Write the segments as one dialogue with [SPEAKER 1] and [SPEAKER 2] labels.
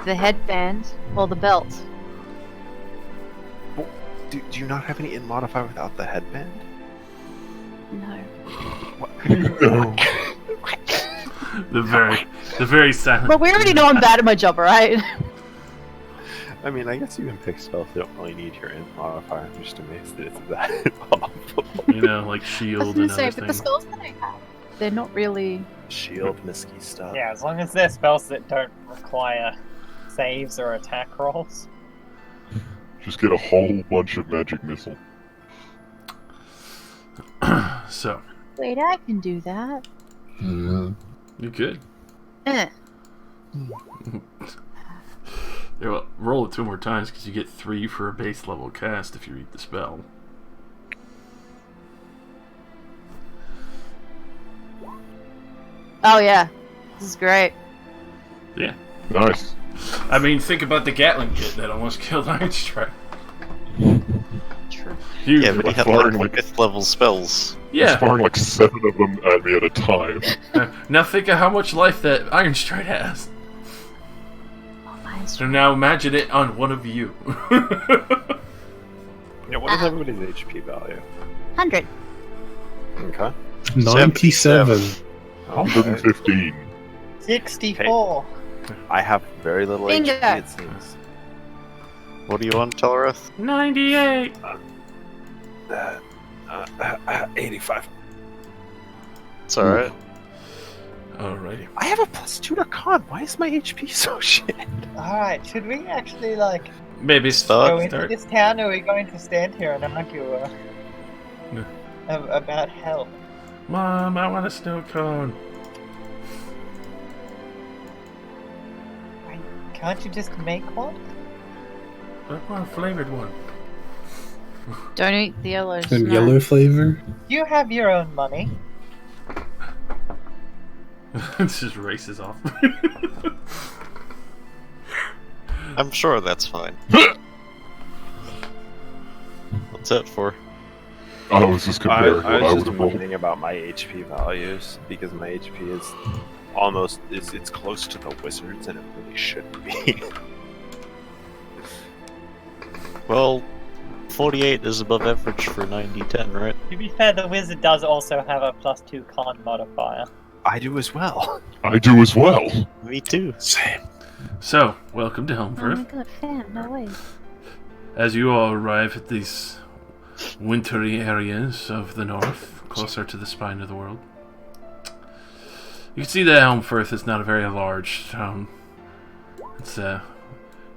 [SPEAKER 1] the headband or the belt.
[SPEAKER 2] Well, do you not have any int modifier without the headband?
[SPEAKER 1] No.
[SPEAKER 3] No.
[SPEAKER 4] The very silent.
[SPEAKER 1] But we already know I'm bad at my job, right?
[SPEAKER 2] I mean, I guess you can pick spells that don't really need your int modifier. I'm just amazed that it's that awful.
[SPEAKER 4] You know, like
[SPEAKER 1] I was
[SPEAKER 4] shield
[SPEAKER 1] gonna
[SPEAKER 4] and
[SPEAKER 1] say,
[SPEAKER 4] other
[SPEAKER 1] but the
[SPEAKER 4] things.
[SPEAKER 1] spells that I have, they're not really.
[SPEAKER 2] Shield, misky stuff.
[SPEAKER 5] Yeah, as long as they're spells that don't require saves or attack rolls.
[SPEAKER 3] Just get a whole bunch of magic missile.
[SPEAKER 4] So
[SPEAKER 1] Wait, I can do that.
[SPEAKER 3] Yeah.
[SPEAKER 4] you could.
[SPEAKER 1] Eh.
[SPEAKER 4] Yeah, well, roll it 2 more times because you get 3 for a base level cast if you read the spell.
[SPEAKER 1] Oh yeah, this is great.
[SPEAKER 4] Yeah.
[SPEAKER 3] Nice.
[SPEAKER 4] I mean, think about the Gatling kit that almost killed Ironstrike.
[SPEAKER 1] True.
[SPEAKER 4] Huge.
[SPEAKER 6] Yeah, but he had
[SPEAKER 3] Firing
[SPEAKER 6] like
[SPEAKER 3] like-
[SPEAKER 6] 5th level spells.
[SPEAKER 4] Yeah.
[SPEAKER 3] Firing like 7 of them at me at a time.
[SPEAKER 4] Now think of how much life that Ironstrike has.
[SPEAKER 1] Oh, mine's
[SPEAKER 4] So now imagine it on one of you.
[SPEAKER 2] Yeah, what is everybody's HP value?
[SPEAKER 1] 100.
[SPEAKER 2] Okay.
[SPEAKER 7] 97.
[SPEAKER 3] 115.
[SPEAKER 5] 64.
[SPEAKER 2] I have very little
[SPEAKER 1] Bingo.
[SPEAKER 2] HP, it seems.
[SPEAKER 6] What do you want, Telrith?
[SPEAKER 4] 98.
[SPEAKER 2] 85.
[SPEAKER 6] It's alright.
[SPEAKER 4] Alrighty.
[SPEAKER 2] I have a +2 to con. Why is my HP so shit?
[SPEAKER 5] Alright, should we actually,
[SPEAKER 4] Maybe
[SPEAKER 5] go
[SPEAKER 6] Start.
[SPEAKER 5] into this town, or are we going to stand here and argue
[SPEAKER 4] No.
[SPEAKER 5] about help?
[SPEAKER 4] Mom, I want a snow cone.
[SPEAKER 5] Can't you just make one?
[SPEAKER 4] I want a flavored one.
[SPEAKER 1] Don't eat the yellow.
[SPEAKER 7] Some
[SPEAKER 1] snow.
[SPEAKER 7] yellow flavor.
[SPEAKER 5] You have your own money.
[SPEAKER 4] It just races off.
[SPEAKER 6] I'm sure that's fine. What's that for?
[SPEAKER 3] I was just comparing what I
[SPEAKER 2] was
[SPEAKER 3] would
[SPEAKER 2] just
[SPEAKER 3] have rolled.
[SPEAKER 2] wondering about my HP values because my HP is almost it's close to the wizards and it really shouldn't be.
[SPEAKER 6] Well, 48 is above average for 90-10, right?
[SPEAKER 5] To be fair, the wizard does also have a +2 con modifier.
[SPEAKER 2] I do as well.
[SPEAKER 3] I do as well.
[SPEAKER 6] Me too.
[SPEAKER 7] Same.
[SPEAKER 4] So, welcome to
[SPEAKER 1] Oh my
[SPEAKER 4] Helmfirth.
[SPEAKER 1] god, fan, no way.
[SPEAKER 4] As you all arrive at these wintry areas of the north, closer to the spine of the world, you can see that Helmfirth is not a very large town. It's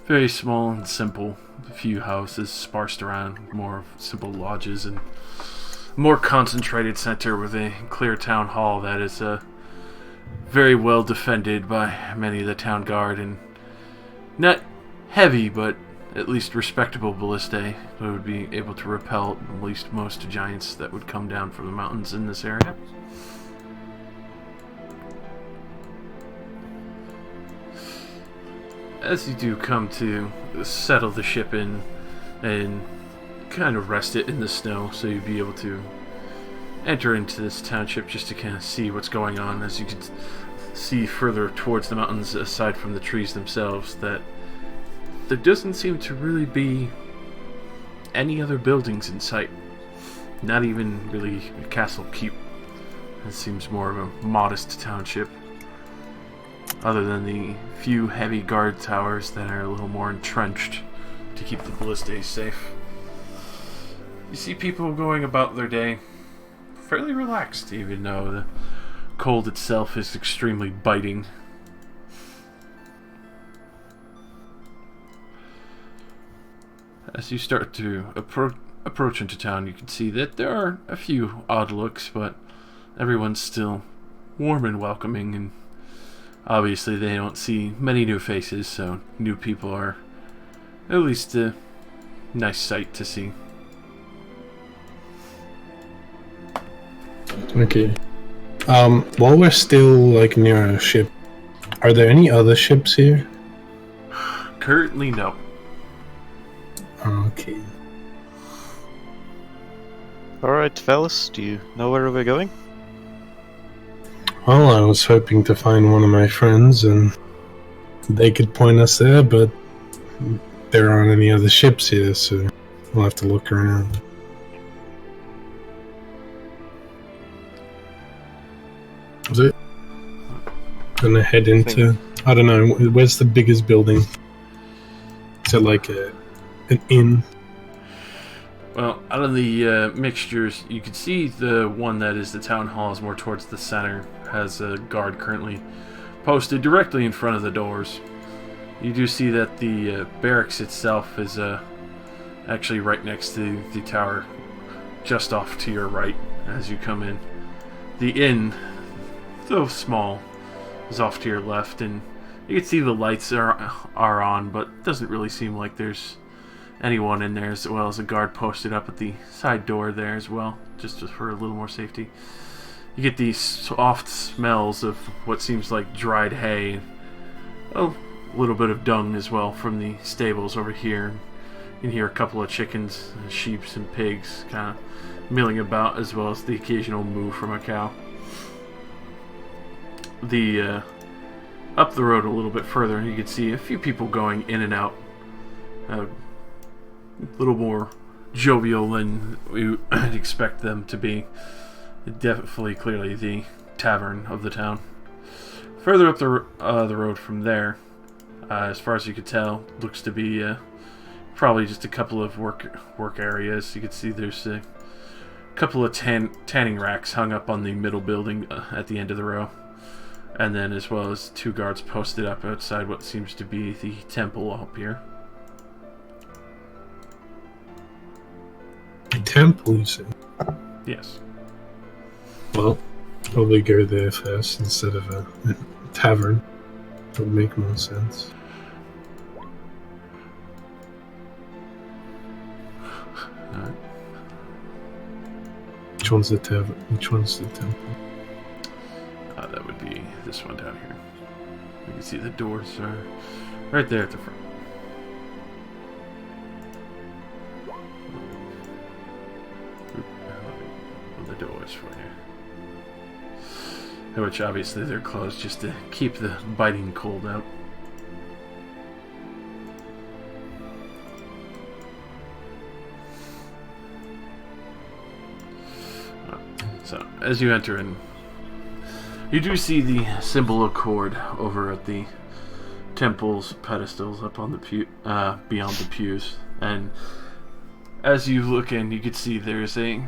[SPEAKER 4] very small and simple. A few houses sparsed around, more simple lodges, and a more concentrated center with a clear town hall that is very well defended by many of the town guard, and not heavy, but at least respectable ballistae that would be able to repel at least most giants that would come down from the mountains in this area. As you do come to settle the ship in and kind of rest it in the snow so you'd be able to enter into this township just to kind of see what's going on. As you can see further towards the mountains, aside from the trees themselves, that there doesn't seem to really be any other buildings in sight. Not even really a castle keep. It seems more of a modest township, other than the few heavy guard towers that are a little more entrenched to keep the ballistae safe. You see people going about their day fairly relaxed, even though the cold itself is extremely biting. As you start to approach into town, you can see that there are a few odd looks, but everyone's still warm and welcoming, and obviously they don't see many new faces, so new people are at least a nice sight to see.
[SPEAKER 7] Okay. While we're still like near a ship, are there any other ships here?
[SPEAKER 4] Currently, no.
[SPEAKER 7] Okay.
[SPEAKER 6] Alright, fellas, do you know where we're going?
[SPEAKER 7] Well, I was hoping to find one of my friends and they could point us there, but there aren't any other ships here, so we'll have to look around. Is it? Gonna head into... I don't know, where's the biggest building? Is it like an inn?
[SPEAKER 4] Well, out of the mixtures, you can see the one that is the town hall is more towards the center, has a guard currently posted directly in front of the doors. You do see that the barracks itself is actually right next to the tower, just off to your right as you come in. The inn, though small, is off to your left, and you can see the lights are on, but it doesn't really seem like there's anyone in there, as well as a guard posted up at the side door there as well, just for a little more safety. You get these soft smells of what seems like dried hay, a little bit of dung as well from the stables over here. You can hear a couple of chickens, sheep, and pigs kind of milling about, as well as the occasional moo from a cow. Up the road a little bit further, you can see a few people going in and out. A little more jovial than we would expect them to be. Definitely, clearly the tavern of the town. Further up the road from there, as far as you could tell, looks to be probably just a couple of work areas. You can see there's a couple of tanning racks hung up on the middle building at the end of the row. And then as well as 2 guards posted up outside what seems to be the temple up here.
[SPEAKER 7] A temple, you say?
[SPEAKER 4] Yes.
[SPEAKER 7] Well, probably go there first instead of a tavern. That would make more sense.
[SPEAKER 4] Alright.
[SPEAKER 7] Which one's the tavern? Which one's the temple?
[SPEAKER 4] That would be this one down here. You can see the doors are right there at the front. Open the doors for you. Which obviously they're closed just to keep the biting cold out. So, as you enter in, you do see the symbol of cord over at the temple's pedestals up on the beyond the pews, and as you look in, you can see there's a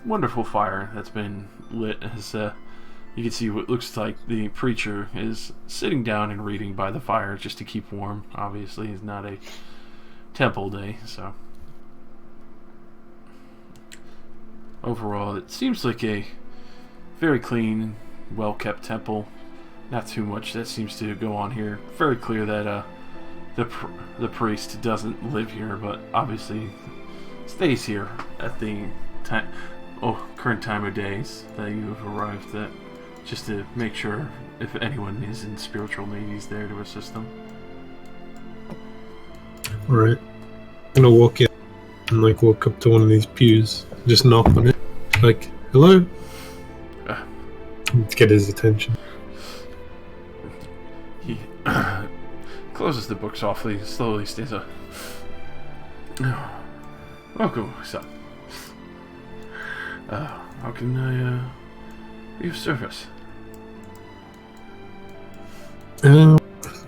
[SPEAKER 4] wonderful fire that's been lit. As you can see what looks like the preacher is sitting down and reading by the fire just to keep warm. Obviously, it's not a temple day, so overall, it seems like a very clean, well-kept temple. Not too much that seems to go on here. Very clear that the priest doesn't live here, but obviously stays here at the current time of days that you have arrived at, just to make sure if anyone is in spiritual need, he's there to assist them.
[SPEAKER 7] Alright. I'm gonna walk in and walk up to one of these pews, just knock on it, hello? Get his attention.
[SPEAKER 4] He closes the book softly, slowly stands up. Welcome, son. How can I be of service?
[SPEAKER 7] I'm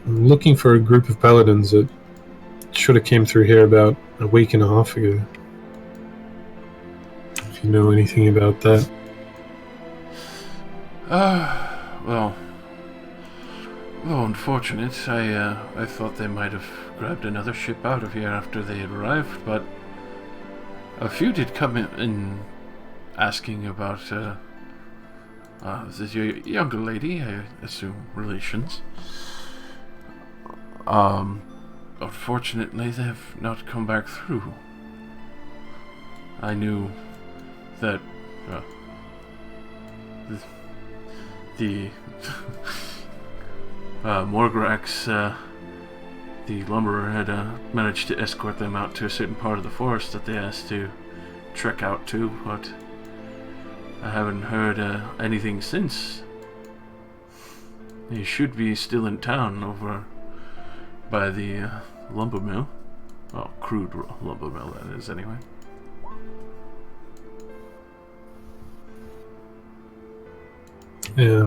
[SPEAKER 7] looking for a group of paladins that should have came through here about a week and a half ago. If you know anything about that.
[SPEAKER 4] Well, though unfortunate, I thought they might have grabbed another ship out of here after they had arrived, but a few did come in asking about, this is your younger lady, I assume relations. Unfortunately, they have not come back through. I knew that, the Morgrax, the lumberer, had managed to escort them out to a certain part of the forest that they asked to trek out to, but I haven't heard anything since. He should be still in town over by the lumber mill. Oh, crude lumber mill, that is, anyway.
[SPEAKER 7] Yeah.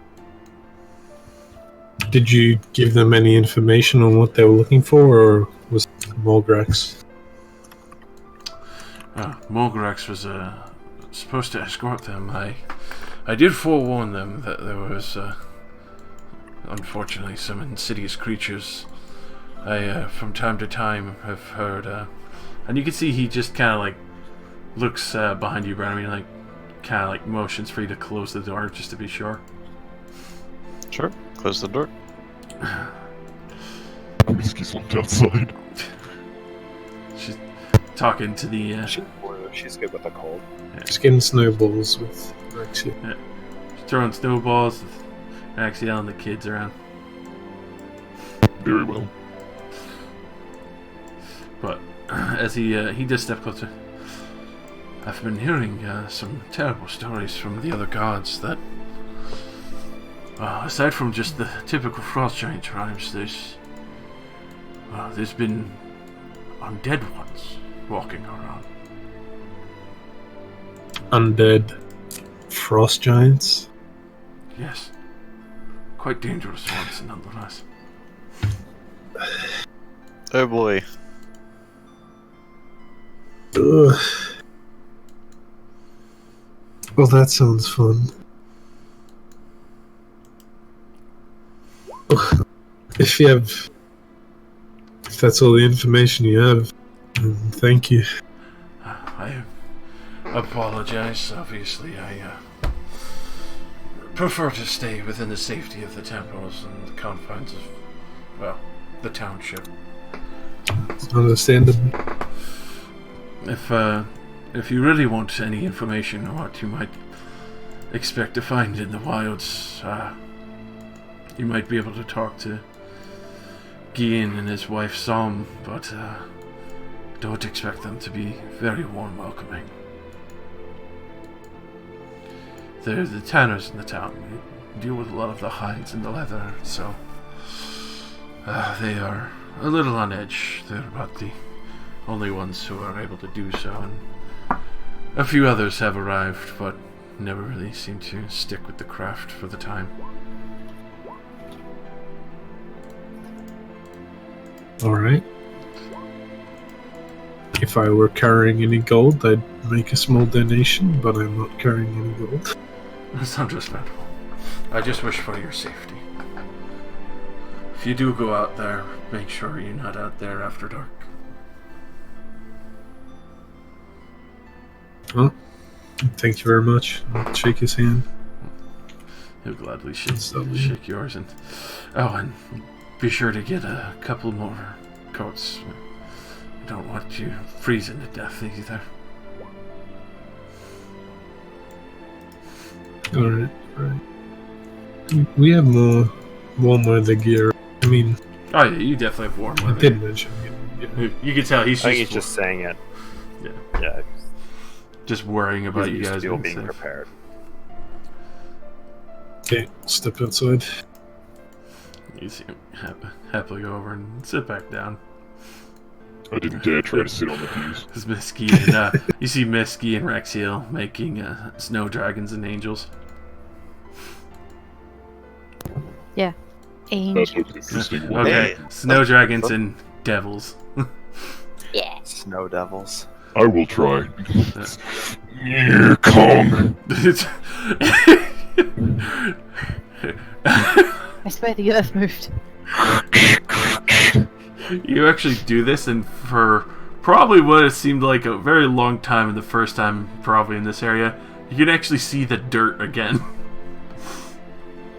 [SPEAKER 7] Did you give them any information on what they were looking for, or was it Mulgrax?
[SPEAKER 4] Mulgrax was supposed to escort them. I did forewarn them that there was, unfortunately, some insidious creatures. I, from time to time, have heard, and you can see he just kind of, like, looks behind you, Brandon, like, kind of, like, motions for you to close the door, just to be sure.
[SPEAKER 6] Sure, close the door.
[SPEAKER 3] Whiskey's looked outside.
[SPEAKER 4] She's talking to the,
[SPEAKER 2] She's good with a cold.
[SPEAKER 7] Just getting snowballs with Rexia.
[SPEAKER 4] she's throwing snowballs, Axial and the kids around.
[SPEAKER 3] Very well.
[SPEAKER 4] But as he does step closer, I've been hearing some terrible stories from the other gods that, aside from just the typical frost giant tribes, there's been undead ones walking around.
[SPEAKER 7] Undead frost giants?
[SPEAKER 4] Yes, quite dangerous ones nonetheless.
[SPEAKER 6] Oh boy.
[SPEAKER 7] Ugh. Well, that sounds fun. Ugh. If that's all the information you have, then thank you.
[SPEAKER 4] I apologize. Obviously, I prefer to stay within the safety of the temples and the confines of, well, the township.
[SPEAKER 7] It's understandable.
[SPEAKER 4] If you really want any information on what you might expect to find in the wilds, you might be able to talk to Gian and his wife Som, but don't expect them to be very warm welcoming. They're the tanners in the town. They deal with a lot of the hides and the leather, so they are a little on edge. They're about the only ones who are able to do so, and a few others have arrived, but never really seem to stick with the craft for the time.
[SPEAKER 7] Alright. If I were carrying any gold, I'd make a small donation, but I'm not carrying any gold.
[SPEAKER 4] That's understandable. I just wish for your safety. If you do go out there, make sure you're not out there after dark.
[SPEAKER 7] Well, thank you very much. I'll shake his hand.
[SPEAKER 4] He'll gladly shake yours, and be sure to get a couple more coats. I don't want you freezing to death either.
[SPEAKER 7] Alright, right. We have more warm weather gear. I mean,
[SPEAKER 4] oh yeah, you definitely have warm
[SPEAKER 7] I
[SPEAKER 4] weather.
[SPEAKER 7] did mention it.
[SPEAKER 4] You can tell he's
[SPEAKER 2] I think he's just saying it. Yeah.
[SPEAKER 4] just worrying about you guys
[SPEAKER 2] still
[SPEAKER 4] being
[SPEAKER 2] being
[SPEAKER 4] safe.
[SPEAKER 2] prepared.
[SPEAKER 7] Okay, step outside.
[SPEAKER 4] You see him happily go over and sit back down.
[SPEAKER 3] I didn't dare try to sit on the pews.
[SPEAKER 4] This Misky and you see Misky and Rexiel making snow dragons and angels.
[SPEAKER 3] That
[SPEAKER 1] Angel.
[SPEAKER 3] looks interesting.
[SPEAKER 4] Okay, snow dragons and devils.
[SPEAKER 1] Yeah.
[SPEAKER 2] Snow devils.
[SPEAKER 3] I will try. Here, come.
[SPEAKER 1] I swear the earth moved.
[SPEAKER 4] You actually do this, and for probably what it seemed like a very long time, and the first time probably in this area, you can actually see the dirt again.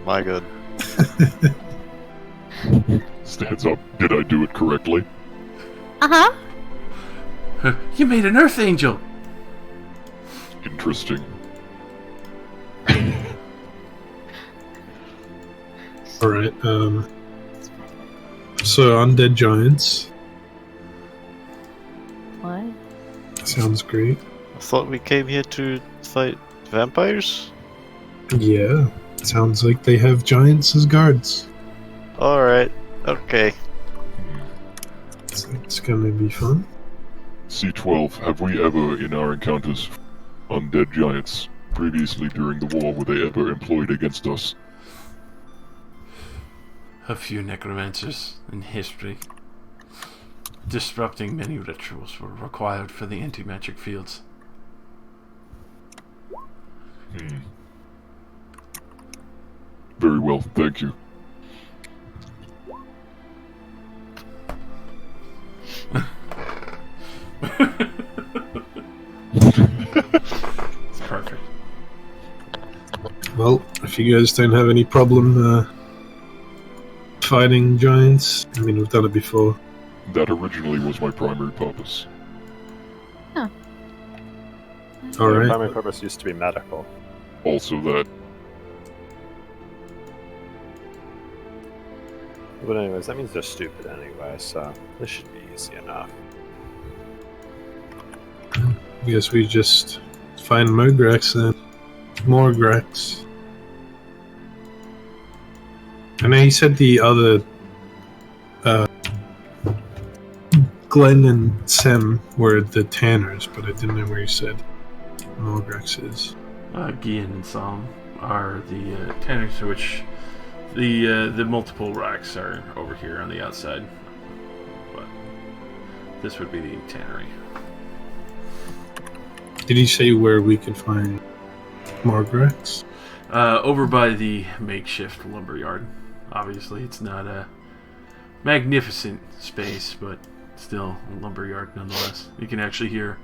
[SPEAKER 6] My god.
[SPEAKER 3] Stands up. Did I do it correctly?
[SPEAKER 1] Uh-huh.
[SPEAKER 4] You made an earth angel!
[SPEAKER 3] Interesting.
[SPEAKER 7] Alright, so undead giants.
[SPEAKER 1] What?
[SPEAKER 7] Sounds great.
[SPEAKER 6] I thought we came here to fight vampires?
[SPEAKER 7] Yeah, sounds like they have giants as guards.
[SPEAKER 6] Alright, okay.
[SPEAKER 7] It's gonna be fun.
[SPEAKER 3] C12, have we ever, in our encounters, undead giants, previously during the war, were they ever employed against us?
[SPEAKER 4] A few necromancers in history. Disrupting many rituals were required for the anti-magic fields.
[SPEAKER 3] Very well, thank you.
[SPEAKER 4] It's perfect.
[SPEAKER 7] Well, if you guys don't have any problem fighting giants, I mean, we've done it before.
[SPEAKER 3] That originally was my primary purpose.
[SPEAKER 7] All
[SPEAKER 2] Your
[SPEAKER 7] right.
[SPEAKER 2] primary purpose used to be medical.
[SPEAKER 3] Also that.
[SPEAKER 2] But anyways, that means they're stupid anyway, so this should be easy enough.
[SPEAKER 7] I guess we just find Mograx and Morgrax. I know he said the other Glenn and Sem were the Tanners, but I didn't know where he said Morgrax is.
[SPEAKER 4] Gian and Sam are the tanners, which the multiple racks are over here on the outside. But this would be the tannery.
[SPEAKER 7] Did he say where we could find Morgrax?
[SPEAKER 4] Over by the makeshift lumberyard. Obviously, it's not a magnificent space, but still a lumberyard nonetheless. You can actually hear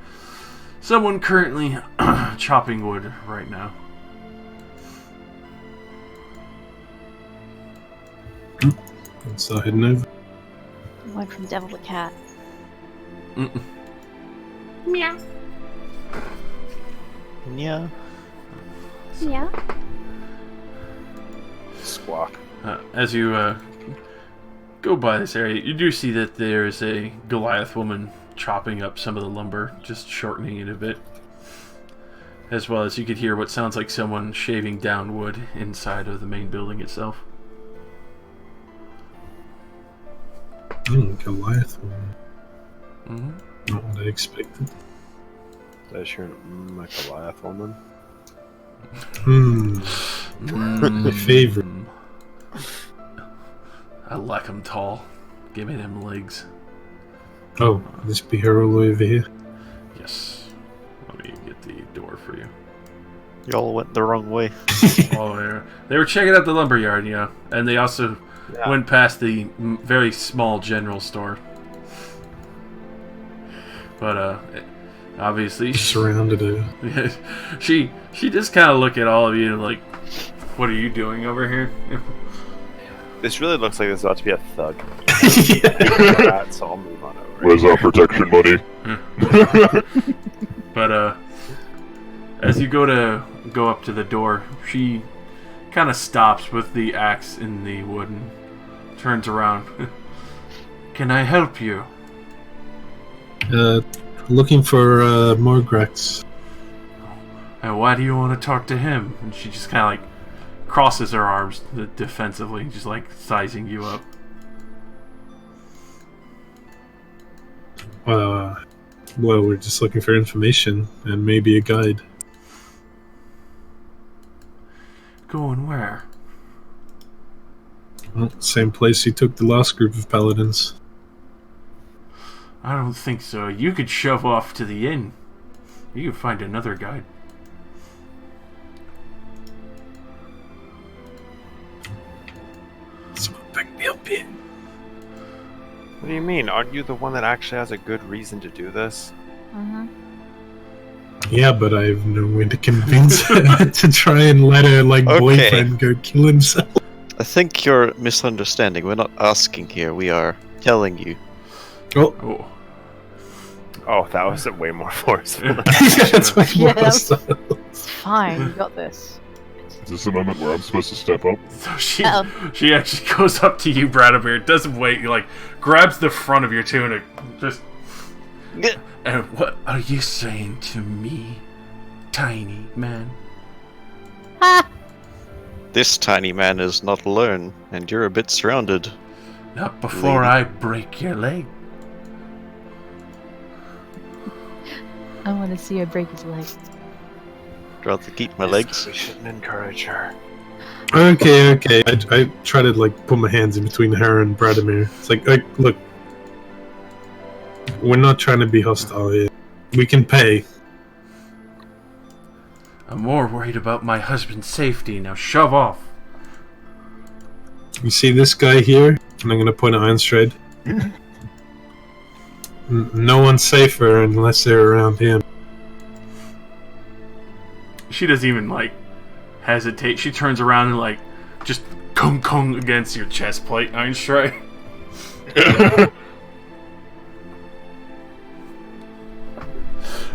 [SPEAKER 4] someone currently chopping wood right now.
[SPEAKER 7] Let's heading over.
[SPEAKER 1] Went from devil to cat.
[SPEAKER 4] Mm-mm.
[SPEAKER 1] Meow.
[SPEAKER 6] Yeah.
[SPEAKER 1] Yeah.
[SPEAKER 2] Squawk.
[SPEAKER 4] As you go by this area, you do see that there is a Goliath woman chopping up some of the lumber, just shortening it a bit. As well as you could hear what sounds like someone shaving down wood inside of the main building itself.
[SPEAKER 7] Goliath one.
[SPEAKER 4] Mm-hmm.
[SPEAKER 7] Not what I expected.
[SPEAKER 2] Did I hear a Goliath woman?
[SPEAKER 7] My favorite.
[SPEAKER 4] I like 'em tall. Give me them legs.
[SPEAKER 7] Oh, this be her all over here.
[SPEAKER 4] Yes. Let me get the door for you.
[SPEAKER 6] Y'all went the wrong way.
[SPEAKER 4] Oh, they were checking out the lumberyard, you know, and they also went past the very small general store. But obviously,
[SPEAKER 7] Surrounded her.
[SPEAKER 4] she just kind of look at all of you and like, what are you doing over here?
[SPEAKER 2] This really looks like this is about to be a thug.
[SPEAKER 7] Yeah.
[SPEAKER 2] So I'll move on over.
[SPEAKER 3] Where's our protection money?
[SPEAKER 4] But as you go up to the door, she kind of stops with the axe in the wood and turns around. Can I help you?
[SPEAKER 7] Looking for Morgrax.
[SPEAKER 4] And why do you want to talk to him? And she just kind of like crosses her arms defensively, just like sizing you up.
[SPEAKER 7] Well, we're just looking for information and maybe a guide.
[SPEAKER 4] Going where?
[SPEAKER 7] Well, same place he took the last group of paladins.
[SPEAKER 4] I don't think so. You could shove off to the inn. You could find another guide.
[SPEAKER 7] Someone back me up here.
[SPEAKER 2] What do you mean? Aren't you the one that actually has a good reason to do this?
[SPEAKER 1] Mm-hmm.
[SPEAKER 7] Yeah, but I have no way to convince her to try and let her boyfriend go kill himself.
[SPEAKER 6] I think you're misunderstanding. We're not asking here, we are telling you.
[SPEAKER 4] Oh.
[SPEAKER 2] Oh, that was way more forceful.
[SPEAKER 7] Yeah, that's way more
[SPEAKER 1] Yes.
[SPEAKER 7] hostile.
[SPEAKER 1] It's fine. You got this.
[SPEAKER 3] Is this the moment where I'm supposed to step up?
[SPEAKER 4] So she actually goes up to you, Bradamir, doesn't wait, you grabs the front of your tunic, just... And what are you saying to me, tiny man?
[SPEAKER 1] Ha!
[SPEAKER 6] This tiny man is not alone, and you're a bit surrounded.
[SPEAKER 4] Not before I break your leg.
[SPEAKER 1] I want to see her break his leg.
[SPEAKER 6] I'd rather keep my legs.
[SPEAKER 2] We shouldn't encourage her.
[SPEAKER 7] Okay. I try to like put my hands in between her and Bradimir. It's like look, we're not trying to be hostile here. We can pay.
[SPEAKER 4] I'm more worried about my husband's safety. Now shove off.
[SPEAKER 7] You see this guy here? And I'm gonna point at Einstrad. No one's safer unless they're around him.
[SPEAKER 4] She doesn't even, like, hesitate. She turns around and, like, just kung against your chest plate, Einstrad.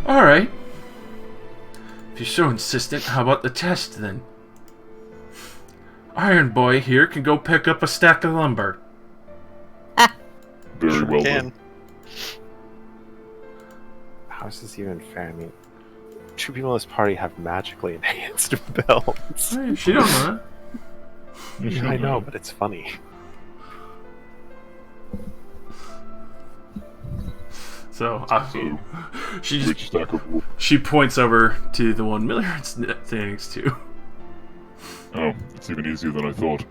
[SPEAKER 4] Alright. If you're so insistent, how about the test, then? Iron Boy here can go pick up a stack of lumber.
[SPEAKER 3] Very well
[SPEAKER 6] Can.
[SPEAKER 3] done.
[SPEAKER 2] How is this even fair? I mean, 2 people in this party have magically enhanced belts.
[SPEAKER 4] Hey, she don't know that.
[SPEAKER 2] I know, but it's funny.
[SPEAKER 4] So, she
[SPEAKER 3] Which
[SPEAKER 4] just
[SPEAKER 3] stack of wood?
[SPEAKER 4] she points over to the one Miller's standing next to.
[SPEAKER 3] Oh, it's even easier than I thought.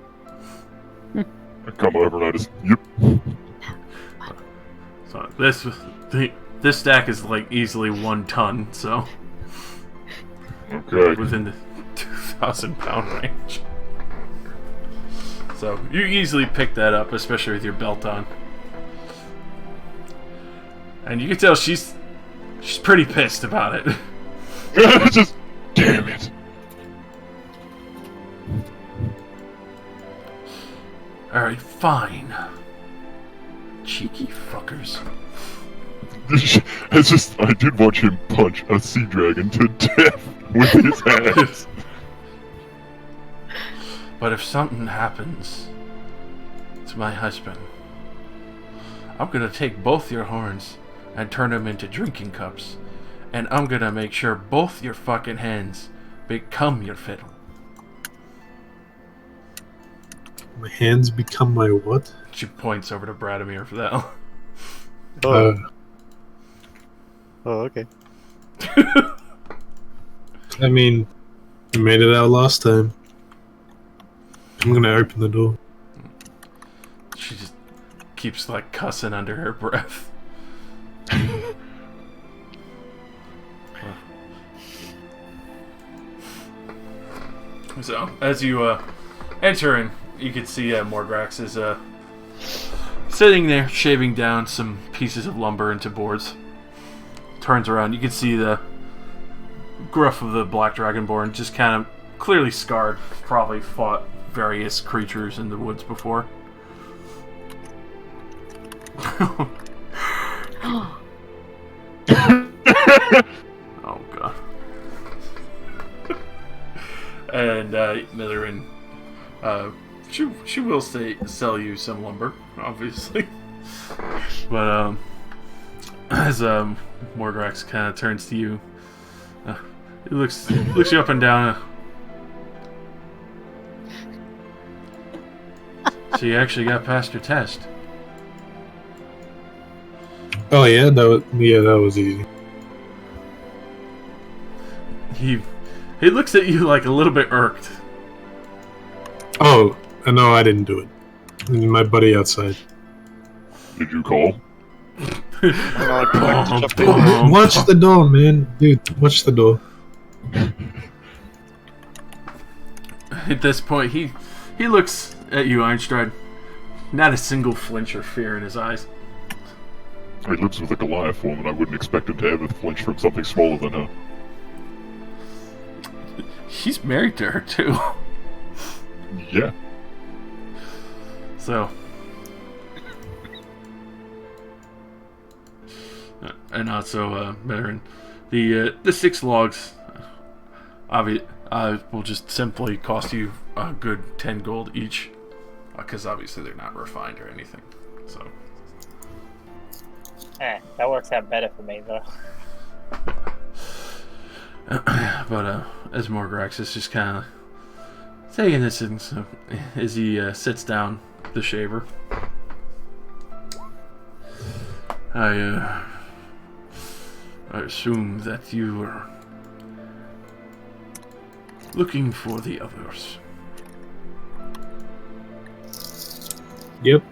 [SPEAKER 3] I come over and I just, yep.
[SPEAKER 4] So this stack is like easily 1 ton, so
[SPEAKER 3] Okay.
[SPEAKER 4] within the 2,000 pound range. So you easily pick that up, especially with your belt on. And you can tell she's pretty pissed about it.
[SPEAKER 3] Just, damn it.
[SPEAKER 4] Alright, fine. Cheeky fuckers.
[SPEAKER 3] It's just, I did watch him punch a sea dragon to death with his hands.
[SPEAKER 4] But if something happens to my husband, I'm gonna take both your horns and turn them into drinking cups, and I'm gonna make sure both your fucking hands become your fiddle.
[SPEAKER 7] My hands become my what?
[SPEAKER 4] She points over to Bradimir for that.
[SPEAKER 6] Oh, okay.
[SPEAKER 7] I mean, we made it out last time. I'm gonna open the door.
[SPEAKER 4] She just keeps like cussing under her breath. So, as you enter in, you can see Morgrax is sitting there shaving down some pieces of lumber into boards. Turns around, you can see the gruff of the Black Dragonborn, just kind of clearly scarred. Probably fought various creatures in the woods before. Oh god. And Mitherin, she will sell you some lumber, obviously. But as Morgrax kind of turns to you, he looks you up and down. So you actually got past your test.
[SPEAKER 7] Oh yeah, that was easy.
[SPEAKER 4] He looks at you like a little bit irked.
[SPEAKER 7] Oh, no, I didn't do it. My buddy outside.
[SPEAKER 3] Did you call?
[SPEAKER 7] Watch the door, man. Dude, watch the door.
[SPEAKER 4] At this point, he looks at you, Einstrad. Not a single flinch or fear in his eyes.
[SPEAKER 3] He lives with a Goliath form, and I wouldn't expect him to ever flinch from something smaller than her.
[SPEAKER 4] He's married to her, too.
[SPEAKER 3] Yeah.
[SPEAKER 4] So... and also, Mitherin, the 6 logs will just simply cost you a good 10 gold each, because obviously they're not refined or anything. So,
[SPEAKER 5] That works out better for me though.
[SPEAKER 4] but as Morgrax is just kind of Taking this in, so as he sits down, the shaver. I assume that you are looking for the others.
[SPEAKER 7] Yep.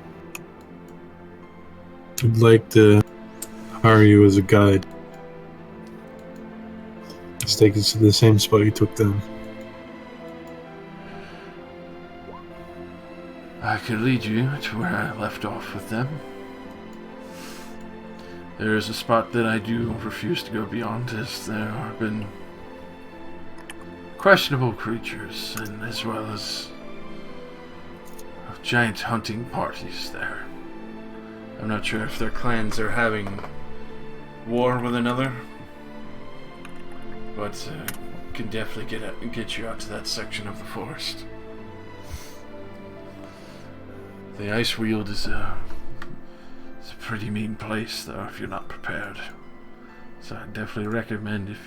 [SPEAKER 7] I'd like to hire you as a guide. Let's take us to the same spot you took them.
[SPEAKER 4] I could lead you to where I left off with them. There is a spot that I do refuse to go beyond, as there have been questionable creatures, and as well as giant hunting parties there. I'm not sure if their clans are having war with another, but can definitely get you out to that section of the forest. The Ice Weald is a pretty mean place, though, if you're not prepared. So I definitely recommend, if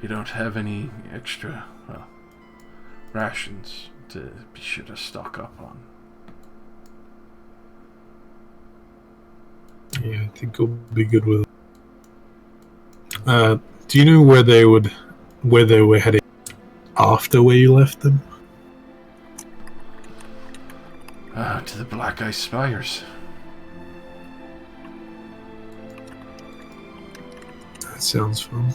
[SPEAKER 4] you don't have any extra rations, to be sure to stock up on.
[SPEAKER 7] Yeah, I think it'll be good with it. Do you know where they were heading after where you left them?
[SPEAKER 4] To the Black Ice Spires.
[SPEAKER 7] That sounds fun.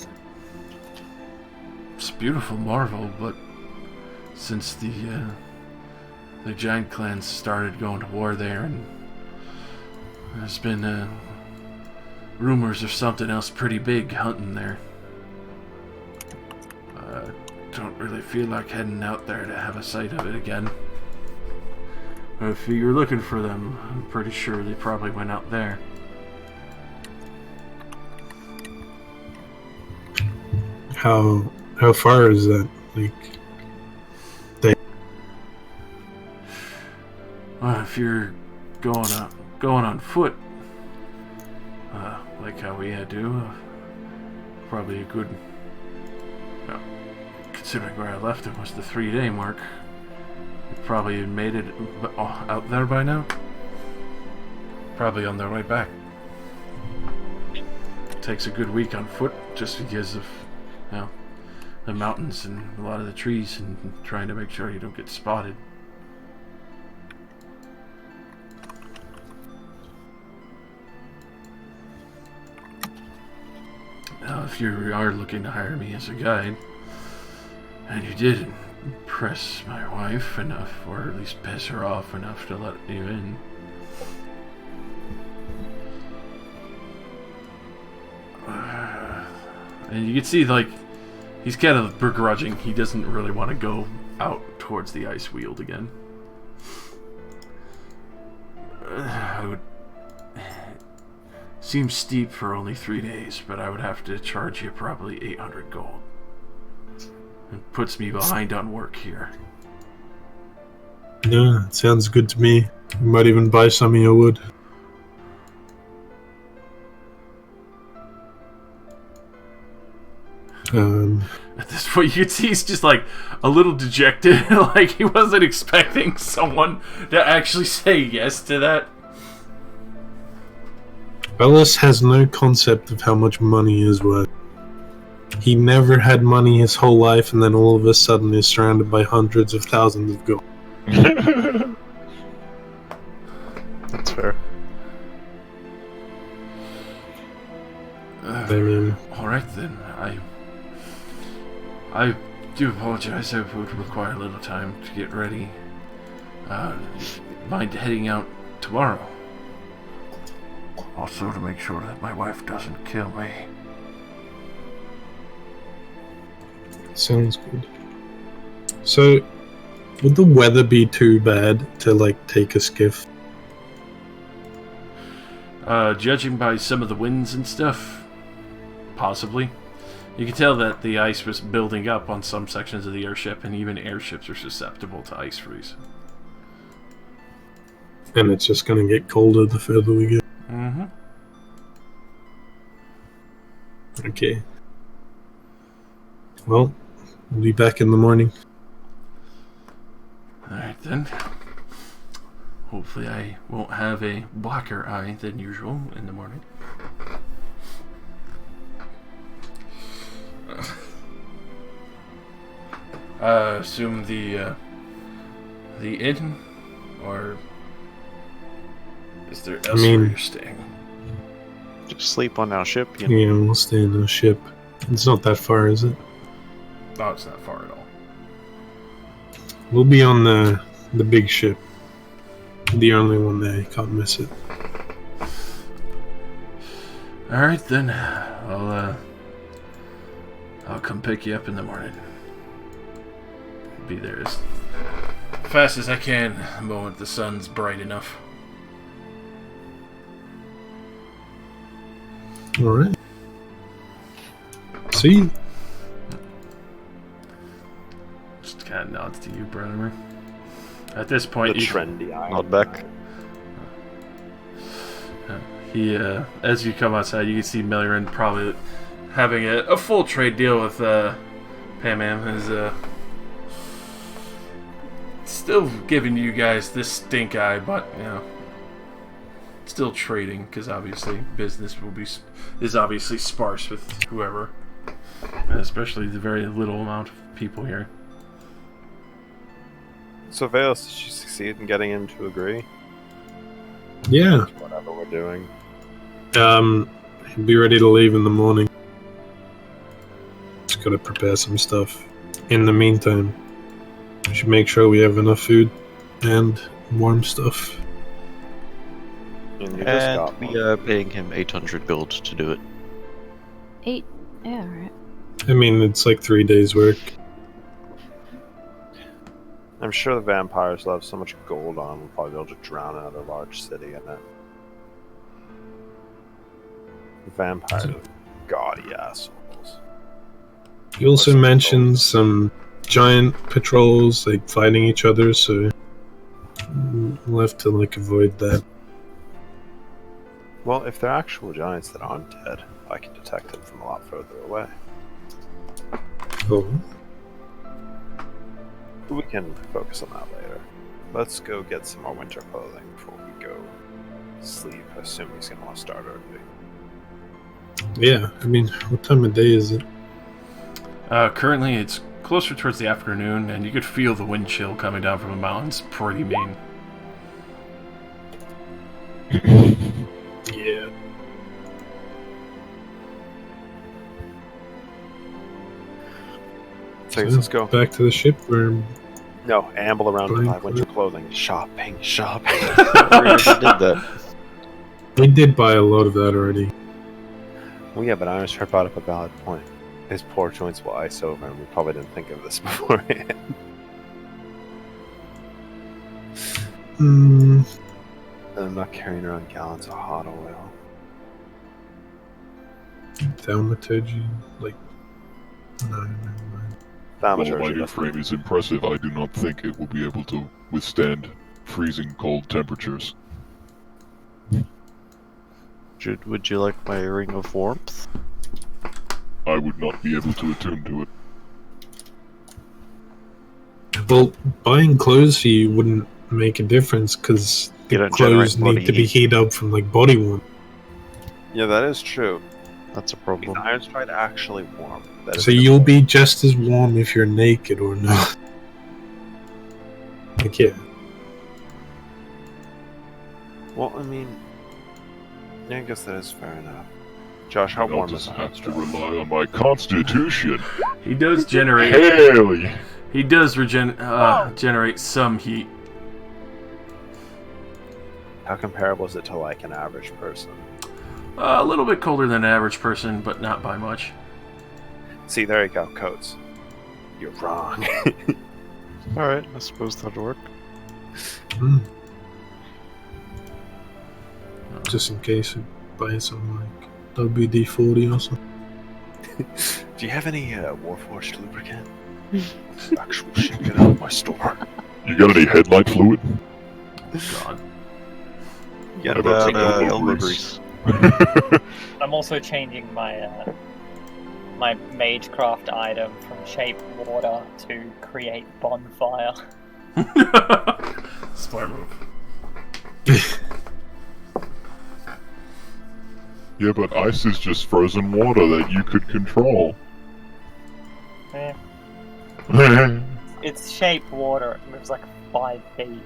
[SPEAKER 4] It's a beautiful marvel, but since the giant clans started going to war there, and there's been rumors of something else pretty big hunting there. Don't really feel like heading out there to have a sight of it again. If you're looking for them, I'm pretty sure they probably went out there.
[SPEAKER 7] How far is that?
[SPEAKER 4] Well, if you're going on foot, like how we had to, probably a good, well, considering where I left it was the 3-day mark. You probably had made it out there by now. Probably on their way back. Takes a good week on foot just because of, you know, the mountains and a lot of the trees, and trying to make sure you don't get spotted. Now, if you are looking to hire me as a guide, and you did impress my wife enough, or at least piss her off enough to let you in, and you can see, like, he's kind of begrudging. He doesn't really want to go out towards the Ice Weald again. Seems steep for only 3 days, but I would have to charge you probably 800 gold. It puts me behind on work here.
[SPEAKER 7] Yeah, it sounds good to me. You might even buy some of your wood.
[SPEAKER 4] At this point, you can see he's just like a little dejected, like he wasn't expecting someone to actually say yes to that.
[SPEAKER 7] Bellis has no concept of how much money is worth. He never had money his whole life, and then all of a sudden is surrounded by hundreds of thousands of gold.
[SPEAKER 6] That's fair.
[SPEAKER 7] I mean,
[SPEAKER 4] Alright then, I do apologize. I would require a little time to get ready. Mind heading out tomorrow? Also to make sure that my wife doesn't kill me.
[SPEAKER 7] sounds good. So, would the weather be too bad to, like, take a skiff?
[SPEAKER 4] Judging by some of the winds and stuff, possibly. You can tell that the ice was building up on some sections of the airship, and even airships are susceptible to ice freeze.
[SPEAKER 7] And it's just gonna get colder the further we get.
[SPEAKER 4] Mm-hmm.
[SPEAKER 7] Okay. Well, we'll be back in the morning.
[SPEAKER 4] then. Hopefully I won't have a blacker eye than usual in the morning. Assume the inn, or is there elsewhere you're staying?
[SPEAKER 6] Just sleep on our ship, you
[SPEAKER 7] Yeah,
[SPEAKER 6] know.
[SPEAKER 7] we'll stay in the ship. It's not that far, is it?
[SPEAKER 4] Oh, it's not far at all.
[SPEAKER 7] We'll be on the big ship. The only one there. You can't miss it.
[SPEAKER 4] Alright then, I'll come pick you up in the morning. Be there as fast as I can the moment the sun's bright enough.
[SPEAKER 7] Alright. See you.
[SPEAKER 4] Just kind of nods to you, brother. At this point,
[SPEAKER 2] The
[SPEAKER 4] you
[SPEAKER 2] trendy eye.
[SPEAKER 6] Nod back.
[SPEAKER 4] He, as you come outside, you can see Milliran probably having a full trade deal with Pam is still giving you guys this stink eye, but you know, still trading because obviously business is obviously sparse with whoever, and especially the very little amount of people here.
[SPEAKER 2] So Velos, did you succeed in getting him to agree?
[SPEAKER 7] Yeah.
[SPEAKER 2] Whatever we're doing.
[SPEAKER 7] Be ready to leave in the morning. Just gotta prepare some stuff. In the meantime, we should make sure we have enough food and warm stuff.
[SPEAKER 2] And you just
[SPEAKER 6] And
[SPEAKER 2] got
[SPEAKER 6] we
[SPEAKER 2] one.
[SPEAKER 6] are paying him 800 gold to do it.
[SPEAKER 1] 8. Yeah, alright.
[SPEAKER 7] I mean, it's like 3 days' work.
[SPEAKER 2] I'm sure the vampires will have so much gold on them, we'll probably be able to drown another large city in it. Vampires are gaudy assholes.
[SPEAKER 7] You also
[SPEAKER 2] Some
[SPEAKER 7] mentioned
[SPEAKER 2] patrols.
[SPEAKER 7] some giant patrols, like, fighting each other, so we'll have to, like, avoid that.
[SPEAKER 2] Well, if they're actual giants that aren't dead, I can detect them from a lot further away.
[SPEAKER 7] Oh.
[SPEAKER 2] We can focus on that later. Let's go get some more winter clothing before we go sleep. I assume he's gonna want to start early.
[SPEAKER 7] Yeah, I mean, what time of day is it?
[SPEAKER 4] Currently, it's closer towards the afternoon, and you could feel the wind chill coming down from the mountains. Pretty mean.
[SPEAKER 7] Yeah.
[SPEAKER 2] So I guess let's go.
[SPEAKER 7] Back to the ship, or
[SPEAKER 2] No, amble around to
[SPEAKER 7] Buying
[SPEAKER 2] buy winter clothing. Shopping.
[SPEAKER 6] We already did that.
[SPEAKER 7] we did buy a lot of that already.
[SPEAKER 2] Well, yeah, but Ironstrike brought up a valid point. His poor joints will ice over, and we probably didn't think of this beforehand.
[SPEAKER 7] Hmm.
[SPEAKER 2] And I'm not carrying around gallons of hot oil.
[SPEAKER 7] Thaumaturgy, like. No, never mind.
[SPEAKER 2] That much
[SPEAKER 3] While my
[SPEAKER 2] urgent.
[SPEAKER 3] new frame is impressive, I do not think it will be able to withstand freezing cold temperatures.
[SPEAKER 6] Would you like my ring of warmth?
[SPEAKER 3] I would not be able to attune to it.
[SPEAKER 7] Well, buying clothes for you wouldn't make a difference because
[SPEAKER 6] You
[SPEAKER 7] the
[SPEAKER 6] don't generate
[SPEAKER 7] clothes
[SPEAKER 6] body
[SPEAKER 7] need to be
[SPEAKER 6] heat.
[SPEAKER 7] heated up from like body warmth.
[SPEAKER 2] Yeah, that is true.
[SPEAKER 6] That's a
[SPEAKER 2] Is
[SPEAKER 6] problem.
[SPEAKER 2] Ironstrike actually warm? That is
[SPEAKER 7] So
[SPEAKER 2] a good
[SPEAKER 7] you'll
[SPEAKER 2] point.
[SPEAKER 7] be just as warm if you're naked or not. Like, yeah.
[SPEAKER 2] Well, I mean, yeah, I guess that is fair enough. Josh, how
[SPEAKER 3] I'll
[SPEAKER 2] warm
[SPEAKER 3] just
[SPEAKER 2] is
[SPEAKER 3] have to
[SPEAKER 2] Ironstrike?
[SPEAKER 3] rely on my constitution.
[SPEAKER 4] He does generate.
[SPEAKER 3] Haley!
[SPEAKER 4] He does generate some heat.
[SPEAKER 2] How comparable is it to like an average person?
[SPEAKER 4] A little bit colder than an average person, but not by much.
[SPEAKER 2] See, there you go, coats. You're wrong.
[SPEAKER 6] Alright, I suppose that'll work.
[SPEAKER 7] Hmm. Just in case you buy some like WD-40 or something.
[SPEAKER 2] Do you have any Warforged lubricant? Actual shit, get out of my store.
[SPEAKER 3] You got any headlight fluid?
[SPEAKER 4] God.
[SPEAKER 2] Get
[SPEAKER 3] How about
[SPEAKER 2] out
[SPEAKER 3] some
[SPEAKER 2] of
[SPEAKER 3] elbow
[SPEAKER 6] elbow
[SPEAKER 3] grease?
[SPEAKER 5] I'm also changing my my magecraft item from shape water to create bonfire.
[SPEAKER 4] Smart move.
[SPEAKER 3] Yeah, but ice is just frozen water that you could control.
[SPEAKER 5] Eh,
[SPEAKER 3] Yeah,
[SPEAKER 5] it's shaped water. It moves like 5 feet.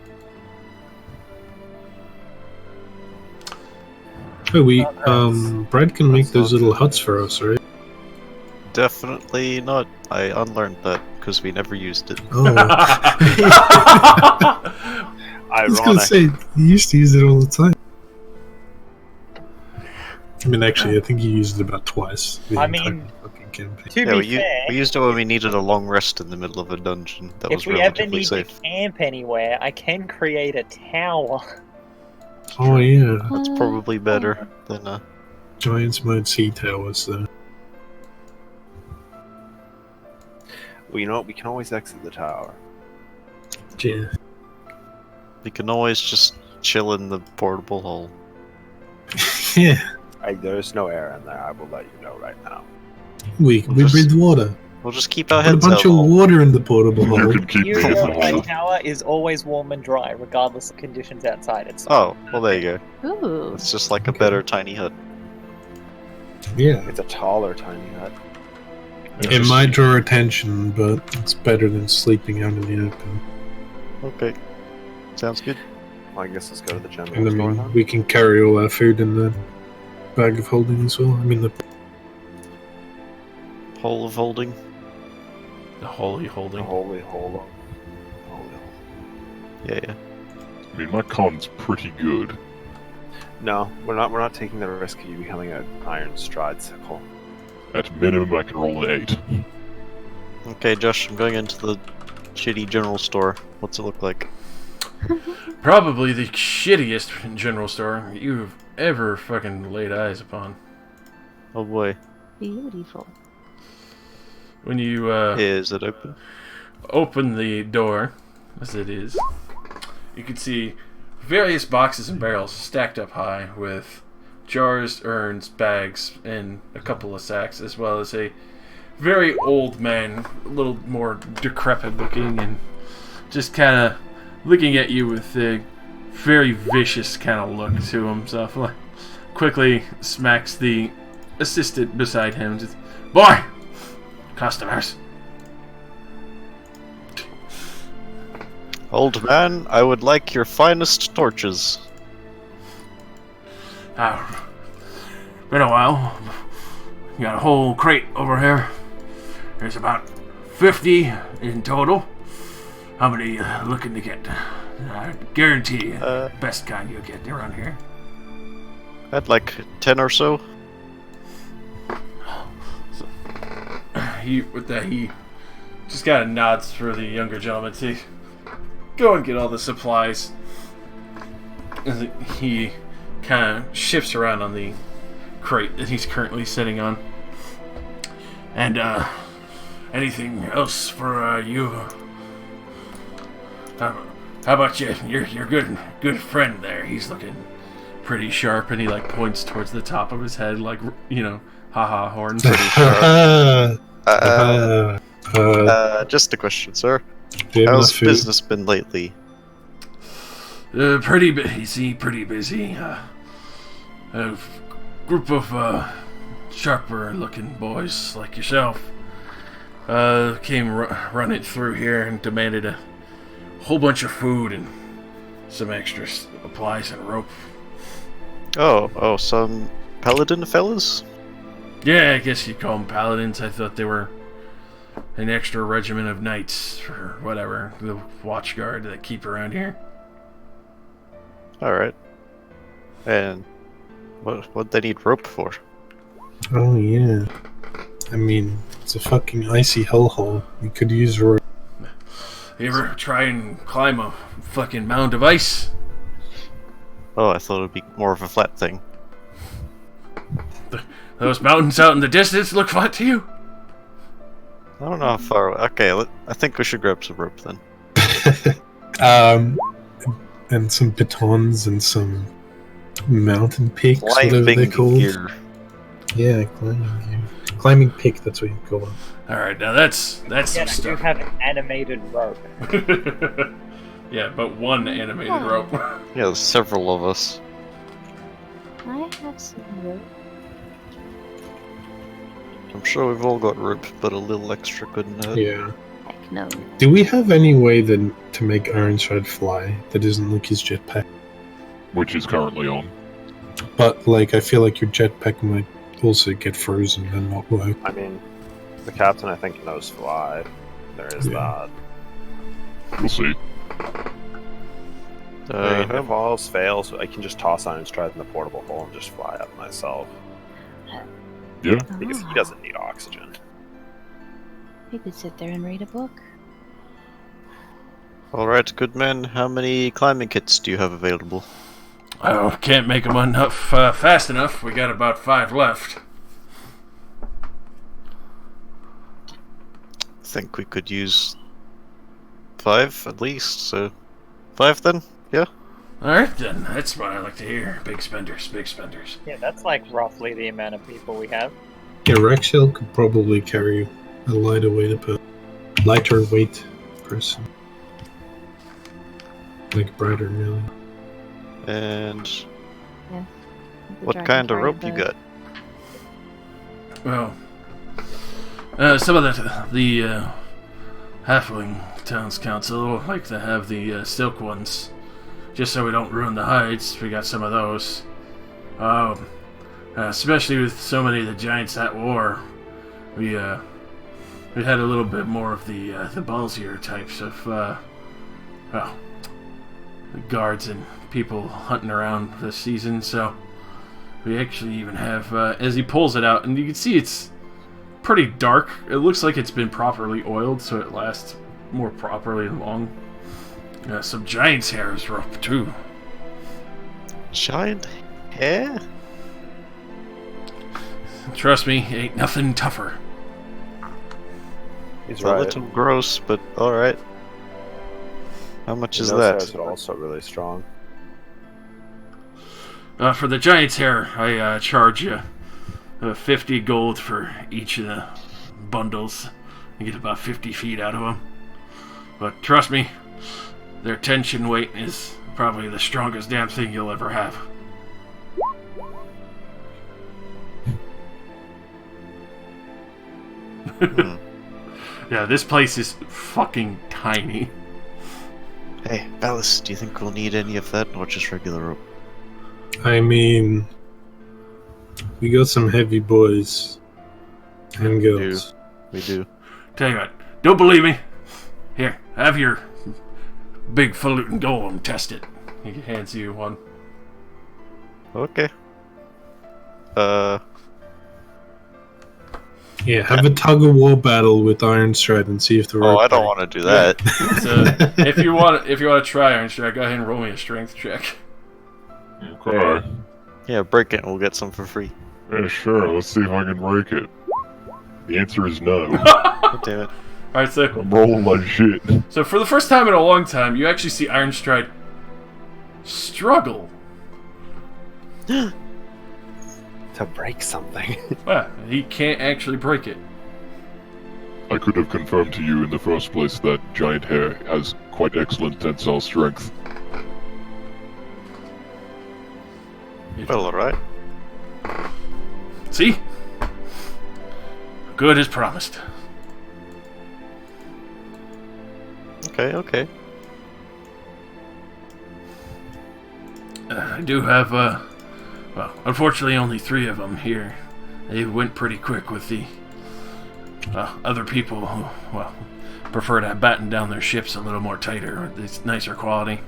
[SPEAKER 7] Oh, Brad can make those little huts for us, right?
[SPEAKER 6] Definitely not. I unlearned that because we never used it.
[SPEAKER 7] Oh. I was gonna
[SPEAKER 2] Ironic.
[SPEAKER 7] say, you used to use it all the time. I mean, actually, I think you used it about twice. the
[SPEAKER 5] I
[SPEAKER 7] entire
[SPEAKER 5] mean-
[SPEAKER 7] fucking campaign.
[SPEAKER 5] To
[SPEAKER 6] Yeah,
[SPEAKER 5] be fair,
[SPEAKER 6] we used it when we needed a long rest in the middle of a dungeon. That was
[SPEAKER 5] if we ever
[SPEAKER 6] relatively
[SPEAKER 5] need
[SPEAKER 6] safe.
[SPEAKER 5] to camp anywhere, I can create a tower.
[SPEAKER 7] Oh yeah,
[SPEAKER 6] That's probably better than
[SPEAKER 7] Giants mode sea towers.
[SPEAKER 2] Well, you know what? We can always exit the tower.
[SPEAKER 7] Yeah.
[SPEAKER 6] we can always just chill in the portable hole.
[SPEAKER 7] Yeah,
[SPEAKER 2] There's no air in there. I will let you know right now.
[SPEAKER 7] we
[SPEAKER 6] Just-
[SPEAKER 7] breathe water.
[SPEAKER 6] We'll just keep our
[SPEAKER 7] Put a
[SPEAKER 6] heads
[SPEAKER 7] bunch
[SPEAKER 6] out.
[SPEAKER 7] of
[SPEAKER 6] the hole.
[SPEAKER 7] water in the portable
[SPEAKER 3] you
[SPEAKER 7] hole.
[SPEAKER 3] can keep me
[SPEAKER 5] You
[SPEAKER 3] in the
[SPEAKER 5] know my
[SPEAKER 3] hole.
[SPEAKER 5] tower is always warm and dry, regardless of conditions outside. It's
[SPEAKER 6] Oh, well there you go.
[SPEAKER 1] Ooh.
[SPEAKER 6] It's just like a
[SPEAKER 7] Okay.
[SPEAKER 6] better tiny hut.
[SPEAKER 7] Yeah,
[SPEAKER 2] It's a taller tiny hut.
[SPEAKER 7] it might draw attention, but it's better than sleeping out in the open.
[SPEAKER 6] Okay. Sounds good.
[SPEAKER 2] Well, I guess let's go to the general
[SPEAKER 7] And I
[SPEAKER 2] store
[SPEAKER 7] mean,
[SPEAKER 2] then.
[SPEAKER 7] we can carry all our food in the bag of holding as well. I mean, the
[SPEAKER 6] Hole of holding.
[SPEAKER 4] The holy
[SPEAKER 2] The
[SPEAKER 4] holding.
[SPEAKER 2] holy hole.
[SPEAKER 6] Yeah, yeah.
[SPEAKER 3] I mean, my con's pretty good.
[SPEAKER 2] No, we're not. We're not taking the risk of you becoming an iron stride sickle.
[SPEAKER 3] At minimum, I can roll an 8.
[SPEAKER 6] Okay, Josh, I'm going into the shitty general store. What's it look like?
[SPEAKER 4] Probably the shittiest general store you've ever fucking laid eyes upon.
[SPEAKER 6] Oh boy.
[SPEAKER 1] Beautiful.
[SPEAKER 4] When you
[SPEAKER 6] Is it open?
[SPEAKER 4] open the door, as it is, you can see various boxes and barrels stacked up high with jars, urns, bags, and a couple of sacks, as well as a very old man, a little more decrepit looking, and just kind of looking at you with a very vicious kind of look to himself. Like, quickly smacks the assistant beside him. Just, boy! Customers.
[SPEAKER 6] Old man, I would like your finest torches.
[SPEAKER 4] Been a while. You got a whole crate over here. There's about 50 in total. How many you looking to get? I guarantee best kind you'll get around here.
[SPEAKER 6] I'd like 10 or so.
[SPEAKER 4] He just kind of nods for the younger gentleman to go and get all the supplies. And he kind of shifts around on the crate that he's currently sitting on. And anything else for you? How about you? Your good friend there. He's looking pretty sharp, and he like points towards the top of his head, like, you know, haha horns.
[SPEAKER 6] Just a question, sir.
[SPEAKER 7] do you have
[SPEAKER 6] How's
[SPEAKER 7] enough food?
[SPEAKER 6] business been lately?
[SPEAKER 4] Pretty busy, pretty busy. A group of sharper-looking boys like yourself came running through here and demanded a whole bunch of food and some extra supplies and rope.
[SPEAKER 6] Oh, some paladin fellas?
[SPEAKER 4] Yeah, I guess you'd call them paladins. I thought they were an extra regiment of knights or whatever, the watch guard that keep around here.
[SPEAKER 6] Alright. And what they need rope for?
[SPEAKER 7] Oh yeah. I mean, it's a fucking icy hellhole. You could use rope.
[SPEAKER 4] You ever try and climb a fucking mound of ice?
[SPEAKER 6] Oh, I thought it would be more of a flat thing.
[SPEAKER 4] Those mountains out in the distance look flat to you?
[SPEAKER 6] I don't know how far away. Okay, I think we should grab some rope then.
[SPEAKER 7] And some batons and some mountain picks, whatever they're
[SPEAKER 6] Climbing
[SPEAKER 7] called.
[SPEAKER 6] gear.
[SPEAKER 7] Yeah, climbing gear. Climbing pick, that's what you call it.
[SPEAKER 4] Alright, now that's
[SPEAKER 5] Again,
[SPEAKER 4] some
[SPEAKER 5] I do
[SPEAKER 4] stuff.
[SPEAKER 5] have an animated rope.
[SPEAKER 4] Yeah, but one animated
[SPEAKER 1] Yeah.
[SPEAKER 4] rope.
[SPEAKER 6] Yeah, there's several of us.
[SPEAKER 1] I have some rope.
[SPEAKER 6] I'm sure we've all got rope, but a little extra couldn't hurt.
[SPEAKER 7] Yeah.
[SPEAKER 1] Heck no.
[SPEAKER 7] Do we have any way then to make Ironstride fly that isn't like his jetpack?
[SPEAKER 3] Which is currently on.
[SPEAKER 7] But like, I feel like your jetpack might also get frozen and not work.
[SPEAKER 2] I mean, the captain I think knows fly. There is
[SPEAKER 7] Yeah.
[SPEAKER 2] that.
[SPEAKER 3] We'll see.
[SPEAKER 2] I mean, if all else fails, I can just toss Ironstride in the portable hole and just fly up myself.
[SPEAKER 3] Yeah.
[SPEAKER 2] Because he doesn't need oxygen.
[SPEAKER 1] You could sit there and read a book.
[SPEAKER 6] Alright, good men, how many climbing kits do you have available?
[SPEAKER 4] Oh, can't make them enough fast enough. We got about 5 left.
[SPEAKER 6] Think we could use 5 at least, so 5 then? Yeah?
[SPEAKER 4] Alright then, that's what I like to hear. Big spenders, big spenders.
[SPEAKER 5] Yeah, that's like roughly the amount of people we have.
[SPEAKER 7] Yeah, Rexhill could probably carry a lighter weight person. Like Brighter Millie.
[SPEAKER 6] And
[SPEAKER 1] The
[SPEAKER 6] what
[SPEAKER 1] dragon
[SPEAKER 6] kind of
[SPEAKER 1] carried
[SPEAKER 6] rope you
[SPEAKER 1] the-
[SPEAKER 6] got?
[SPEAKER 4] Well, some of the Halfling Towns Council like to have the silk ones, just so we don't ruin the hides. We got some of those. Especially with so many of the giants at war, we had a little bit more of the ballsier types of guards and people hunting around this season. So we actually even have, as he pulls it out, and you can see it's pretty dark. It looks like it's been properly oiled, so it lasts more properly long. Some giant's hair is rope too.
[SPEAKER 6] Giant hair?
[SPEAKER 4] Trust me, ain't nothing tougher.
[SPEAKER 2] He's
[SPEAKER 6] It's a
[SPEAKER 2] right.
[SPEAKER 6] little gross, but alright. How much is
[SPEAKER 2] Those
[SPEAKER 6] that?
[SPEAKER 2] guys are also really strong.
[SPEAKER 4] For the giant's hair, I charge you 50 gold for each of the bundles. You get about 50 feet out of them. But trust me, their tension weight is probably the strongest damn thing you'll ever have. Yeah, this place is fucking tiny.
[SPEAKER 6] Hey, Alice, do you think we'll need any of that, or just regular rope?
[SPEAKER 7] I mean, we got some heavy boys and girls.
[SPEAKER 6] We do.
[SPEAKER 4] Tell you what, don't believe me? Here, have your big falutin' golem test it. He hands you one.
[SPEAKER 6] Okay.
[SPEAKER 7] Yeah, have a tug of war battle with Ironstride and see if the
[SPEAKER 6] Oh,
[SPEAKER 7] rope
[SPEAKER 6] I don't
[SPEAKER 7] breaks.
[SPEAKER 6] want to do that.
[SPEAKER 4] So if you want to try Iron Strike, go ahead and roll me a strength check.
[SPEAKER 3] Okay.
[SPEAKER 6] Yeah, break it and we'll get some for free.
[SPEAKER 3] Yeah, sure. Let's see if I can break it. The answer is no.
[SPEAKER 6] God damn it.
[SPEAKER 4] Alright, so
[SPEAKER 3] I'm rolling like shit.
[SPEAKER 4] for the first time in a long time, you actually see Iron Stride struggle.
[SPEAKER 2] To break something.
[SPEAKER 4] Well, he can't actually break it.
[SPEAKER 3] I could have confirmed to you in the first place that giant hair has quite excellent tensile strength.
[SPEAKER 6] Well, alright.
[SPEAKER 4] See? Good as promised.
[SPEAKER 6] Okay.
[SPEAKER 4] I do have, well, unfortunately only 3 of them here. They went pretty quick with the other people who, well, prefer to batten down their ships a little more tighter. It's nicer quality.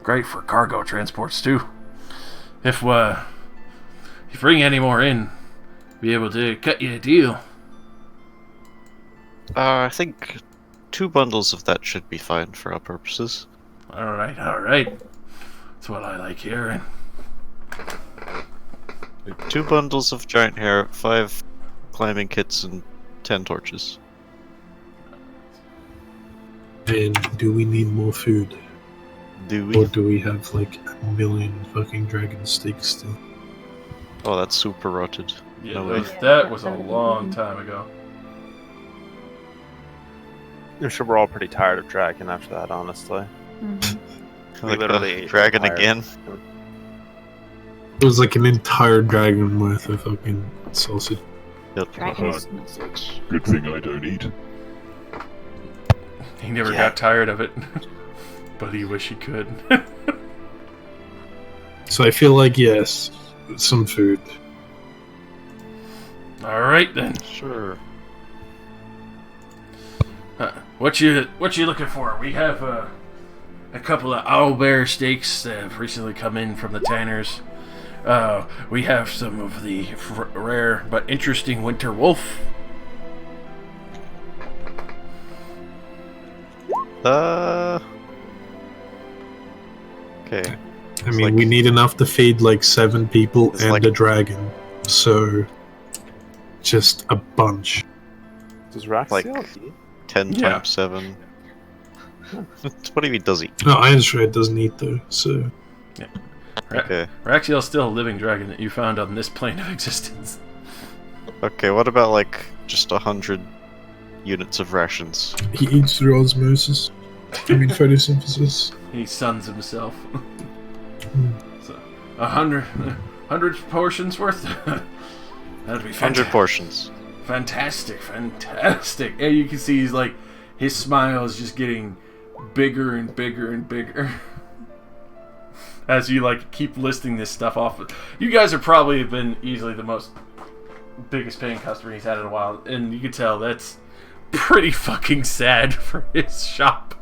[SPEAKER 4] Great for cargo transports, too. If you bring any more in, be able to cut you a deal.
[SPEAKER 6] I think 2 bundles of that should be fine for our purposes.
[SPEAKER 4] Alright. That's what I like hearing.
[SPEAKER 6] 2 bundles of giant hair, 5 climbing kits, and 10 torches.
[SPEAKER 7] And do we need more food?
[SPEAKER 6] Do
[SPEAKER 7] Or
[SPEAKER 6] we?
[SPEAKER 7] do we have like a million fucking dragon steaks still?
[SPEAKER 6] Oh, that's super rotted.
[SPEAKER 4] Yeah,
[SPEAKER 6] No way.
[SPEAKER 4] that was a long time ago.
[SPEAKER 2] I'm sure we're all pretty tired of Dragon after that, honestly.
[SPEAKER 1] Mhm.
[SPEAKER 2] We
[SPEAKER 6] Like
[SPEAKER 2] literally
[SPEAKER 6] a
[SPEAKER 2] ate
[SPEAKER 6] dragon
[SPEAKER 2] the entire-
[SPEAKER 6] again.
[SPEAKER 7] It was like an entire dragon worth of fucking sausage.
[SPEAKER 6] Yep.
[SPEAKER 1] Dragon's sausage.
[SPEAKER 3] Good thing I don't eat.
[SPEAKER 4] He never
[SPEAKER 2] Yeah.
[SPEAKER 4] got tired of it, but he wish he could.
[SPEAKER 7] So I feel like, yes, some food.
[SPEAKER 4] All right then.
[SPEAKER 6] Sure.
[SPEAKER 4] What you looking for? We have a couple of owlbear steaks that have recently come in from the tanners. We have some of the rare but interesting winter wolf.
[SPEAKER 6] Okay.
[SPEAKER 7] I mean,
[SPEAKER 6] like-
[SPEAKER 7] we need enough to feed like 7 people
[SPEAKER 6] It's
[SPEAKER 7] and
[SPEAKER 6] like-
[SPEAKER 7] a dragon. So, just a bunch.
[SPEAKER 2] Does Raxiel
[SPEAKER 6] Like-
[SPEAKER 2] eat?
[SPEAKER 6] 10
[SPEAKER 4] Yeah.
[SPEAKER 6] times 7. What do you mean, does he?
[SPEAKER 7] No, Iron Shred doesn't eat though, so.
[SPEAKER 6] Okay.
[SPEAKER 4] Raxiel's still a living dragon that you found on this plane of existence.
[SPEAKER 6] Okay, what about like just 100 units of rations?
[SPEAKER 7] He eats through osmosis. I mean, photosynthesis.
[SPEAKER 4] He suns himself.
[SPEAKER 7] Hmm.
[SPEAKER 4] So, 100 portions worth. That'd be
[SPEAKER 6] 100
[SPEAKER 4] fantastic.
[SPEAKER 6] portions.
[SPEAKER 4] Fantastic. And you can see he's like, his smile is just getting bigger and bigger and bigger. As you like keep listing this stuff off. You guys have probably been easily the biggest paying customer he's had in a while, and you can tell that's pretty fucking sad for his shop.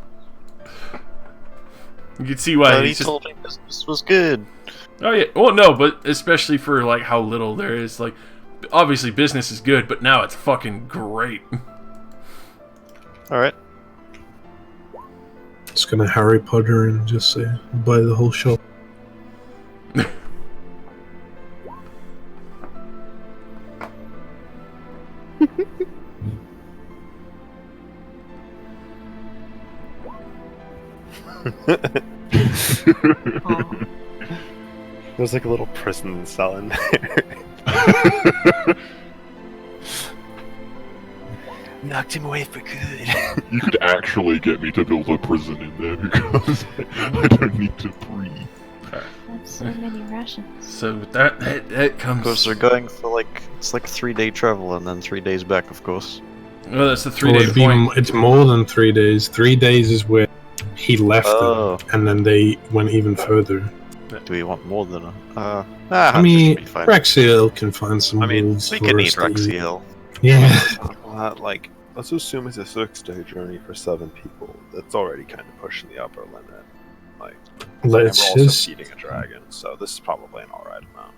[SPEAKER 4] You can see why
[SPEAKER 6] But he
[SPEAKER 4] he's just...
[SPEAKER 6] told me business was good.
[SPEAKER 4] Oh yeah, well no, but especially for like how little there is. Like, obviously business is good, but now it's fucking great.
[SPEAKER 6] Alright.
[SPEAKER 7] Just gonna Harry Potter and just say, buy the whole shop.
[SPEAKER 1] Aw.
[SPEAKER 2] There's like a little prison cell in there. Knocked him away for good.
[SPEAKER 3] You could actually get me to build a prison in there because I don't need to breathe.
[SPEAKER 1] That's so many rations.
[SPEAKER 4] So with that comes.
[SPEAKER 6] Of course, they're going for like, it's like 3-day travel and then 3 days back, of course.
[SPEAKER 4] Well, that's the
[SPEAKER 7] Well,
[SPEAKER 4] 3-day point.
[SPEAKER 7] it's more than 3 days. 3 days is where he left
[SPEAKER 6] Oh.
[SPEAKER 7] them, and then they went even further.
[SPEAKER 6] Do we want more than a...
[SPEAKER 7] I mean,
[SPEAKER 6] this should be fine.
[SPEAKER 7] Rexiel can find some
[SPEAKER 6] I mean,
[SPEAKER 7] wolves
[SPEAKER 6] we
[SPEAKER 7] for
[SPEAKER 6] can
[SPEAKER 7] us
[SPEAKER 6] eat
[SPEAKER 7] to eat.
[SPEAKER 6] Rexiel.
[SPEAKER 7] Yeah.
[SPEAKER 2] Like, let's assume it's a 6-day journey for 7 people. That's already kind of pushing the upper limit. Like, and we're
[SPEAKER 7] Let's
[SPEAKER 2] also
[SPEAKER 7] just...
[SPEAKER 2] feeding a dragon, so this is probably an alright amount.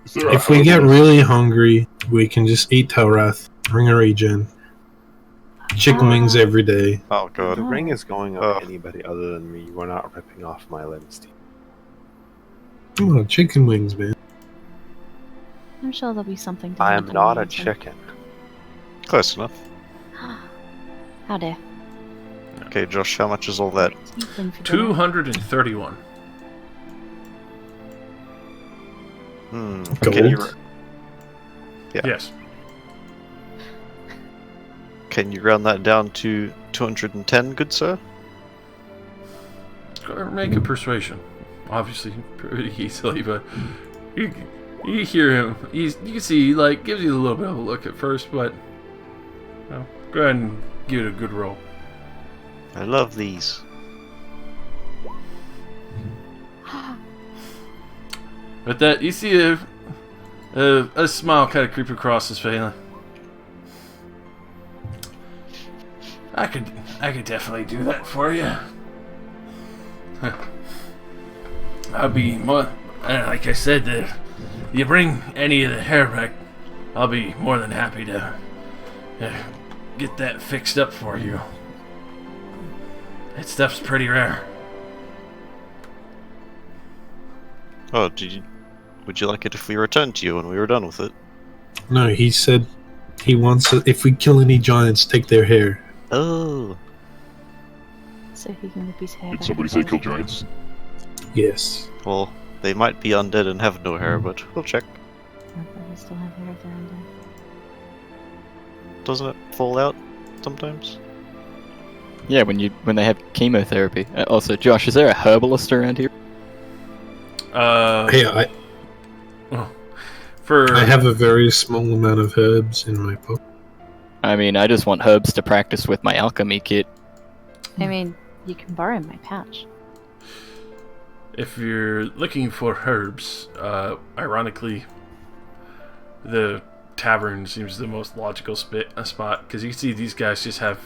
[SPEAKER 3] Is there a
[SPEAKER 7] If we get
[SPEAKER 3] herbalist?
[SPEAKER 7] really hungry, we can just eat Telrath, bring a regen. Chicken wings every day.
[SPEAKER 6] Oh
[SPEAKER 2] The
[SPEAKER 6] god.
[SPEAKER 2] ring is going
[SPEAKER 6] Oh.
[SPEAKER 2] on anybody other than me. We're not ripping off my limbs.
[SPEAKER 7] Oh, chicken wings, man.
[SPEAKER 1] I'm sure there'll be something to
[SPEAKER 2] I
[SPEAKER 1] make
[SPEAKER 2] am
[SPEAKER 1] them
[SPEAKER 2] not a
[SPEAKER 1] amazing.
[SPEAKER 2] chicken.
[SPEAKER 6] Close enough.
[SPEAKER 1] How dare.
[SPEAKER 6] Okay, Josh, how much is all that?
[SPEAKER 1] Something for dinner.
[SPEAKER 4] 231.
[SPEAKER 7] Gold?
[SPEAKER 6] Can you, Yeah.
[SPEAKER 4] Yes.
[SPEAKER 6] can you round that down to 210, good sir?
[SPEAKER 4] Make a persuasion. Obviously, pretty easily, but you hear him. You can see he like gives you a little bit of a look at first, but go ahead and give it a good roll.
[SPEAKER 6] I love these.
[SPEAKER 4] With that, you see a smile kind of creep across his face. I could definitely do that for you. I'll be more, like I said, if you bring any of the hair back, I'll be more than happy to get that fixed up for you. That stuff's pretty rare.
[SPEAKER 6] Oh, would you like it if we returned to you when we were done with it?
[SPEAKER 7] No, he said he wants it. If we kill any giants, take their hair.
[SPEAKER 6] Oh.
[SPEAKER 1] So he can whip his hair
[SPEAKER 3] Did
[SPEAKER 1] back.
[SPEAKER 3] somebody say kill giants?
[SPEAKER 7] Yes.
[SPEAKER 6] Well, they might be undead and have no hair, but we'll check.
[SPEAKER 1] I probably still have hair if they're undead.
[SPEAKER 6] Doesn't it fall out sometimes?
[SPEAKER 8] Yeah, when they have chemotherapy. Also, Josh, is there a herbalist around here?
[SPEAKER 7] Hey, I have a very small amount of herbs in my pocket.
[SPEAKER 8] I mean, I just want herbs to practice with my alchemy kit.
[SPEAKER 1] I mean, you can borrow my pouch.
[SPEAKER 4] If you're looking for herbs, ironically, the tavern seems the most logical spot, because you can see these guys just have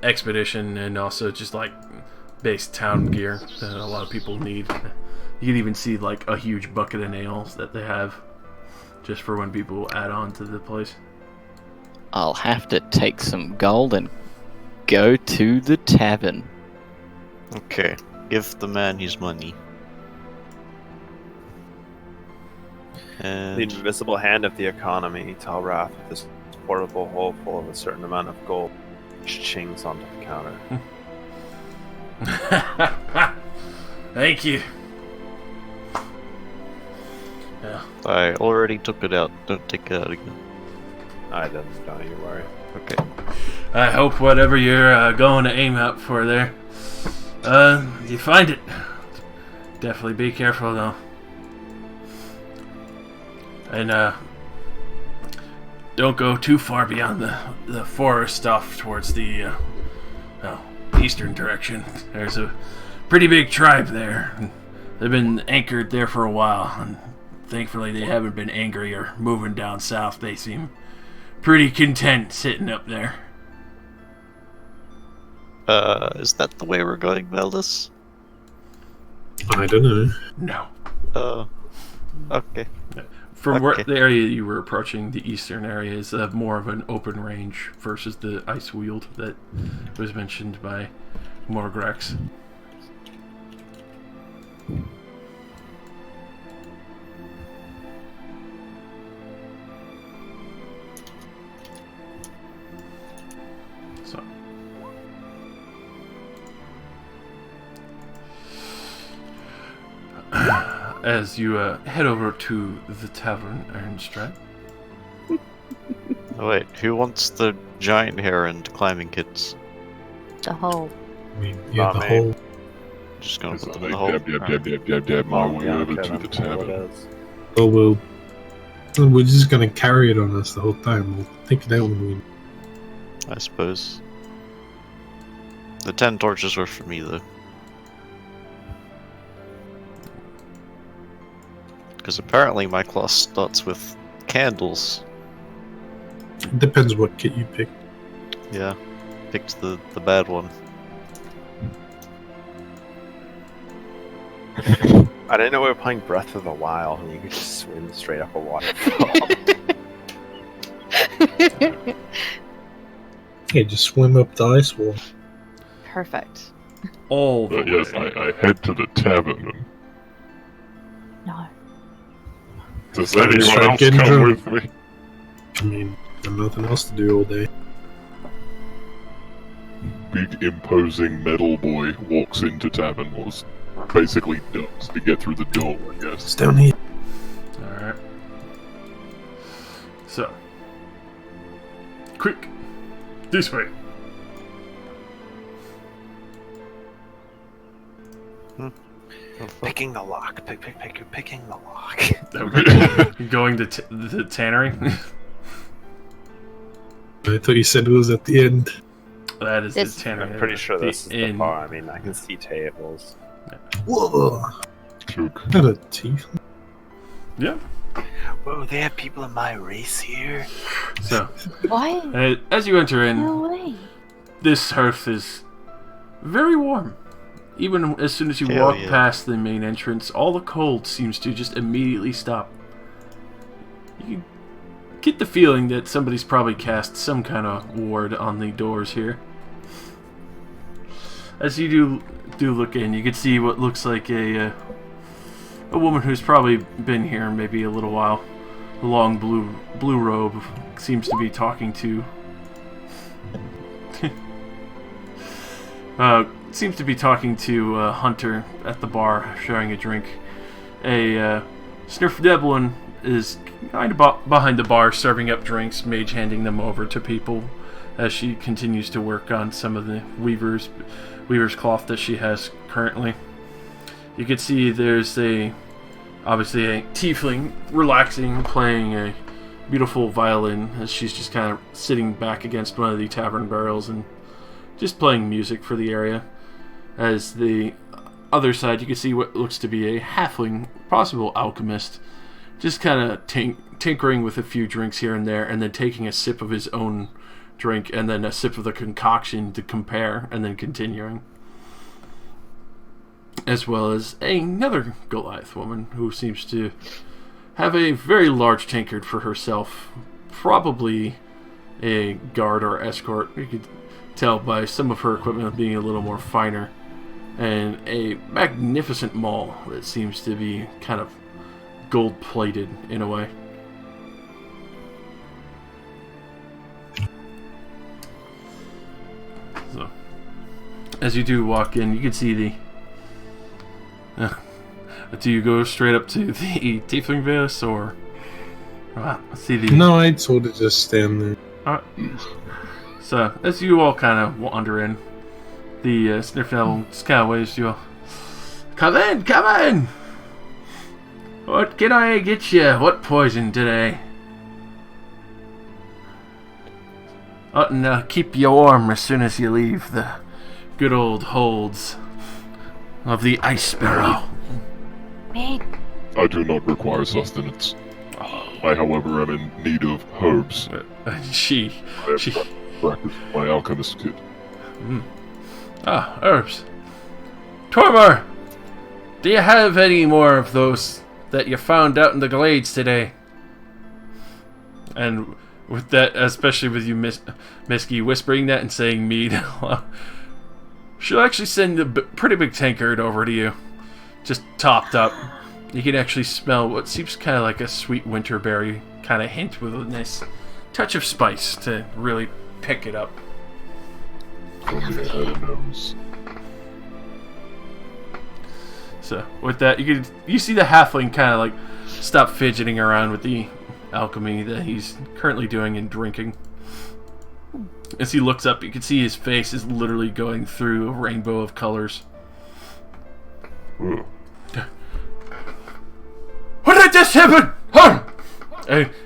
[SPEAKER 4] expedition and also just like base town gear that a lot of people need. You can even see like a huge bucket of nails that they have just for when people add on to the place.
[SPEAKER 8] I'll have to take some gold and go to the tavern.
[SPEAKER 6] Okay, give the man his money.
[SPEAKER 2] The
[SPEAKER 6] And
[SPEAKER 2] invisible hand of the economy, tell Wrath with this portable hole full of a certain amount of gold, which chings onto the counter.
[SPEAKER 4] Thank you. Yeah.
[SPEAKER 6] I already took it out. Don't take it out again.
[SPEAKER 2] I didn't, don't you worry.
[SPEAKER 6] Okay.
[SPEAKER 4] I hope whatever you're going to aim out for there, you find it. Definitely be careful though. And don't go too far beyond the forest off towards the eastern direction. There's a pretty big tribe there. And they've been anchored there for a while, and thankfully they haven't been angry or moving down south. They seem pretty content sitting up there.
[SPEAKER 6] Is that the way we're going, Veldis?
[SPEAKER 7] I don't know.
[SPEAKER 4] No.
[SPEAKER 6] Okay.
[SPEAKER 4] From where
[SPEAKER 6] Okay.
[SPEAKER 4] the area you were approaching, the eastern area is more of an open range versus the ice weald that was mentioned by Morgrax. So. As you head over to the tavern, Ernstrad.
[SPEAKER 6] Oh, wait, who wants the giant hair and climbing kits?
[SPEAKER 1] The whole.
[SPEAKER 7] I mean, yeah,
[SPEAKER 2] Not
[SPEAKER 7] the
[SPEAKER 2] me.
[SPEAKER 7] whole.
[SPEAKER 6] Just gonna
[SPEAKER 3] So
[SPEAKER 6] put them
[SPEAKER 3] I
[SPEAKER 6] in the hole.
[SPEAKER 3] dab my way
[SPEAKER 2] Yeah,
[SPEAKER 3] over
[SPEAKER 2] okay,
[SPEAKER 3] to the
[SPEAKER 2] that's all it
[SPEAKER 3] tavern.
[SPEAKER 2] is.
[SPEAKER 7] Oh, well, we're just gonna carry it on us the whole time. We'll take it out when we.
[SPEAKER 6] I suppose. The 10 torches were for me, though. Because apparently my class starts with candles.
[SPEAKER 7] It depends what kit you pick.
[SPEAKER 6] Yeah, picked the bad one.
[SPEAKER 2] I didn't know we were playing Breath of the Wild and you could just swim straight up a waterfall.
[SPEAKER 7] Yeah, just swim up the ice wall.
[SPEAKER 1] Perfect.
[SPEAKER 4] All the
[SPEAKER 3] But yes,
[SPEAKER 4] way.
[SPEAKER 3] I head to the tavern. And
[SPEAKER 1] No.
[SPEAKER 3] does
[SPEAKER 7] Start
[SPEAKER 3] anyone else
[SPEAKER 7] getting
[SPEAKER 3] come
[SPEAKER 7] drunk.
[SPEAKER 3] with me?
[SPEAKER 7] I mean, there's nothing else to do all day.
[SPEAKER 3] Big imposing metal boy walks into tavern, was basically ducks to get through the door, I guess.
[SPEAKER 7] It's down here.
[SPEAKER 4] Alright. So. Quick. This way.
[SPEAKER 2] Picking the lock. Picking the lock.
[SPEAKER 4] Going to the tannery.
[SPEAKER 7] I thought you said it was at the end.
[SPEAKER 4] That is
[SPEAKER 1] This-
[SPEAKER 4] the tannery.
[SPEAKER 2] I'm pretty sure this is the
[SPEAKER 4] inn.
[SPEAKER 2] bar. I mean, I can see tables.
[SPEAKER 7] Whoa!
[SPEAKER 3] Took.
[SPEAKER 7] Not a teeth.
[SPEAKER 4] Yeah.
[SPEAKER 2] Whoa, they have people in my race here.
[SPEAKER 4] So,
[SPEAKER 1] Why?
[SPEAKER 4] as you enter in,
[SPEAKER 1] No way.
[SPEAKER 4] this hearth is very warm. Even as soon as you
[SPEAKER 6] Hell
[SPEAKER 4] walk
[SPEAKER 6] yeah.
[SPEAKER 4] past the main entrance, all the cold seems to just immediately stop. You get the feeling that somebody's probably cast some kind of ward on the doors here. As you do look in, you can see what looks like a woman who's probably been here maybe a little while. A long blue robe seems to be talking to. Seems to be talking to Hunter at the bar, sharing a drink. A Snurf is kind of behind the bar, serving up drinks, mage handing them over to people as she continues to work on some of the weaver's cloth that she has currently. You can see there's obviously a tiefling relaxing, playing a beautiful violin as she's just kind of sitting back against one of the tavern barrels and just playing music for the area. As the other side, you can see what looks to be a halfling, possible alchemist, just kind of tinkering with a few drinks here and there, and then taking a sip of his own drink, and then a sip of the concoction to compare, and then continuing. As well as another Goliath woman who seems to have a very large tankard for herself, probably a guard or escort. You could tell by some of her equipment being a little more finer, and a magnificent maul that seems to be kind of gold-plated in a way. So, as you do walk in, you can see the... do you go straight up to the tiefling vase, or... see the...
[SPEAKER 7] No, I'd sort of just stand there.
[SPEAKER 4] Alright. So, as you all kind of wander in, the Sniffnell Scoutways, you all... Come in, come in! What can I get you? What poison today? And keep you warm as soon as you leave the good old holds of the Ice Sparrow.
[SPEAKER 3] I do not require sustenance. I, however, am in need of herbs.
[SPEAKER 4] She
[SPEAKER 3] Practice my alchemist kit.
[SPEAKER 4] Herbs. Tormar, do you have any more of those that you found out in the glades today? And with that, especially with you, Misky, whispering that and saying mead, she'll actually send a pretty big tankard over to you, just topped up. You can actually smell what seems kind of like a sweet winterberry kind of hint with a nice touch of spice to really pick it up.
[SPEAKER 3] Only I had a nose.
[SPEAKER 4] So with that, you see the halfling kind of like stop fidgeting around with the alchemy that he's currently doing and drinking. As he looks up, you can see his face is literally going through a rainbow of colors.
[SPEAKER 3] Ugh.
[SPEAKER 4] What did just happen? Huh?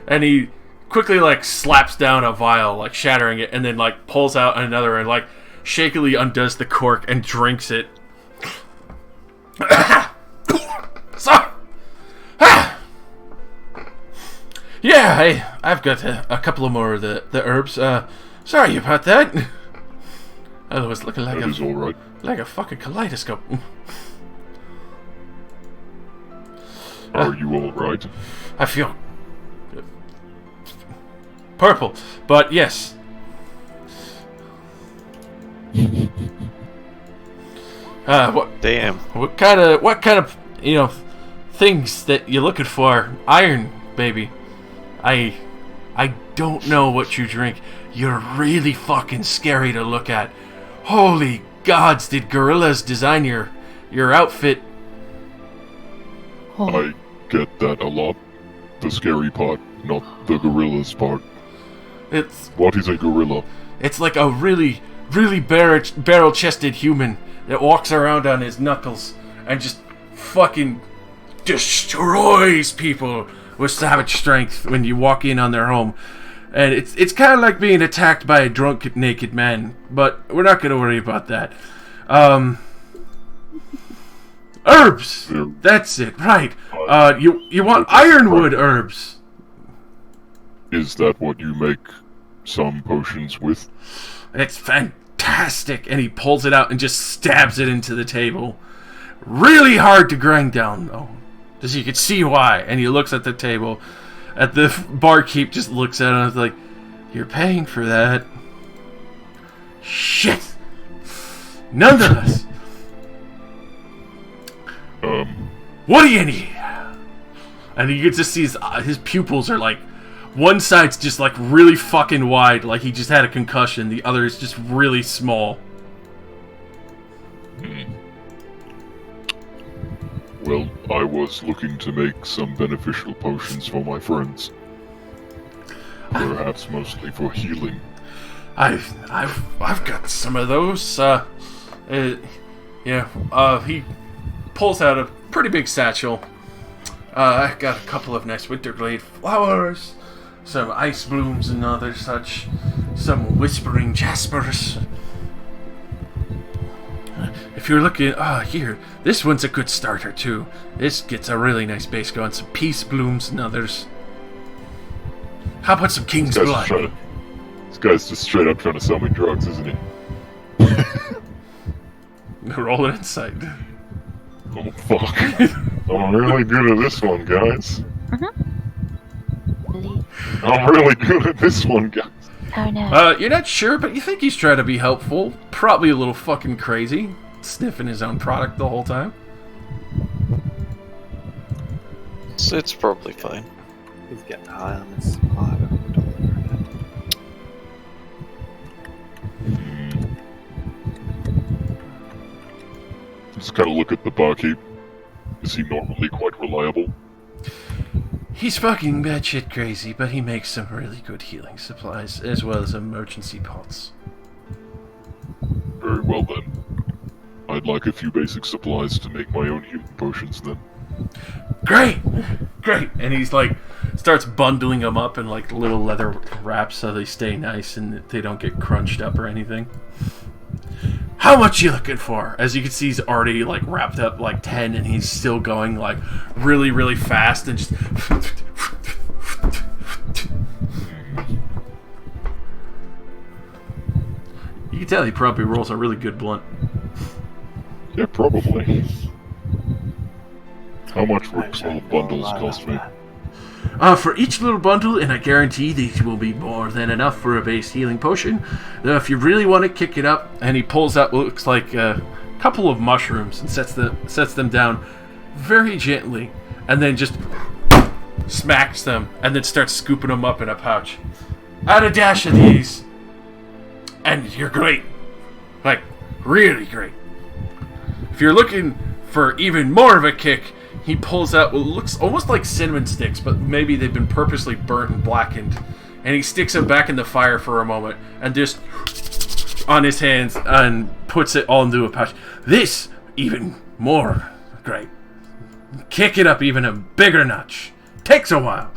[SPEAKER 4] And he quickly like slaps down a vial, like shattering it, and then like pulls out another and like shakily undoes the cork and drinks it. So, yeah, I've got a couple of more of the herbs. Sorry about that. I was looking like
[SPEAKER 3] That is alright.
[SPEAKER 4] like a fucking kaleidoscope.
[SPEAKER 3] Are you alright?
[SPEAKER 4] I feel purple, but yes.
[SPEAKER 6] Damn.
[SPEAKER 4] What kind of things that you're looking for? Iron, baby. I don't know what you drink. You're really fucking scary to look at. Holy gods, did gorillas design your outfit?
[SPEAKER 1] Oh,
[SPEAKER 3] I get that a lot. The scary part, not the gorillas part. What is a gorilla?
[SPEAKER 4] It's like a really barrel-chested human that walks around on his knuckles and just fucking destroys people with savage strength when you walk in on their home. And it's kind of like being attacked by a drunk naked man, but we're not going to worry about that. Herbs! That's it, right. You want ironwood herbs.
[SPEAKER 3] Is that what you make some potions with?
[SPEAKER 4] It's fantastic. And he pulls it out and just stabs it into the table. Really hard to grind down, though. Just so you can see why. And he looks at the table. At the barkeep, just looks at him and is like, "You're paying for that." Shit! Nonetheless. What do you need? And you get to see his pupils are like, one side's just like really fucking wide, like he just had a concussion. The other is just really small.
[SPEAKER 3] Well, I was looking to make some beneficial potions for my friends. Perhaps mostly for healing.
[SPEAKER 4] I've got some of those. He pulls out a pretty big satchel. I got a couple of nice winter glade flowers, some ice blooms and other such, some whispering jaspers. If you're looking, here, this one's a good starter too. This gets a really nice base going. Some peace blooms and others. How about some king's blood?
[SPEAKER 3] This guy's just straight up trying to sell me drugs, isn't he?
[SPEAKER 4] Roll an insight.
[SPEAKER 3] Oh fuck! I'm really good at this one, guys. I'm really good at this one, guys.
[SPEAKER 1] Oh no.
[SPEAKER 4] You're not sure, but you think he's trying to be helpful. Probably a little fucking crazy, sniffing his own product the whole time.
[SPEAKER 6] So it's probably fine.
[SPEAKER 2] He's getting high on his supply, but we're delivering it.
[SPEAKER 3] Just kind of look at the barkeep. Is he normally quite reliable?
[SPEAKER 4] He's fucking batshit crazy, but he makes some really good healing supplies, as well as emergency pots.
[SPEAKER 3] Very well then. I'd like a few basic supplies to make my own healing potions then.
[SPEAKER 4] Great! Great! And he's like, starts bundling them up in like little leather wraps so they stay nice and they don't get crunched up or anything. How much you looking for? As you can see, he's already like wrapped up like 10 and he's still going like really, really fast and just... You can tell he probably rolls a really good blunt.
[SPEAKER 3] Yeah, probably. How much will 12 bundles cost me?
[SPEAKER 4] For each little bundle, and I guarantee these will be more than enough for a base healing potion. If you really want to kick it up, and he pulls out what looks like a couple of mushrooms and sets them down very gently, and then just smacks them, and then starts scooping them up in a pouch. Add a dash of these, and you're great. Like, really great. If you're looking for even more of a kick, he pulls out what looks almost like cinnamon sticks, but maybe they've been purposely burnt and blackened. And he sticks them back in the fire for a moment, and just on his hands, and puts it all into a pouch. This, even more great. Kick it up even a bigger notch. Takes a while,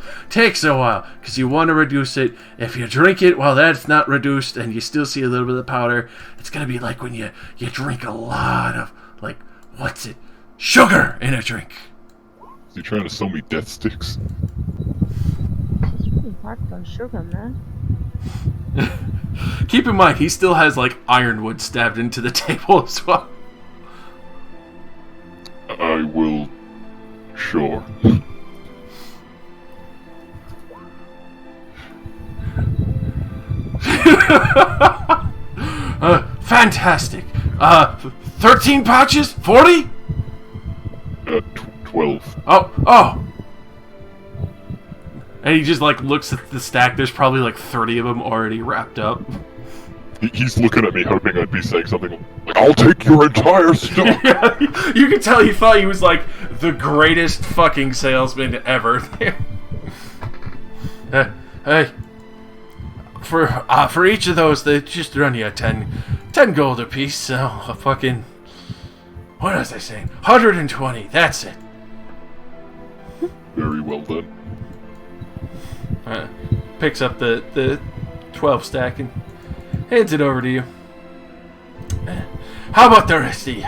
[SPEAKER 4] because you want to reduce it. If you drink it while that's not reduced, and you still see a little bit of powder, it's going to be like when you drink a lot of, like, what's it? Sugar in a drink.
[SPEAKER 3] Is he trying to sell me death sticks?
[SPEAKER 1] It's really hard on sugar, man.
[SPEAKER 4] Keep in mind, he still has, like, ironwood stabbed into the table as well.
[SPEAKER 3] I will... Sure.
[SPEAKER 4] Fantastic. 13 pouches? 40?
[SPEAKER 3] 12.
[SPEAKER 4] Oh. And he just, like, looks at the stack. There's probably, like, 30 of them already wrapped up.
[SPEAKER 3] He's looking at me hoping I'd be saying something like, I'll take your entire stuff!
[SPEAKER 4] Yeah, you can tell he thought he was, like, the greatest fucking salesman ever. Hey. For each of those, they just run you 10 gold apiece, so a fucking... What was I saying? 120, that's it.
[SPEAKER 3] Very well done.
[SPEAKER 4] Picks up the 12 stack and hands it over to you. How about the rest of you?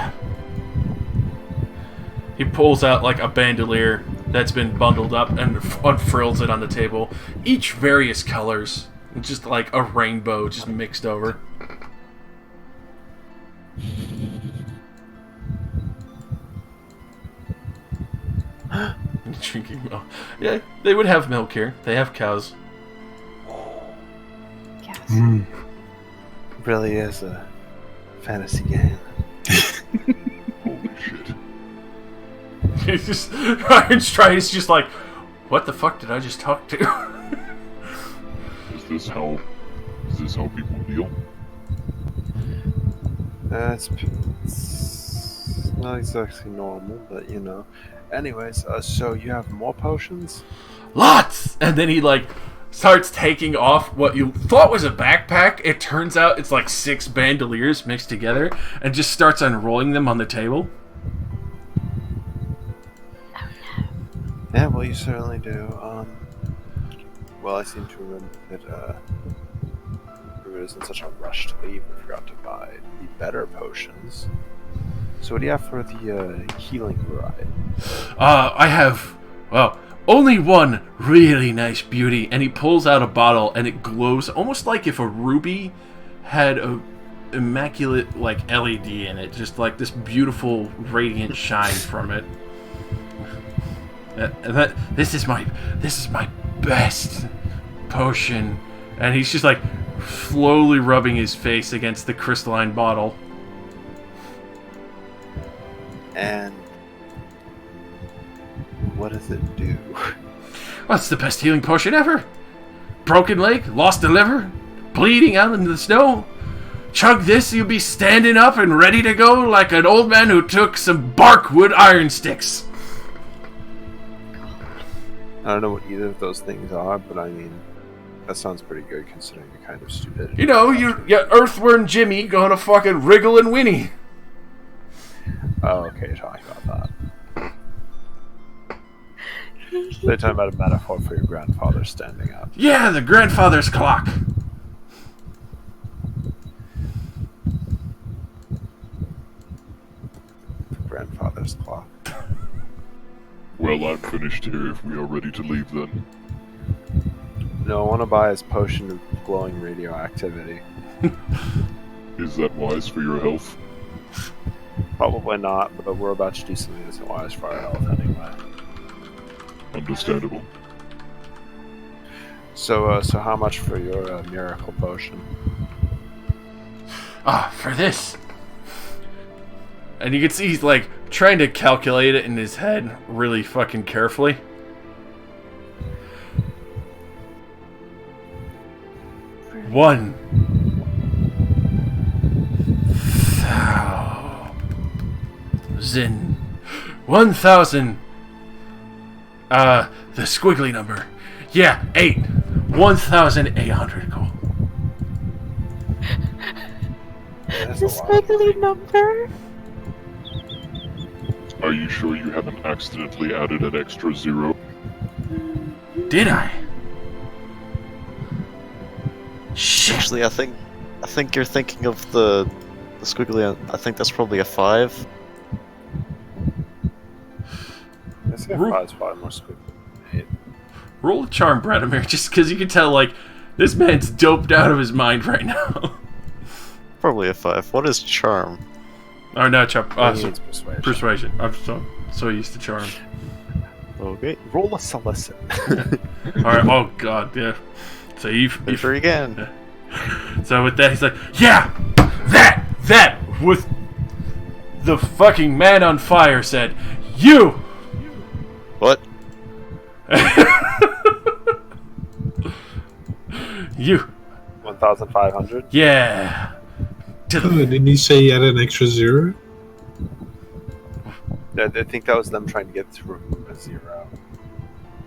[SPEAKER 4] He pulls out like a bandolier that's been bundled up and unfurls it on the table. Each various colors. Just like a rainbow just mixed over. Drinking milk. Yeah, they would have milk here. They have cows.
[SPEAKER 1] Yes.
[SPEAKER 2] Really is a fantasy game.
[SPEAKER 3] Holy shit.
[SPEAKER 4] He's just Iron Stride's just like, what the fuck did I just talk to?
[SPEAKER 3] Is this how people deal?
[SPEAKER 2] It's not exactly normal, but you know. Anyways, so you have more potions?
[SPEAKER 4] Lots! And then he like starts taking off what you thought was a backpack. It turns out it's like 6 bandoliers mixed together, and just starts unrolling them on the table.
[SPEAKER 2] Yeah, well, you certainly do. Well, I seem to remember that we was in such a rush to leave, we forgot to buy the better potions. So what do you have for the healing variety?
[SPEAKER 4] I have, well, only one really nice beauty, and he pulls out a bottle, and it glows almost like if a ruby had a immaculate like LED in it, just like this beautiful radiant shine from it. This is my best potion, and he's just like slowly rubbing his face against the crystalline bottle.
[SPEAKER 2] And what does it do?
[SPEAKER 4] Well, it's the best healing potion ever. Broken leg, lost a liver, bleeding out in the snow. Chug this, you'll be standing up and ready to go like an old man who took some barkwood iron sticks.
[SPEAKER 2] I don't know what either of those things are, but I mean, that sounds pretty good considering the kind of stupidity.
[SPEAKER 4] You know, you Earthworm Jimmy gonna fucking wriggle and whinny.
[SPEAKER 2] Oh, okay, you're talking about that. They're talking about a metaphor for your grandfather standing up.
[SPEAKER 4] Yeah, the grandfather's clock.
[SPEAKER 2] Grandfather's clock.
[SPEAKER 3] Well, I'm finished here if we are ready to leave then.
[SPEAKER 2] No, I want to buy his potion of glowing radioactivity.
[SPEAKER 3] Is that wise for your health?
[SPEAKER 2] Probably not, but we're about to do something that's wise for our health anyway.
[SPEAKER 3] Understandable.
[SPEAKER 2] So how much for your miracle potion?
[SPEAKER 4] For this. And you can see he's like trying to calculate it in his head really fucking carefully. $1,000. The squiggly number. Yeah, 8. 1,800 gold.
[SPEAKER 2] That's
[SPEAKER 1] The
[SPEAKER 2] a lot.
[SPEAKER 1] squiggly number.
[SPEAKER 3] Are you sure you haven't accidentally added an extra 0?
[SPEAKER 4] Did I? Shit.
[SPEAKER 6] Actually, I think you're thinking of the squiggly. I think that's probably a 5.
[SPEAKER 2] I say
[SPEAKER 4] Ru-
[SPEAKER 2] 5 is probably more squiggly than 8.
[SPEAKER 4] Roll a charm, Bradimir, just because you can tell, like, this man's doped out of his mind right now.
[SPEAKER 6] Probably a 5. What is charm?
[SPEAKER 4] Oh, no, charm.
[SPEAKER 2] I think it's persuasion.
[SPEAKER 4] Persuasion. I'm so used to charm.
[SPEAKER 6] Okay.
[SPEAKER 2] Roll a solicit.
[SPEAKER 4] Alright, oh god, yeah. So you've
[SPEAKER 6] Enter again.
[SPEAKER 4] So with that, he's like, yeah! That with the fucking man on fire said, you!
[SPEAKER 6] What?
[SPEAKER 4] You.
[SPEAKER 2] 1,500?
[SPEAKER 4] Yeah. To
[SPEAKER 7] Oh, didn't he say he had an extra 0?
[SPEAKER 2] I think that was them trying to get to remove a 0.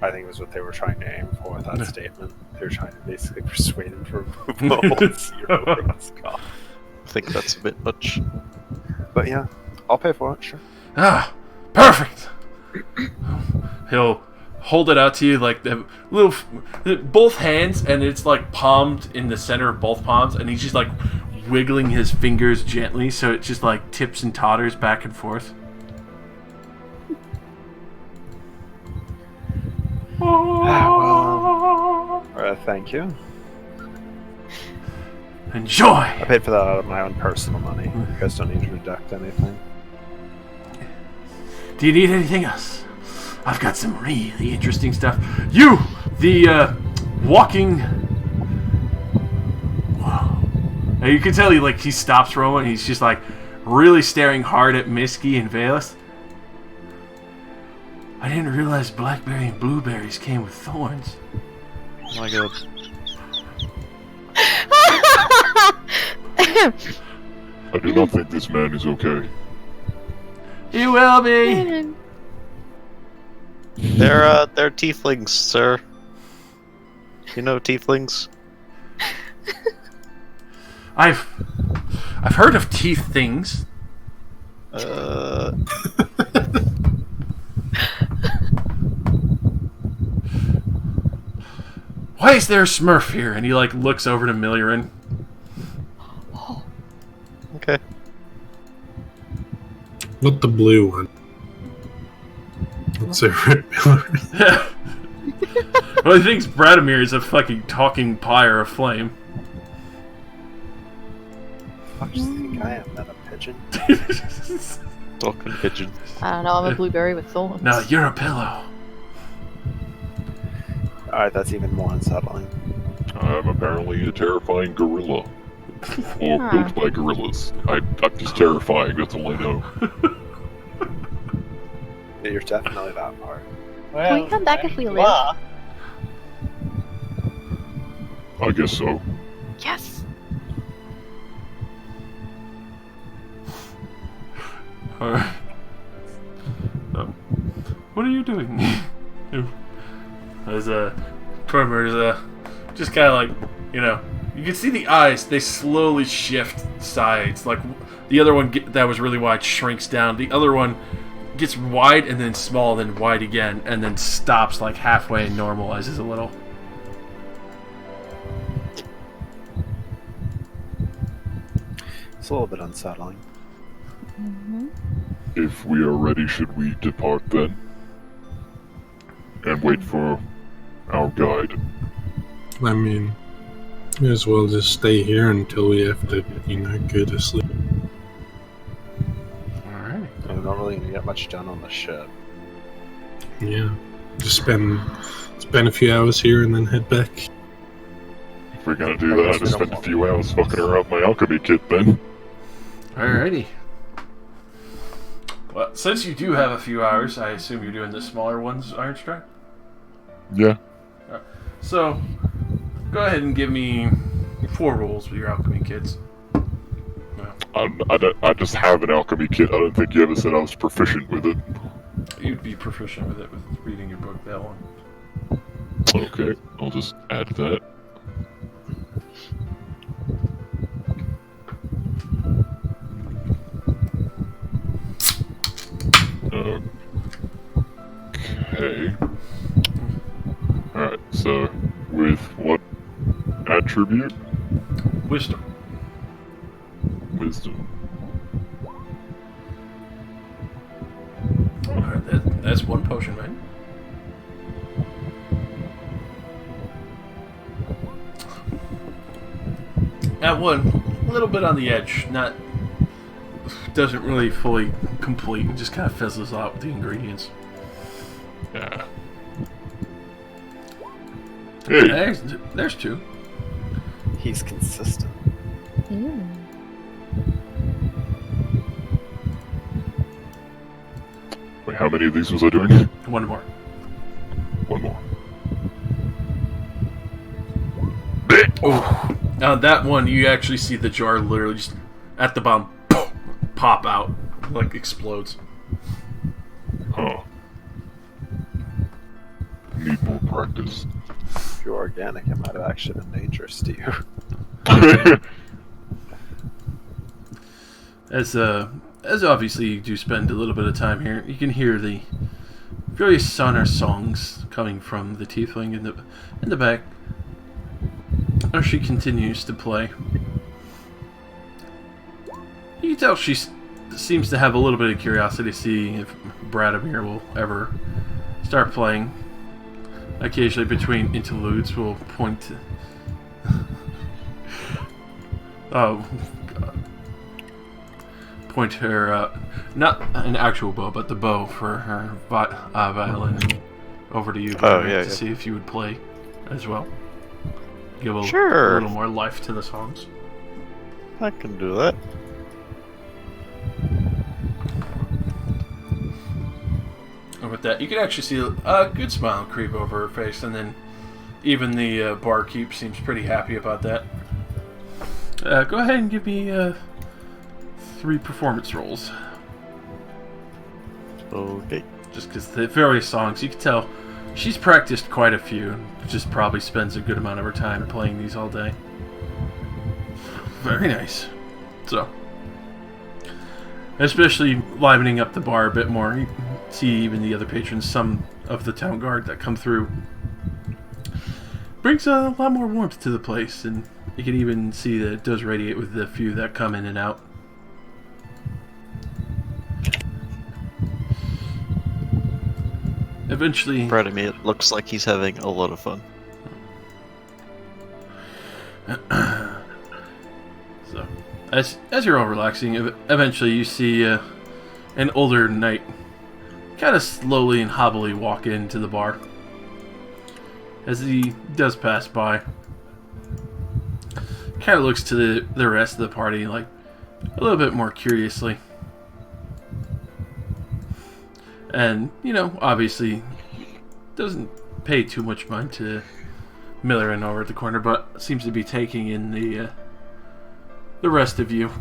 [SPEAKER 2] I think it was what they were trying to aim for with that statement. They were trying to basically persuade him to remove the whole 0 from his cost.
[SPEAKER 6] I think that's a bit much.
[SPEAKER 2] But yeah, I'll pay for it, sure.
[SPEAKER 4] Perfect! He'll hold it out to you like the little, both hands, and it's like palmed in the center of both palms, and he's just like wiggling his fingers gently, so it just like tips and totters back and forth.
[SPEAKER 2] Thank you.
[SPEAKER 4] Enjoy!
[SPEAKER 2] I paid for that out of my own personal money. You guys don't need to deduct anything.
[SPEAKER 4] Do you need anything else? I've got some really interesting stuff. You, the walking. Whoa. And you can tell he stops for a moment. He's just like really staring hard at Misky and Valus. I didn't realize blackberry and blueberries came with thorns.
[SPEAKER 6] Oh my god.
[SPEAKER 3] I do not think this man is okay.
[SPEAKER 4] He will be.
[SPEAKER 6] They're tieflings, sir. You know tieflings?
[SPEAKER 4] I've heard of teeth things. Why is there a Smurf here? And he like looks over to Miliran.
[SPEAKER 6] Okay.
[SPEAKER 7] What the blue one? What's a red pillar?
[SPEAKER 4] Well, he thinks Bradimir is a fucking talking pyre of flame.
[SPEAKER 2] Fuck, do you think I am not a pigeon?
[SPEAKER 6] Talking pigeon.
[SPEAKER 1] I don't know, I'm a blueberry with thorns.
[SPEAKER 4] No, you're a pillow.
[SPEAKER 2] Alright, that's even more unsettling.
[SPEAKER 3] I'm apparently a terrifying gorilla. Or
[SPEAKER 1] Huh.
[SPEAKER 3] built by gorillas. I'm just terrifying, that's all I know.
[SPEAKER 2] Yeah, you're definitely that part.
[SPEAKER 5] Well,
[SPEAKER 1] Can we come back if we
[SPEAKER 5] you
[SPEAKER 1] live?
[SPEAKER 5] are.
[SPEAKER 3] I guess so.
[SPEAKER 1] Yes!
[SPEAKER 4] Alright. What are you doing? As Tormer is just kind of like, you know, you can see the eyes, they slowly shift sides. Like the other one that was really wide shrinks down. The other one gets wide and then small, then wide again, and then stops like halfway and normalizes a little.
[SPEAKER 2] It's a little bit unsettling.
[SPEAKER 1] Mm-hmm.
[SPEAKER 3] If we are ready, should we depart then? And wait for our guide.
[SPEAKER 7] I mean, may as well just stay here until we have to, go to sleep.
[SPEAKER 4] Alright.
[SPEAKER 2] We're not really gonna get much done on the ship.
[SPEAKER 7] Yeah. Just spend a few hours here and then head back.
[SPEAKER 3] If we're gonna do that, just spend a few hours fucking around my alchemy kit then.
[SPEAKER 4] Alrighty. Well, since you do have a few hours, I assume you're doing the smaller ones, Iron Strike?
[SPEAKER 3] Yeah.
[SPEAKER 4] So, go ahead and give me 4 rolls with your alchemy kits.
[SPEAKER 3] I just have an alchemy kit. I don't think you ever said I was proficient with it.
[SPEAKER 4] You'd be proficient with it with reading your book, that one.
[SPEAKER 3] Okay, I'll just add that. Okay. Alright, so with what attribute?
[SPEAKER 4] Wisdom.
[SPEAKER 3] Wisdom.
[SPEAKER 4] Alright, that's 1 potion, right? That one, a little bit on the edge, doesn't really fully complete, it just kind of fizzles out with the ingredients.
[SPEAKER 3] Yeah. Hey!
[SPEAKER 4] There's 2.
[SPEAKER 2] He's consistent.
[SPEAKER 1] Ooh.
[SPEAKER 3] Wait, how many of these was I doing?
[SPEAKER 4] 1 more.
[SPEAKER 3] 1 more.
[SPEAKER 4] Oh, that one, you actually see the jar literally just at the bottom pop out, like explodes.
[SPEAKER 3] Huh. Need more practice.
[SPEAKER 2] If you're organic, it might have actually been dangerous to you.
[SPEAKER 4] As obviously you do spend a little bit of time here, you can hear the various sonar songs coming from the tiefling in the back. As she continues to play, you can tell she seems to have a little bit of curiosity to see if Bradimir will ever start playing. Occasionally, between interludes, will point to. Oh, God. Point her, not an actual bow, but the bow for her violin over to you, to see if you would play as well. Give a little more life to the songs.
[SPEAKER 6] I can do that.
[SPEAKER 4] And with that, you can actually see a good smile creep over her face, and then even the barkeep seems pretty happy about that. Go ahead and give me 3 performance rolls.
[SPEAKER 6] Okay.
[SPEAKER 4] Just because the various songs, you can tell she's practiced quite a few. Just probably spends a good amount of her time playing these all day. Very nice. So, especially livening up the bar a bit more. You see even the other patrons, some of the town guard that come through, brings a lot more warmth to the place, and you can even see that it does radiate with the few that come in and out. Eventually,
[SPEAKER 6] Pardon me, it looks like he's having a lot of fun.
[SPEAKER 4] So, as you're all relaxing, eventually you see an older knight kind of slowly and hobbily walk into the bar. As he does pass by, kind of looks to the rest of the party like a little bit more curiously. And, obviously doesn't pay too much mind to Miller over at the corner, but seems to be taking in the rest of you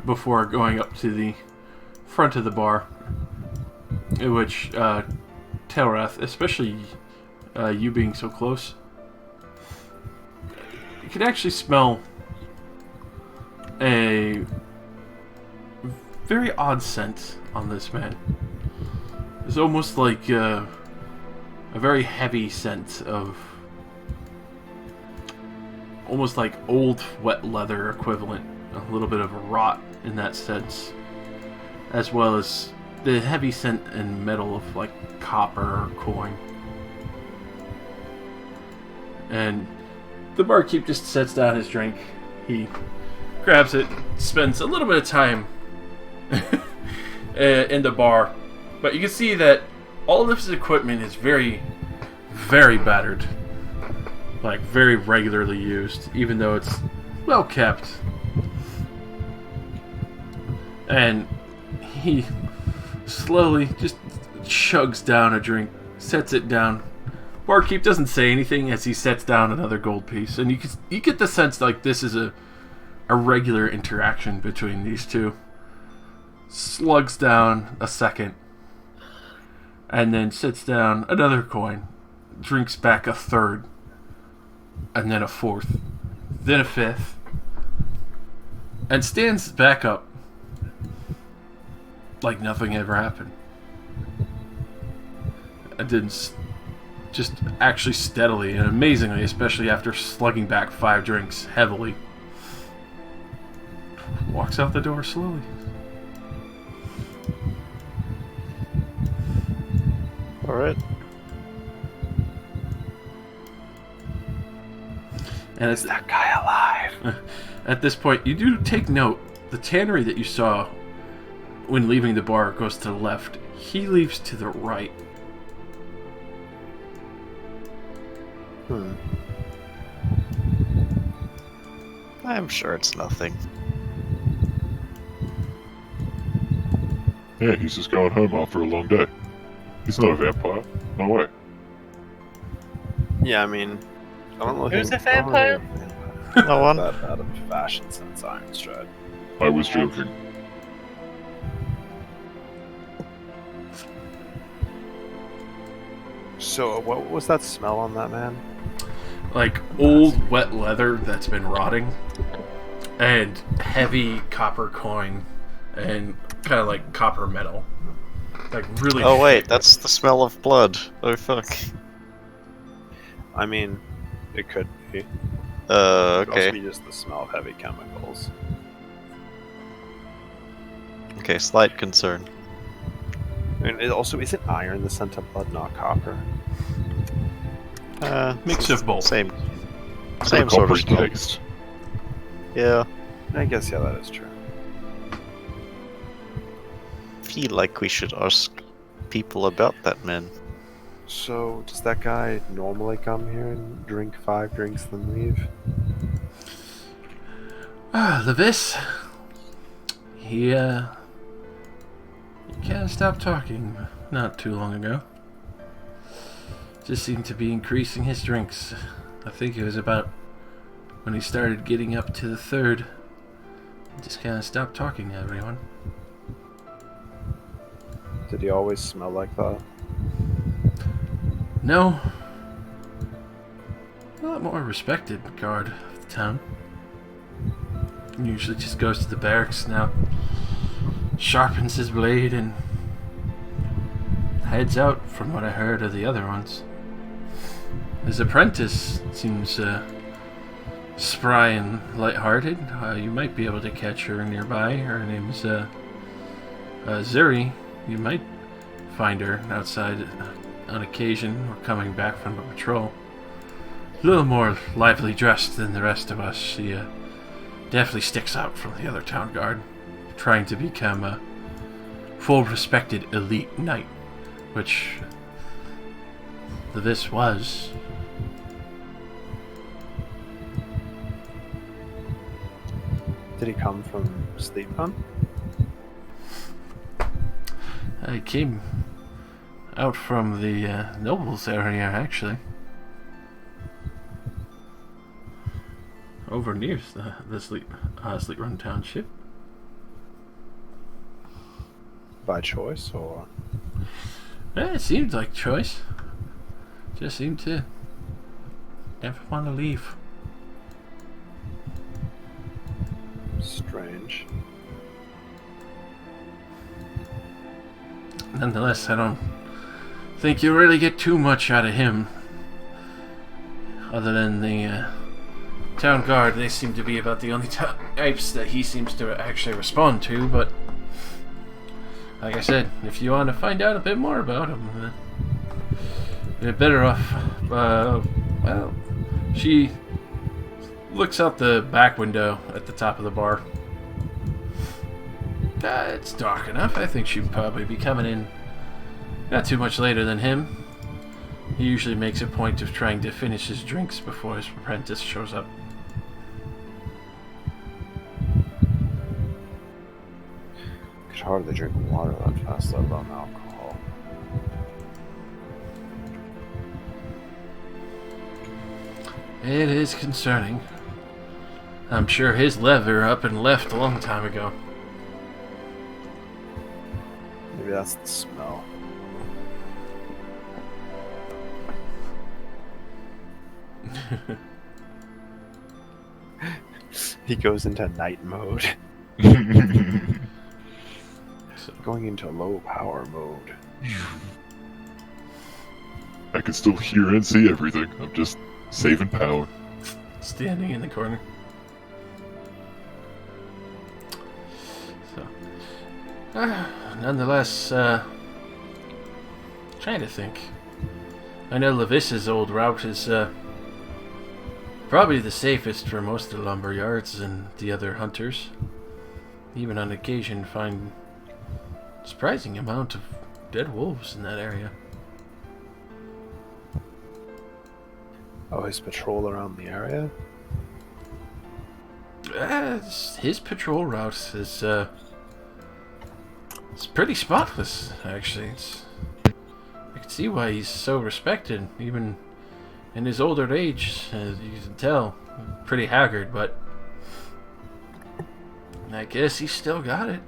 [SPEAKER 4] before going up to the front of the bar, in which Telrath, especially you being so close, you can actually smell a very odd scent on this man. It's almost like a very heavy scent of almost like old wet leather equivalent, a little bit of a rot in that sense, as well as the heavy scent and metal of like copper or coin. And the barkeep just sets down his drink. He grabs it, spends a little bit of time in the bar, but you can see that all of his equipment is very, very battered. Like, very regularly used, even though it's well kept. And he slowly just chugs down a drink, sets it down. Barkeep doesn't say anything as he sets down another gold piece, and you get the sense like this is a regular interaction between these two. Slugs down a second, and then sits down another coin, drinks back a third, and then a fourth, then a fifth, and stands back up like nothing ever happened. And then just actually steadily and amazingly, especially after slugging back 5 drinks heavily, walks out the door slowly.
[SPEAKER 6] Alright.
[SPEAKER 4] And
[SPEAKER 2] Is that guy alive?
[SPEAKER 4] At this point, you do take note, the tannery that you saw when leaving the bar goes to the left. He leaves to the right.
[SPEAKER 6] I'm sure it's nothing.
[SPEAKER 3] Yeah, he's just going home after a long day. He's not a vampire. No way.
[SPEAKER 2] Yeah, I mean, I don't know.
[SPEAKER 5] Who's a vampire?
[SPEAKER 6] No one.
[SPEAKER 2] That out of fashion since Ironstride.
[SPEAKER 3] I was joking.
[SPEAKER 2] So, what was that smell on that man?
[SPEAKER 4] Like old wet leather that's been rotting, and heavy copper coin, and kind of like copper metal. Like really.
[SPEAKER 6] Oh wait, that's the smell of blood. Oh fuck.
[SPEAKER 2] I mean, it could be. It could also
[SPEAKER 6] Okay.
[SPEAKER 2] be just the smell of heavy chemicals.
[SPEAKER 6] Okay, slight concern.
[SPEAKER 2] I mean, isn't iron the scent of blood, not copper?
[SPEAKER 4] Mix of both.
[SPEAKER 6] Same
[SPEAKER 3] It's
[SPEAKER 6] sort
[SPEAKER 3] got a
[SPEAKER 6] of
[SPEAKER 3] coppery
[SPEAKER 6] smell.
[SPEAKER 3] taste.
[SPEAKER 6] Yeah.
[SPEAKER 2] I guess, yeah, that is true.
[SPEAKER 6] Feel like we should ask people about that man.
[SPEAKER 2] So, does that guy normally come here and drink 5 drinks then leave?
[SPEAKER 4] Levis. He kind of stopped talking not too long ago. Just seemed to be increasing his drinks. I think it was about when he started getting up to the third. He just kind of stopped talking to everyone.
[SPEAKER 2] Did he always smell like that?
[SPEAKER 4] No. A lot more respected guard of the town. Usually just goes to the barracks now. Sharpens his blade and heads out, from what I heard of the other ones. His apprentice seems spry and light-hearted. You might be able to catch her nearby. Her name's Zuri. You might find her outside on occasion or coming back from a patrol. A little more lively dressed than the rest of us. She definitely sticks out from the other town guard, trying to become a full respected elite knight, which this was.
[SPEAKER 2] Did he come from Sleepcon?
[SPEAKER 4] I came out from the nobles area, actually. Over near the Sleep Run Township.
[SPEAKER 2] By choice, or?
[SPEAKER 4] It seemed like choice. Just seemed to never want to leave.
[SPEAKER 2] Strange.
[SPEAKER 4] Nonetheless, I don't think you'll really get too much out of him. Other than the town guard, they seem to be about the only types that he seems to actually respond to, but like I said, if you want to find out a bit more about him, you're better off. Well, she looks out the back window at the top of the bar. It's dark enough. I think she'd probably be coming in not too much later than him. He usually makes a point of trying to finish his drinks before his apprentice shows up.
[SPEAKER 2] Could hardly drink water that fast, let alone alcohol.
[SPEAKER 4] It is concerning. I'm sure his lever up and left a long time ago.
[SPEAKER 2] Maybe that's the smell. He goes into night mode. Going into low power mode.
[SPEAKER 3] I can still hear and see everything. I'm just saving power.
[SPEAKER 4] Standing in the corner. So, nonetheless, trying to think. I know Levis's old route is probably the safest for most of the lumber yards and the other hunters. Even on occasion find surprising amount of dead wolves in that area.
[SPEAKER 2] Oh, his patrol around the area?
[SPEAKER 4] His patrol route is it's pretty spotless, actually. I can see why he's so respected, even in his older age, as you can tell. Pretty haggard, but I guess he's still got it.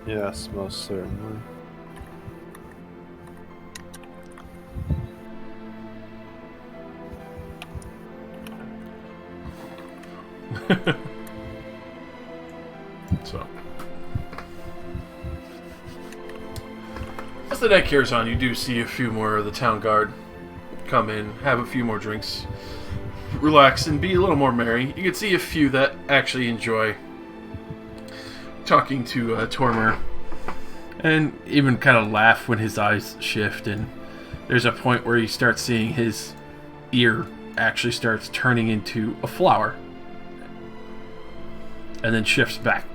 [SPEAKER 2] Yes, most certainly.
[SPEAKER 4] So, as the night carries on, you do see a few more of the town guard come in, have a few more drinks, relax, and be a little more merry. You can see a few that actually enjoy talking to Tormer, and even kind of laugh when his eyes shift, and there's a point where you start seeing his ear actually starts turning into a flower, and then shifts back.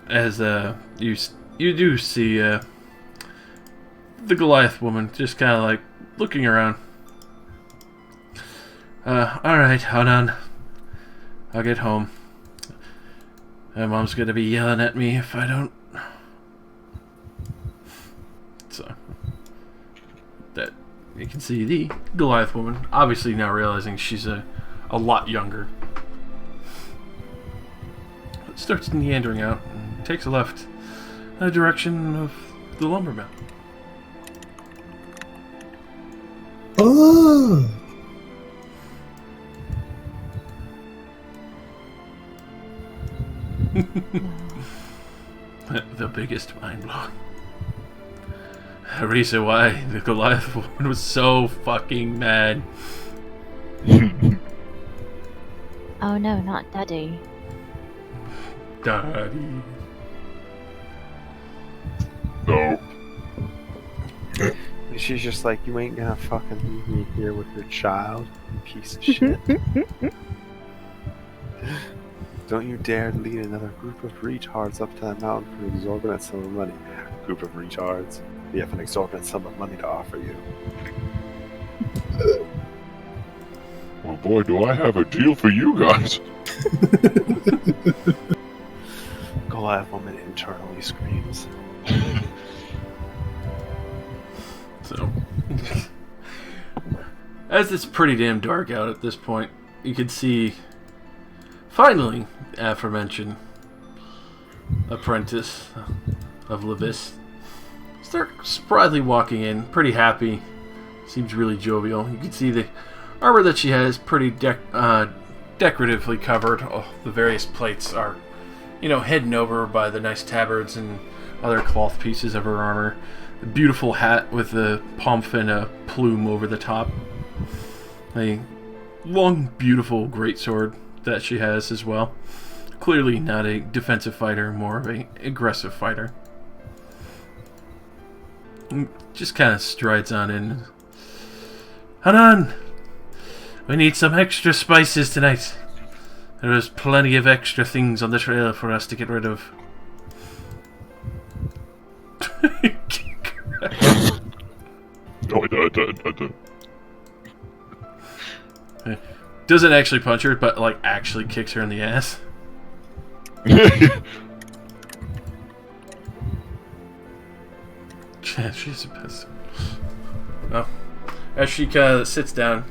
[SPEAKER 4] As you do see the Goliath woman just kind of like looking around. Alright, hold on. I'll get home. My mom's gonna be yelling at me if I don't. So, that you can see the Goliath woman, obviously now realizing she's a a lot younger. It starts meandering out and takes a left in the direction of the lumber mill.
[SPEAKER 7] Oh!
[SPEAKER 4] The biggest mind blow. The reason why the Goliath woman was so fucking mad.
[SPEAKER 1] Oh no, not Daddy.
[SPEAKER 4] Daddy.
[SPEAKER 3] No.
[SPEAKER 2] And she's just like, you ain't gonna fucking leave me here with your child, you piece of shit. Don't you dare lead another group of retards up to that mountain for an exorbitant sum of money. Group of retards. We have an exorbitant sum of money to offer you.
[SPEAKER 3] Well, boy, do I have a deal for you guys.
[SPEAKER 2] Goliath woman internally screams.
[SPEAKER 4] So, as it's pretty damn dark out at this point, you can see, finally, aforementioned apprentice of Levis start spryly walking in, pretty happy, seems really jovial. You can see the armor that she has pretty decoratively covered. Oh, the various plates are, hidden over by the nice tabards and other cloth pieces of her armor. A beautiful hat with a pomp and a plume over the top. A long, beautiful greatsword that she has as well. Clearly not a defensive fighter, more of an aggressive fighter. Just kind of strides on in. Hanan! We need some extra spices tonight. There is plenty of extra things on the trail for us to get rid of.
[SPEAKER 3] No, I don't.
[SPEAKER 4] Doesn't actually punch her, but actually kicks her in the ass. She's the best. Well, as she kind of sits down,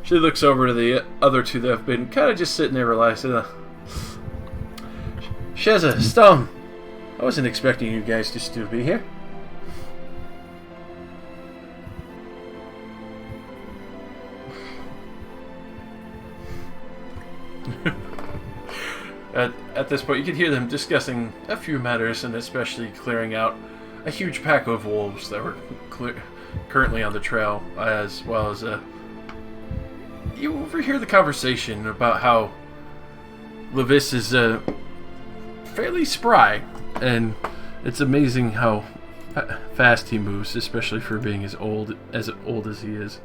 [SPEAKER 4] she looks over to the other two that have been kind of just sitting there relaxed. Sheza, Stone, I wasn't expecting you guys to still be here. At this point, you can hear them discussing a few matters, and especially clearing out a huge pack of wolves that were currently on the trail, as well as you overhear the conversation about how Levis is fairly spry, and it's amazing how fast he moves, especially for being as old as he is.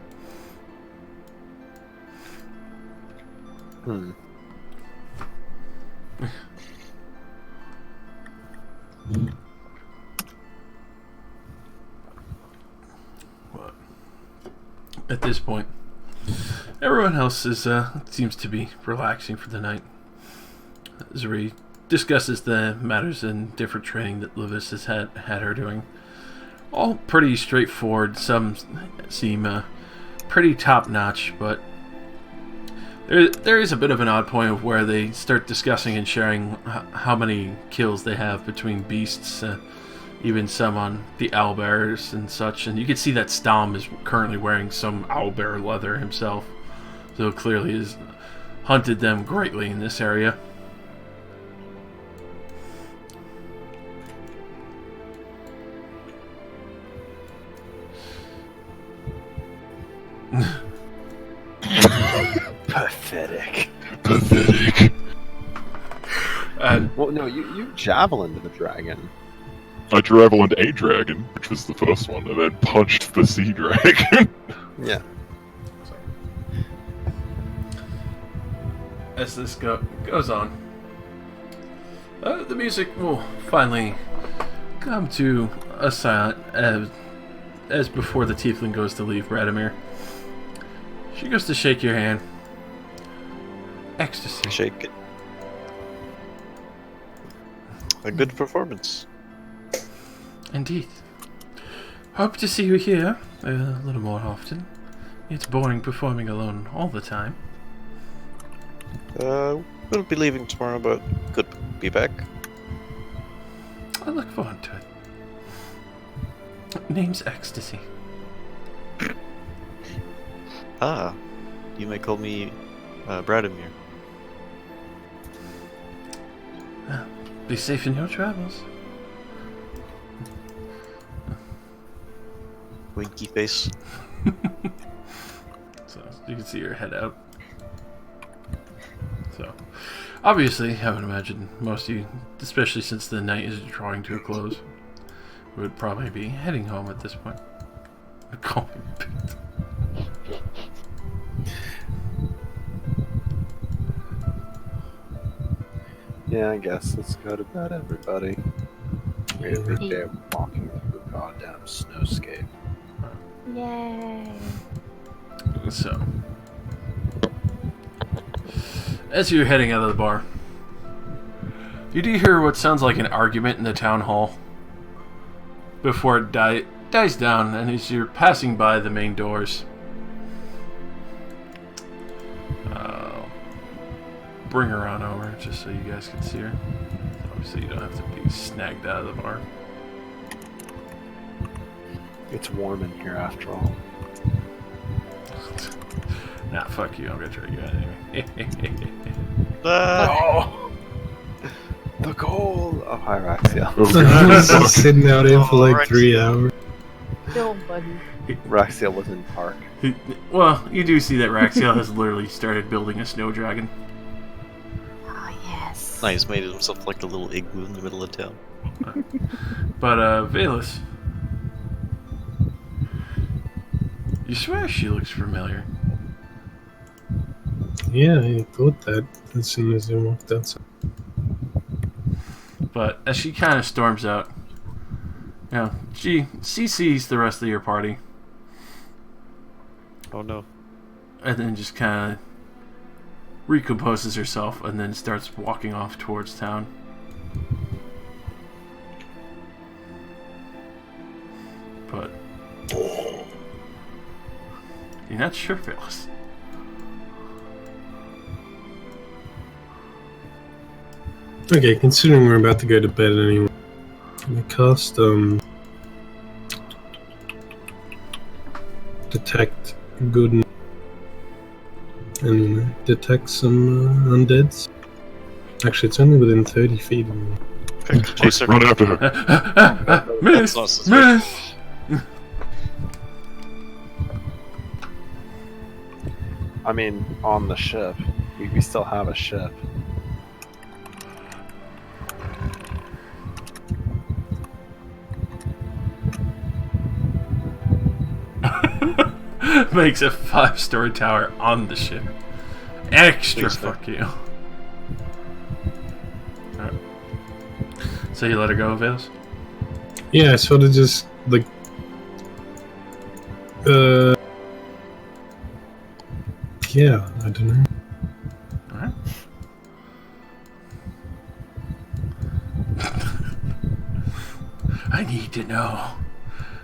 [SPEAKER 4] At this point, everyone else is seems to be relaxing for the night. Zuri discusses the matters and different training that Levis has had her doing. All pretty straightforward. Some seem pretty top-notch, but there is a bit of an odd point of where they start discussing and sharing how many kills they have between beasts, even some on the owlbears and such. And you can see that Stom is currently wearing some owlbear leather himself, so clearly has hunted them greatly in this area.
[SPEAKER 2] Pathetic.
[SPEAKER 4] Well,
[SPEAKER 2] no, you javelined the dragon.
[SPEAKER 3] I javelined a dragon, which was the first one, and then punched the sea dragon.
[SPEAKER 2] Yeah.
[SPEAKER 4] As this goes on, the music will finally come to a silent as before the tiefling goes to leave Radimir. She goes to shake your hand. Ecstasy.
[SPEAKER 6] Shake it. A good performance.
[SPEAKER 4] Indeed. Hope to see you here a little more often. It's boring performing alone all the time.
[SPEAKER 6] We'll be leaving tomorrow, but could be back.
[SPEAKER 4] I look forward to it. Name's Ecstasy.
[SPEAKER 6] Ah, you may call me Bradimir.
[SPEAKER 4] Well, be safe in your travels.
[SPEAKER 6] Winky face.
[SPEAKER 4] So you can see her head out. So, obviously, I would imagine most of you, especially since the night is drawing to a close, would probably be heading home at this point. Call me Bitten.
[SPEAKER 2] Yeah, I guess. Let's go to bed, everybody. We have a big day of walking through a goddamn snowscape.
[SPEAKER 1] Yay.
[SPEAKER 4] So, as you're heading out of the bar, you do hear what sounds like an argument in the town hall before it dies down, and as you're passing by the main doors, bring her on over just so you guys can see her. Obviously, you don't have to be snagged out of the bar.
[SPEAKER 2] It's warm in here after all.
[SPEAKER 4] Nah, fuck you. I'm gonna try to get out anyway.
[SPEAKER 2] Oh! The goal! Oh, hi, Raxiel.
[SPEAKER 7] I was sitting out here for like 3 hours.
[SPEAKER 1] Still, buddy.
[SPEAKER 2] Raxiel was in park.
[SPEAKER 4] Well, you do see that Raxiel has literally started building a snow dragon.
[SPEAKER 1] Oh, yes.
[SPEAKER 6] Nice, made himself like a little igloo in the middle of town.
[SPEAKER 4] But, Valus, you swear she looks familiar.
[SPEAKER 7] Yeah, I thought that as soon as I walked outside.
[SPEAKER 4] But as she kind of storms out, you know, she sees the rest of your party,
[SPEAKER 6] Oh no.
[SPEAKER 4] and then just kind of recomposes herself, and then starts walking off towards town. But you're not sure, Phyllis.
[SPEAKER 7] Okay, considering we're about to go to bed anyway, can I cast detect good and detect some undeads? Actually, it's only within 30 feet of me.
[SPEAKER 6] Okay, chase her.
[SPEAKER 3] Run after her.
[SPEAKER 4] Miss!
[SPEAKER 6] That's not suspicious.
[SPEAKER 4] Miss!
[SPEAKER 2] I mean, on the ship. We still have a ship.
[SPEAKER 4] Makes a 5-story tower on the ship. Extra
[SPEAKER 6] Please, no.
[SPEAKER 4] fuck you. Alright. So you let her go, Vales?
[SPEAKER 7] Yeah, I sort of just like yeah, I don't know.
[SPEAKER 4] Alright. I need to know.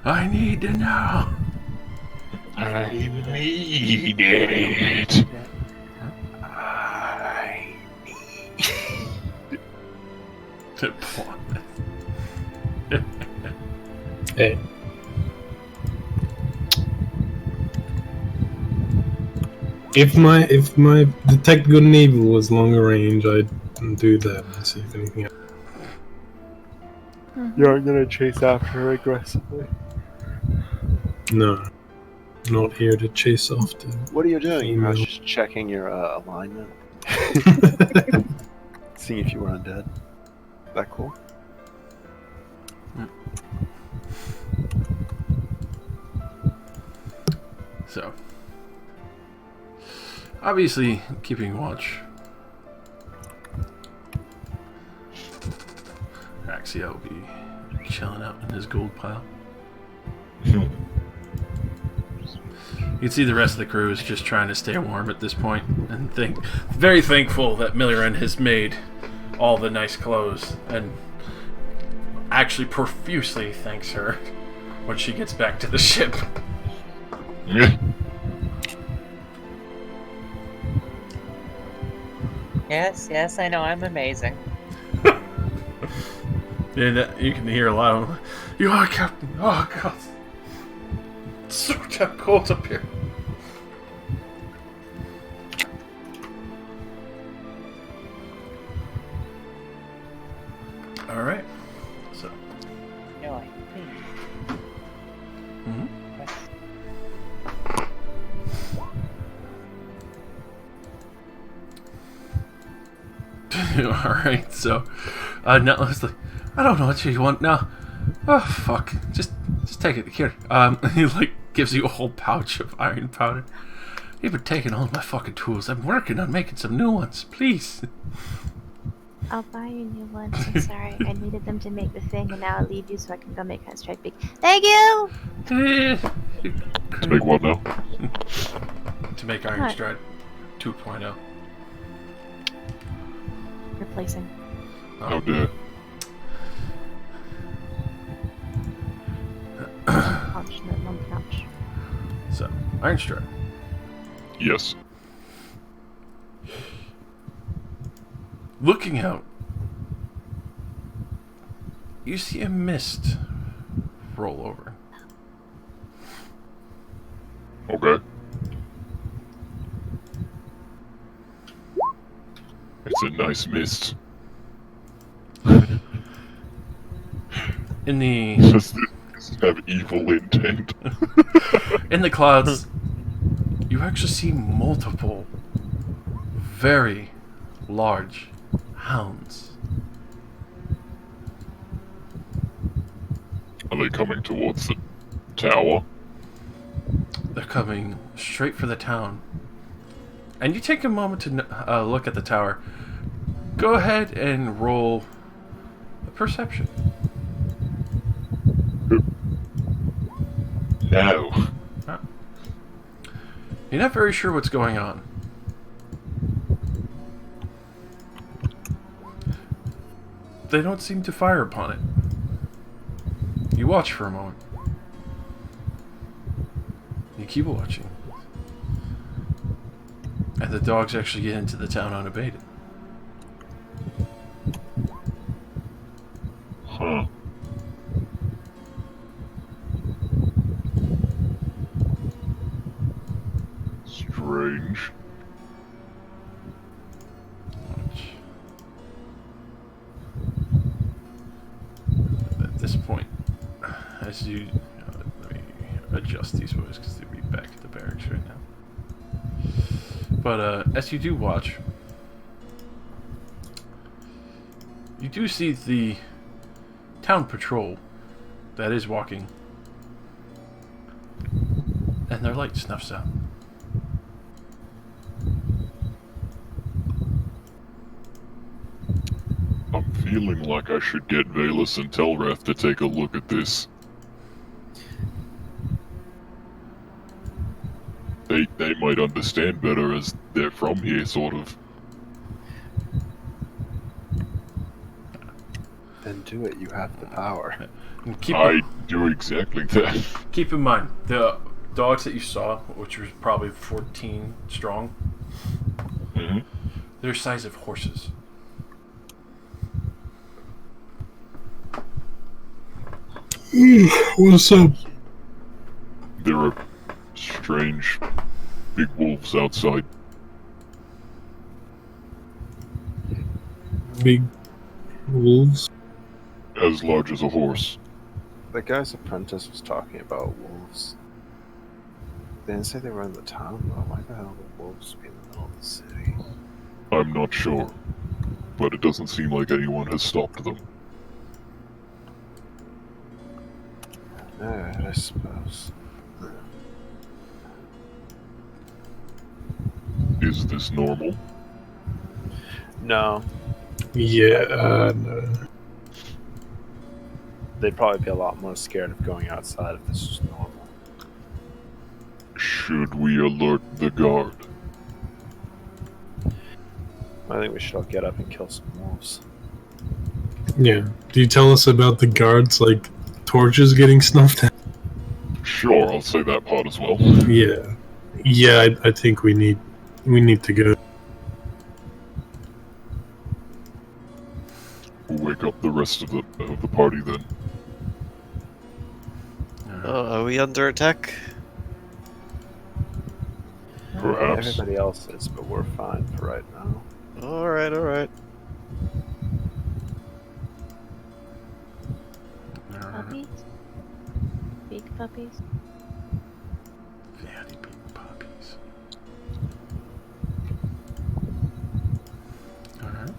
[SPEAKER 4] I need to know.
[SPEAKER 3] I need it.
[SPEAKER 7] Hey. If my detect good and evil was longer range, I'd do that and see if anything else.
[SPEAKER 2] You're gonna chase after her aggressively.
[SPEAKER 7] No. Not here to chase off the
[SPEAKER 2] What are you doing? I was
[SPEAKER 7] female.
[SPEAKER 2] just checking your alignment. Seeing if you were undead. That cool?
[SPEAKER 4] So, obviously, keeping watch. Axia will be chilling out in his gold pile. You can see the rest of the crew is just trying to stay warm at this point, and very thankful that Milliran has made all the nice clothes, and actually profusely thanks her when she gets back to the ship.
[SPEAKER 5] Yes, I know, I'm amazing.
[SPEAKER 4] And you can hear a lot of them. You are, Captain. Oh, God. It's so damn cold up here. Alright. So.
[SPEAKER 5] You're like,
[SPEAKER 4] Mhm. Alright, so now it's like, I don't know what you want now. Oh fuck. Just take it. Here. He like gives you a whole pouch of iron powder. You've been taking all my fucking tools. I'm working on making some new ones. Please.
[SPEAKER 1] I'll buy you new ones. I'm sorry. I needed them to make the thing, and now I'll leave you so I can go make my strike big. Thank you!
[SPEAKER 3] To make what now?
[SPEAKER 4] To make Iron
[SPEAKER 1] What?
[SPEAKER 4] Stride 2.0.
[SPEAKER 1] Replacing.
[SPEAKER 3] How dare.
[SPEAKER 1] Pouch, no, one pouch.
[SPEAKER 4] So, Iron Stride.
[SPEAKER 3] Yes.
[SPEAKER 4] Looking out, you see a mist roll over.
[SPEAKER 3] Okay. It's a nice mist.
[SPEAKER 4] In the
[SPEAKER 3] Does this have evil intent?
[SPEAKER 4] in the clouds, you actually see multiple very large hounds.
[SPEAKER 3] Are they coming towards the tower?
[SPEAKER 4] They're coming straight for the town. And you take a moment to look at the tower. Go ahead and roll a perception.
[SPEAKER 3] No.
[SPEAKER 4] You're not very sure what's going on. They don't seem to fire upon it. You watch for a moment. You keep watching. And the dogs actually get into the town unabated.
[SPEAKER 3] Huh. Strange.
[SPEAKER 4] Watch. At this point, as you... let me adjust these boys because they'll be back at the barracks right now. But as you do watch, you do see the town patrol that is walking, and their light snuffs out.
[SPEAKER 3] I'm feeling like I should get Valus and Telrath to take a look at this. They might understand better as they're from here, sort of.
[SPEAKER 2] Then do it. You have the power.
[SPEAKER 4] And
[SPEAKER 3] I do exactly that.
[SPEAKER 4] keep in mind, the dogs that you saw, which was probably 14 strong,
[SPEAKER 3] Hmm.
[SPEAKER 4] they're the size of horses.
[SPEAKER 7] What's up?
[SPEAKER 3] There are strange big wolves outside.
[SPEAKER 7] Big wolves?
[SPEAKER 3] As large as a horse.
[SPEAKER 2] The guy's apprentice was talking about wolves. They didn't say they were in the town, though. Why the hell would wolves be in the middle of the city?
[SPEAKER 3] I'm not sure. But it doesn't seem like anyone has stopped them.
[SPEAKER 2] Alright, I suppose.
[SPEAKER 3] Is this normal?
[SPEAKER 2] No,
[SPEAKER 7] Yeah, no.
[SPEAKER 2] they'd probably be a lot more scared of going outside if this was normal.
[SPEAKER 3] Should we alert the guard?
[SPEAKER 2] I think we should all get up and kill some wolves.
[SPEAKER 7] Yeah. Do you tell us about the guards, like, torches getting snuffed out?
[SPEAKER 3] Sure, I'll say that part as well.
[SPEAKER 7] Yeah. Yeah, I think we need to go.
[SPEAKER 3] We'll wake up the rest of the party then.
[SPEAKER 6] Are we under attack?
[SPEAKER 3] Perhaps.
[SPEAKER 2] Everybody else is, but we're fine for right now.
[SPEAKER 6] Alright, alright.
[SPEAKER 1] Puppies? Big puppies?
[SPEAKER 4] Very big puppies. Alright.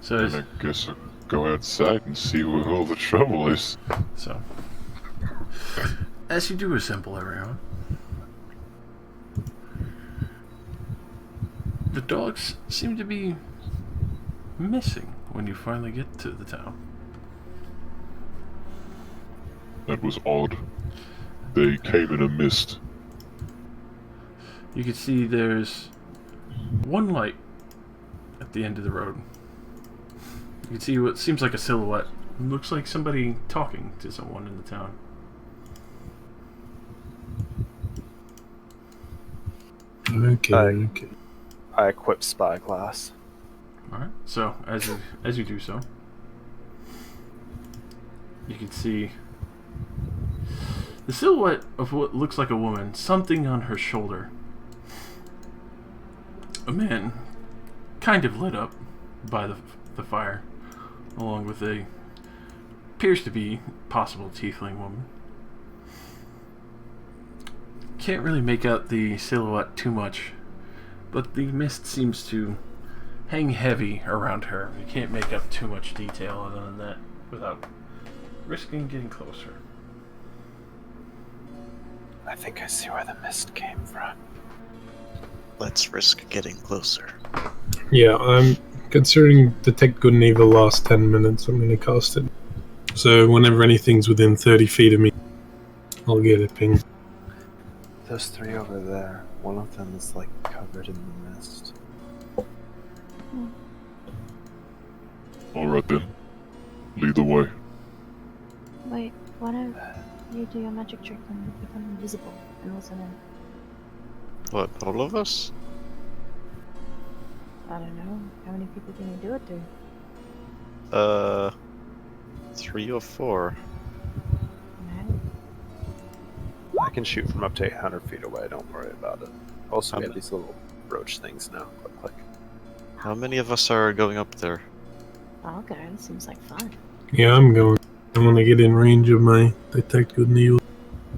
[SPEAKER 4] So,
[SPEAKER 3] And I guess I'll go outside and see where all the trouble is.
[SPEAKER 4] So, as you do assemble everyone, the dogs seem to be missing when you finally get to the town.
[SPEAKER 3] That was odd. They came in a mist.
[SPEAKER 4] You can see there's one light at the end of the road. You can see what seems like a silhouette. It looks like somebody talking to someone in the town.
[SPEAKER 7] Okay, okay.
[SPEAKER 2] I equip spyglass.
[SPEAKER 4] Alright, so as you do so, you can see the silhouette of what looks like a woman, something on her shoulder. A man, kind of lit up by the fire, along with a appears to be possible tiefling woman. Can't really make out the silhouette too much, but the mist seems to hang heavy around her. You can't make up too much detail other than that without risking getting closer.
[SPEAKER 2] I think I see where the mist came from.
[SPEAKER 6] Let's risk getting closer.
[SPEAKER 7] Yeah, I'm considering detect good and evil last 10 minutes. I'm going to cast it. So whenever anything's within 30 feet of me, I'll get a ping.
[SPEAKER 2] Those three over there, one of them is like covered in the mist.
[SPEAKER 3] Alright then. Lead the way.
[SPEAKER 1] Wait, why don't you do your magic trick and become invisible and listen in?
[SPEAKER 6] What, all of us?
[SPEAKER 1] I don't know. How many people can you do it to?
[SPEAKER 6] 3 or 4.
[SPEAKER 1] No.
[SPEAKER 2] I can shoot from up to 800 feet away, don't worry about it. Also, we have these little brooch things now. Click, click.
[SPEAKER 6] How many of us are going up there?
[SPEAKER 1] Oh, okay, that seems like fun.
[SPEAKER 7] Yeah, I'm going. I want to get in range of my detect good and evil.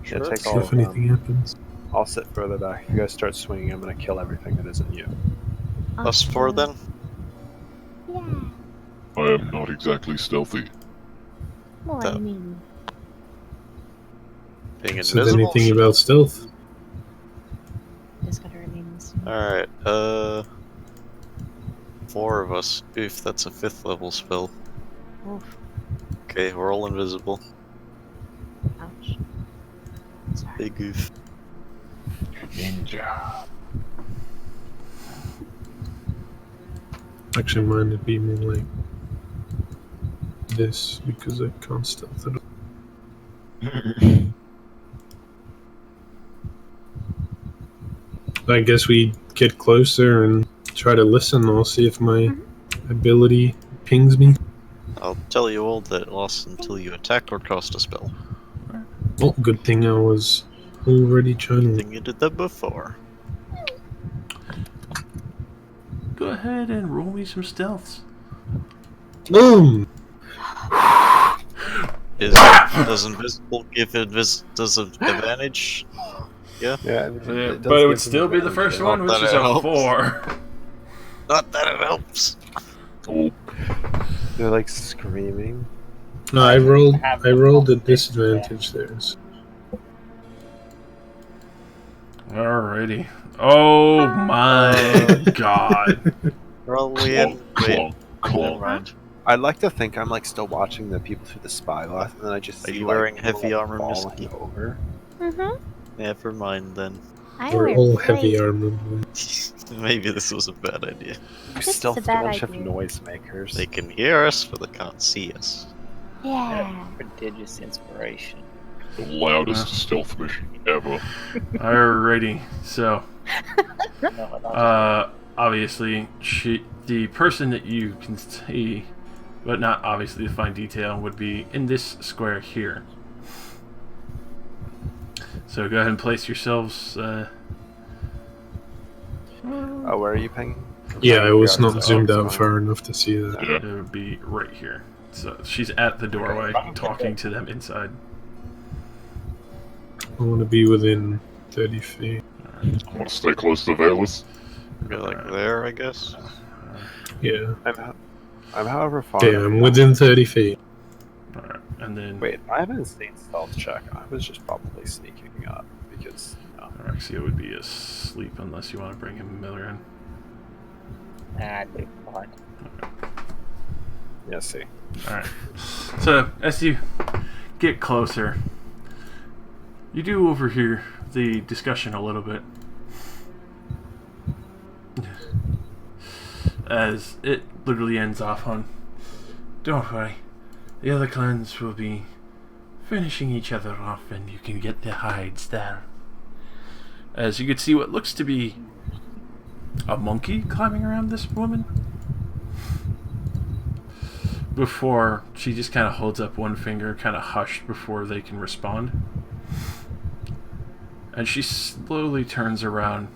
[SPEAKER 2] Yeah, take
[SPEAKER 7] See
[SPEAKER 2] all
[SPEAKER 7] if
[SPEAKER 2] of them.
[SPEAKER 7] anything happens.
[SPEAKER 2] I'll sit further back. If you guys start swinging, I'm gonna kill everything that isn't you.
[SPEAKER 6] Us 4 then?
[SPEAKER 1] Yeah.
[SPEAKER 3] I am not exactly stealthy.
[SPEAKER 1] Well, I mean,
[SPEAKER 6] Being
[SPEAKER 7] Said
[SPEAKER 6] invisible?
[SPEAKER 7] anything about stealth?
[SPEAKER 1] just gotta remain listening.
[SPEAKER 6] Alright, 4 of us. Oof, that's a 5th level spell.
[SPEAKER 1] Oof.
[SPEAKER 6] Okay, we're all invisible.
[SPEAKER 1] Ouch. Sorry.
[SPEAKER 6] Big oof.
[SPEAKER 3] Ninja.
[SPEAKER 7] Actually, mine would be more like this because I can't stealth it. I guess we get closer and try to listen. I'll see if my ability pings me.
[SPEAKER 6] I'll tell you all that it lasts until you attack or cast a spell.
[SPEAKER 7] Oh, good thing I was already channeling.
[SPEAKER 6] Think you did that before.
[SPEAKER 4] Go ahead and roll me some stealths.
[SPEAKER 7] Boom!
[SPEAKER 6] Does invisible give does it advantage? Yeah.
[SPEAKER 2] Yeah,
[SPEAKER 4] But it would still be the first one, which
[SPEAKER 6] Not
[SPEAKER 4] is
[SPEAKER 6] that it
[SPEAKER 4] a
[SPEAKER 6] helps.
[SPEAKER 4] 4.
[SPEAKER 6] Not that it helps.
[SPEAKER 3] Oh,
[SPEAKER 2] They're like screaming.
[SPEAKER 7] No, I rolled a disadvantage there. So.
[SPEAKER 4] Alrighty. Oh my god.
[SPEAKER 6] Probably in. Wait,
[SPEAKER 3] clonk,
[SPEAKER 6] never
[SPEAKER 3] clonk.
[SPEAKER 6] mind.
[SPEAKER 2] I'd like to think I'm like still watching the people through the spyglass, and then I just
[SPEAKER 6] Are
[SPEAKER 2] see
[SPEAKER 6] you
[SPEAKER 2] like,
[SPEAKER 6] wearing heavy
[SPEAKER 2] people
[SPEAKER 6] armor,
[SPEAKER 2] falling
[SPEAKER 6] Misty?
[SPEAKER 2] over.
[SPEAKER 6] Never mind then.
[SPEAKER 1] I
[SPEAKER 7] We're
[SPEAKER 1] wear
[SPEAKER 7] all
[SPEAKER 1] plate.
[SPEAKER 7] heavy armored.
[SPEAKER 6] Maybe this was a bad idea.
[SPEAKER 2] We
[SPEAKER 1] This
[SPEAKER 2] still
[SPEAKER 1] is a
[SPEAKER 2] have a
[SPEAKER 1] bad
[SPEAKER 2] bunch of
[SPEAKER 1] idea.
[SPEAKER 2] noisemakers.
[SPEAKER 6] They can hear us, but they can't see us.
[SPEAKER 1] Yeah.
[SPEAKER 5] Prodigious inspiration.
[SPEAKER 3] The loudest stealth mission ever.
[SPEAKER 4] Alrighty. So,
[SPEAKER 5] No,
[SPEAKER 4] obviously, the person that you can see, but not obviously to fine detail, would be in this square here. So go ahead and place yourselves.
[SPEAKER 2] Oh, where are you pinging?
[SPEAKER 7] Yeah, I was not
[SPEAKER 2] Oh,
[SPEAKER 7] zoomed
[SPEAKER 2] it's
[SPEAKER 7] out
[SPEAKER 2] going
[SPEAKER 7] far
[SPEAKER 2] on.
[SPEAKER 7] enough to see that.
[SPEAKER 3] Yeah.
[SPEAKER 4] It would be right here. So she's at the doorway talking to them inside.
[SPEAKER 7] I want to be within 30 feet.
[SPEAKER 3] I want to stay close to Valus.
[SPEAKER 6] Be like there, I guess.
[SPEAKER 7] Yeah.
[SPEAKER 2] I'm however far.
[SPEAKER 7] Okay, I'm within 30 feet.
[SPEAKER 4] Alright, and then
[SPEAKER 2] Wait, I have an insane stealth check. I was just probably sneaking up because, you know.
[SPEAKER 4] Alexia would be asleep unless you want to bring him Miller in.
[SPEAKER 5] Nah, I'd leave him behind.
[SPEAKER 2] Yeah, see.
[SPEAKER 4] Alright. So, as you get closer, you do overhear the discussion a little bit. As it literally ends off on, "Don't worry, the other clans will be finishing each other off and you can get the hides there." As you can see what looks to be a monkey climbing around this woman. Before she just kind of holds up one finger, kind of hushed before they can respond. And she slowly turns around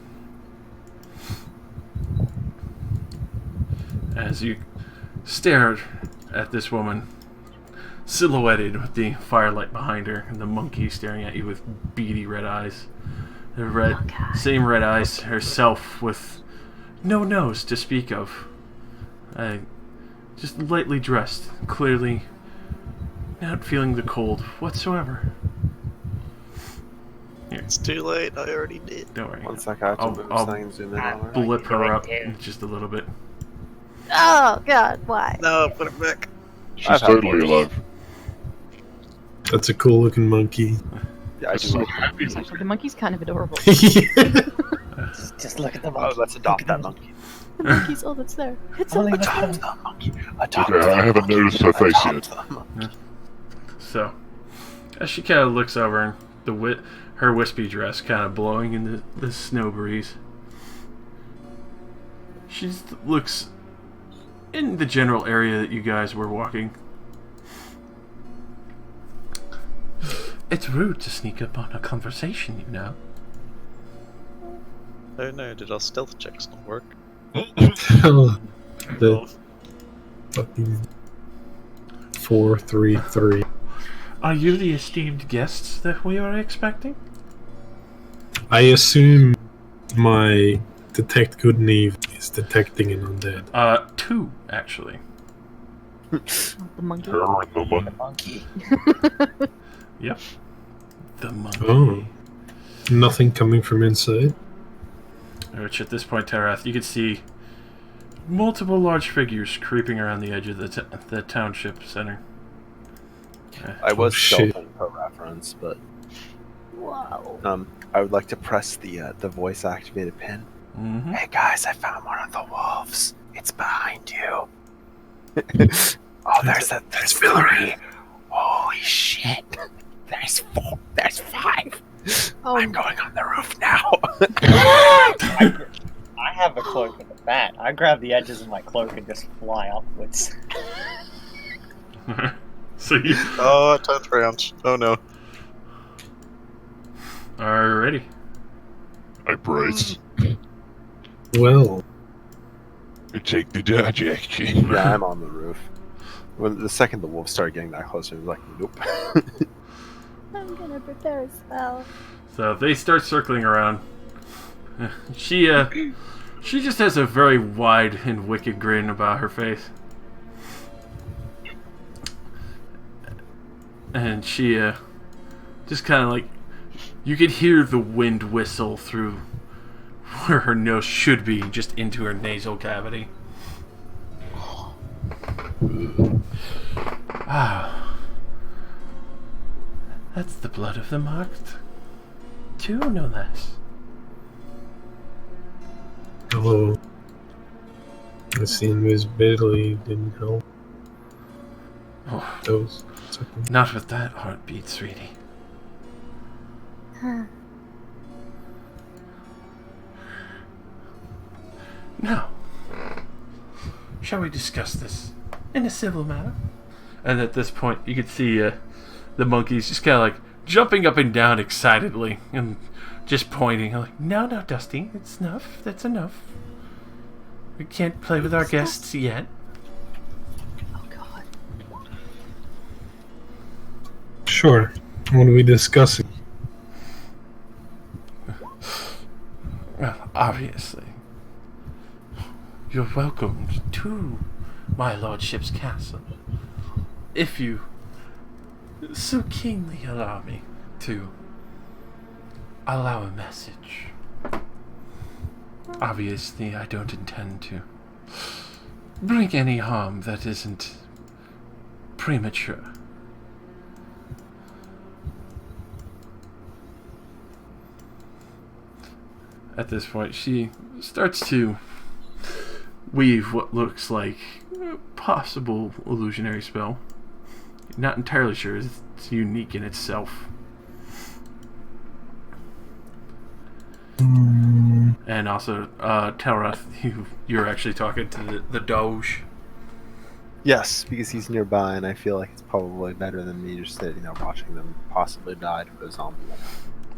[SPEAKER 4] as you stare at this woman, silhouetted with the firelight behind her, and the monkey staring at you with beady red eyes. The red, same red eyes herself, with no nose to speak of. Just lightly dressed, clearly not feeling the cold whatsoever. Here,
[SPEAKER 6] It's too late. I already did.
[SPEAKER 4] don't worry.
[SPEAKER 2] One sec, I have to move
[SPEAKER 4] I'll
[SPEAKER 2] something and zoom in on her.
[SPEAKER 4] blip her up
[SPEAKER 5] Too.
[SPEAKER 4] just a little bit.
[SPEAKER 1] Oh God, why?
[SPEAKER 6] No, put it back.
[SPEAKER 3] She's
[SPEAKER 2] I've had
[SPEAKER 3] totally
[SPEAKER 2] worse.
[SPEAKER 3] alive.
[SPEAKER 7] That's a cool looking monkey.
[SPEAKER 2] Yeah, I
[SPEAKER 3] That's
[SPEAKER 2] do
[SPEAKER 3] so
[SPEAKER 2] like
[SPEAKER 3] happy.
[SPEAKER 9] Actually, the monkey's kind of adorable.
[SPEAKER 5] Just look at the
[SPEAKER 2] Oh,
[SPEAKER 5] monkey.
[SPEAKER 2] let's adopt that monkey.
[SPEAKER 9] The monkey's all that's there. It's
[SPEAKER 5] Only
[SPEAKER 9] all
[SPEAKER 5] look at
[SPEAKER 2] Adopt
[SPEAKER 5] the
[SPEAKER 2] the monkey. Adopt
[SPEAKER 3] Okay, I haven't noticed her face yet.
[SPEAKER 2] the monkey.
[SPEAKER 4] So, as she kind of looks over, her wispy dress kind of blowing in the snow breeze, she just looks in the general area that you guys were walking. It's rude to sneak up on a conversation, you know.
[SPEAKER 6] Oh no, did our stealth checks not work?
[SPEAKER 7] The fucking 433.
[SPEAKER 4] Are you the esteemed guests that we were expecting?
[SPEAKER 7] I assume my detect good and evil is detecting an undead.
[SPEAKER 4] 2, actually.
[SPEAKER 9] the monkey.
[SPEAKER 3] Her and the
[SPEAKER 5] the
[SPEAKER 3] monkey.
[SPEAKER 5] monkey.
[SPEAKER 4] Yep. The monkey.
[SPEAKER 7] Oh. Nothing coming from inside.
[SPEAKER 4] Which at this point, Tarath, you can see multiple large figures creeping around the edge of the township center.
[SPEAKER 2] I was
[SPEAKER 7] shit.
[SPEAKER 2] stealthing per reference, but
[SPEAKER 1] Whoa.
[SPEAKER 2] I would like to press the voice activated pin.
[SPEAKER 4] Mm-hmm.
[SPEAKER 2] Hey guys, I found one of the wolves. It's behind you. Oh, there's 3. Holy shit. There's 4. There's 5.
[SPEAKER 1] Oh,
[SPEAKER 2] I'm going on the roof now.
[SPEAKER 5] I have a cloak with a bat. I grab the edges of my cloak and just fly upwards.
[SPEAKER 4] So you
[SPEAKER 6] Oh, I turned around. Oh no.
[SPEAKER 4] are ready.
[SPEAKER 3] I brace.
[SPEAKER 7] Well,
[SPEAKER 3] I take the dodge action.
[SPEAKER 2] Yeah, I'm on the roof. When the second the wolves started getting that closer, it was like, nope.
[SPEAKER 1] I'm gonna prepare a spell.
[SPEAKER 4] So they start circling around. She just has a very wide and wicked grin about her face. And she just kind of like, you could hear the wind whistle through where her nose should be, just into her nasal cavity. Ah, that's the blood of the marked. 2, no less.
[SPEAKER 7] hello. This invisibility didn't help.
[SPEAKER 4] Oh,
[SPEAKER 7] Those seconds.
[SPEAKER 4] not with that heartbeat, sweetie. Now, shall we discuss this in a civil manner? And at this point, you can see the monkeys just kind of like jumping up and down excitedly and just pointing. Like, no, Dusty, it's enough. That's enough. We can't play with our guests yet.
[SPEAKER 9] Oh god.
[SPEAKER 7] Sure. What are we discussing?
[SPEAKER 4] Well, obviously, you're welcomed to my lordship's castle. If you so keenly allow me to allow a message. Obviously, I don't intend to bring any harm that isn't premature. At this point, she starts to weave what looks like a possible illusionary spell. Not entirely sure, it's unique in itself. And also, Telrath, you're actually talking to the Doge.
[SPEAKER 2] Yes, because he's nearby, and I feel like it's probably better than me just sitting there watching them possibly die to a zombie.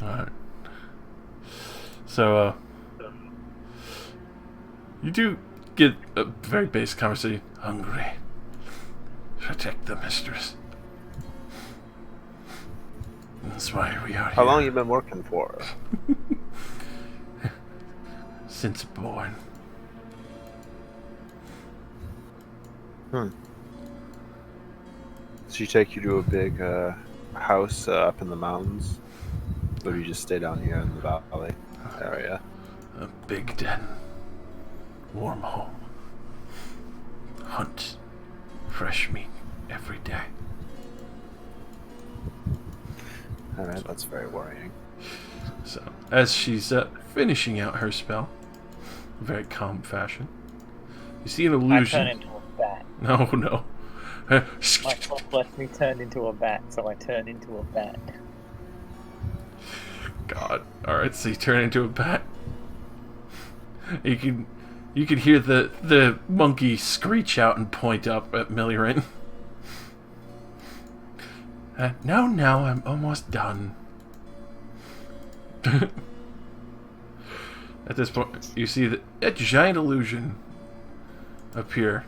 [SPEAKER 4] Alright. So, you do get a very basic conversation. Hungry. Protect the mistress. That's why we are here.
[SPEAKER 2] How long you been working for?
[SPEAKER 4] Since born.
[SPEAKER 2] Does she take you to a big house up in the mountains? Or do you just stay down here in the valley area?
[SPEAKER 4] A big den. Warm home. Hunt. Fresh meat every day.
[SPEAKER 2] Alright, that's very worrying.
[SPEAKER 4] So, as she's finishing out her spell, very calm fashion, you see an
[SPEAKER 5] I
[SPEAKER 4] illusion.
[SPEAKER 5] turn into a bat.
[SPEAKER 4] No.
[SPEAKER 5] My clock lets me turn into a bat, so I turn into a bat.
[SPEAKER 4] God. Alright, so you turn into a bat. You can hear the monkey screech out and point up at Millirin. Now, I'm almost done. At this point, you see a giant illusion appear.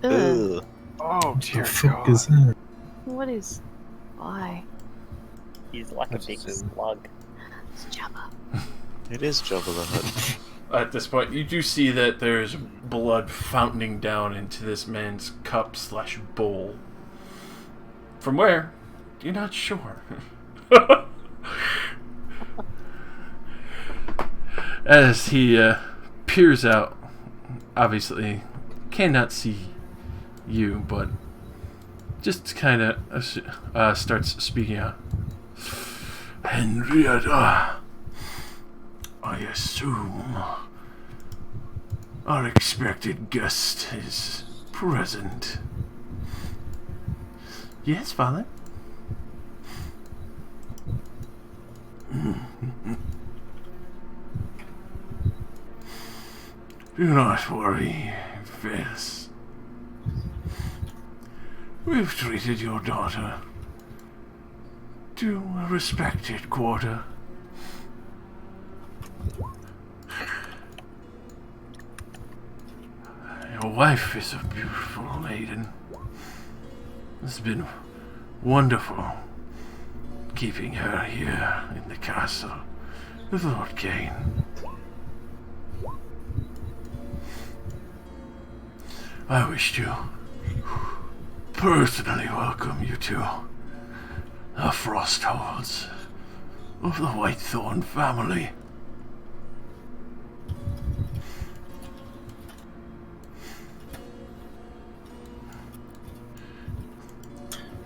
[SPEAKER 9] Ugh.
[SPEAKER 6] Ugh.
[SPEAKER 2] Oh
[SPEAKER 7] What
[SPEAKER 2] dear
[SPEAKER 7] the fuck
[SPEAKER 2] God.
[SPEAKER 7] is that?
[SPEAKER 9] What is. Why?
[SPEAKER 5] He's like a
[SPEAKER 2] That's
[SPEAKER 5] big
[SPEAKER 2] just in-
[SPEAKER 5] slug.
[SPEAKER 9] It's Jabba.
[SPEAKER 6] It is Jabba the Hutt.
[SPEAKER 4] At this point, you do see that there's blood fountaining down into this man's cup/bowl. From where? You're not sure. As he peers out, obviously cannot see you, but just kind of starts speaking out. Henrietta, I assume our expected guest is present. Yes, Father. Do not worry, Fizz. We've treated your daughter to a respected quarter. Your wife is a beautiful maiden. It's been wonderful keeping her here in the castle with Lord Kane. I wish to personally welcome you to the Frostholds of the Whitethorn family.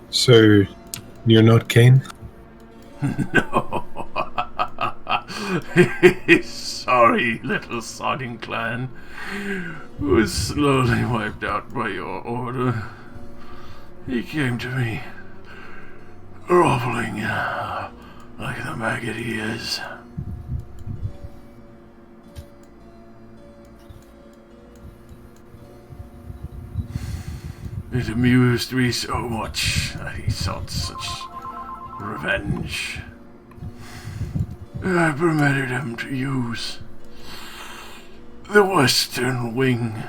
[SPEAKER 7] So, you're not Kane?
[SPEAKER 4] No. Sorry, little sodding clan, who was slowly wiped out by your order. He came to me, groveling like the maggot he is. It amused me so much that he sought such revenge. I permitted him to use the western wing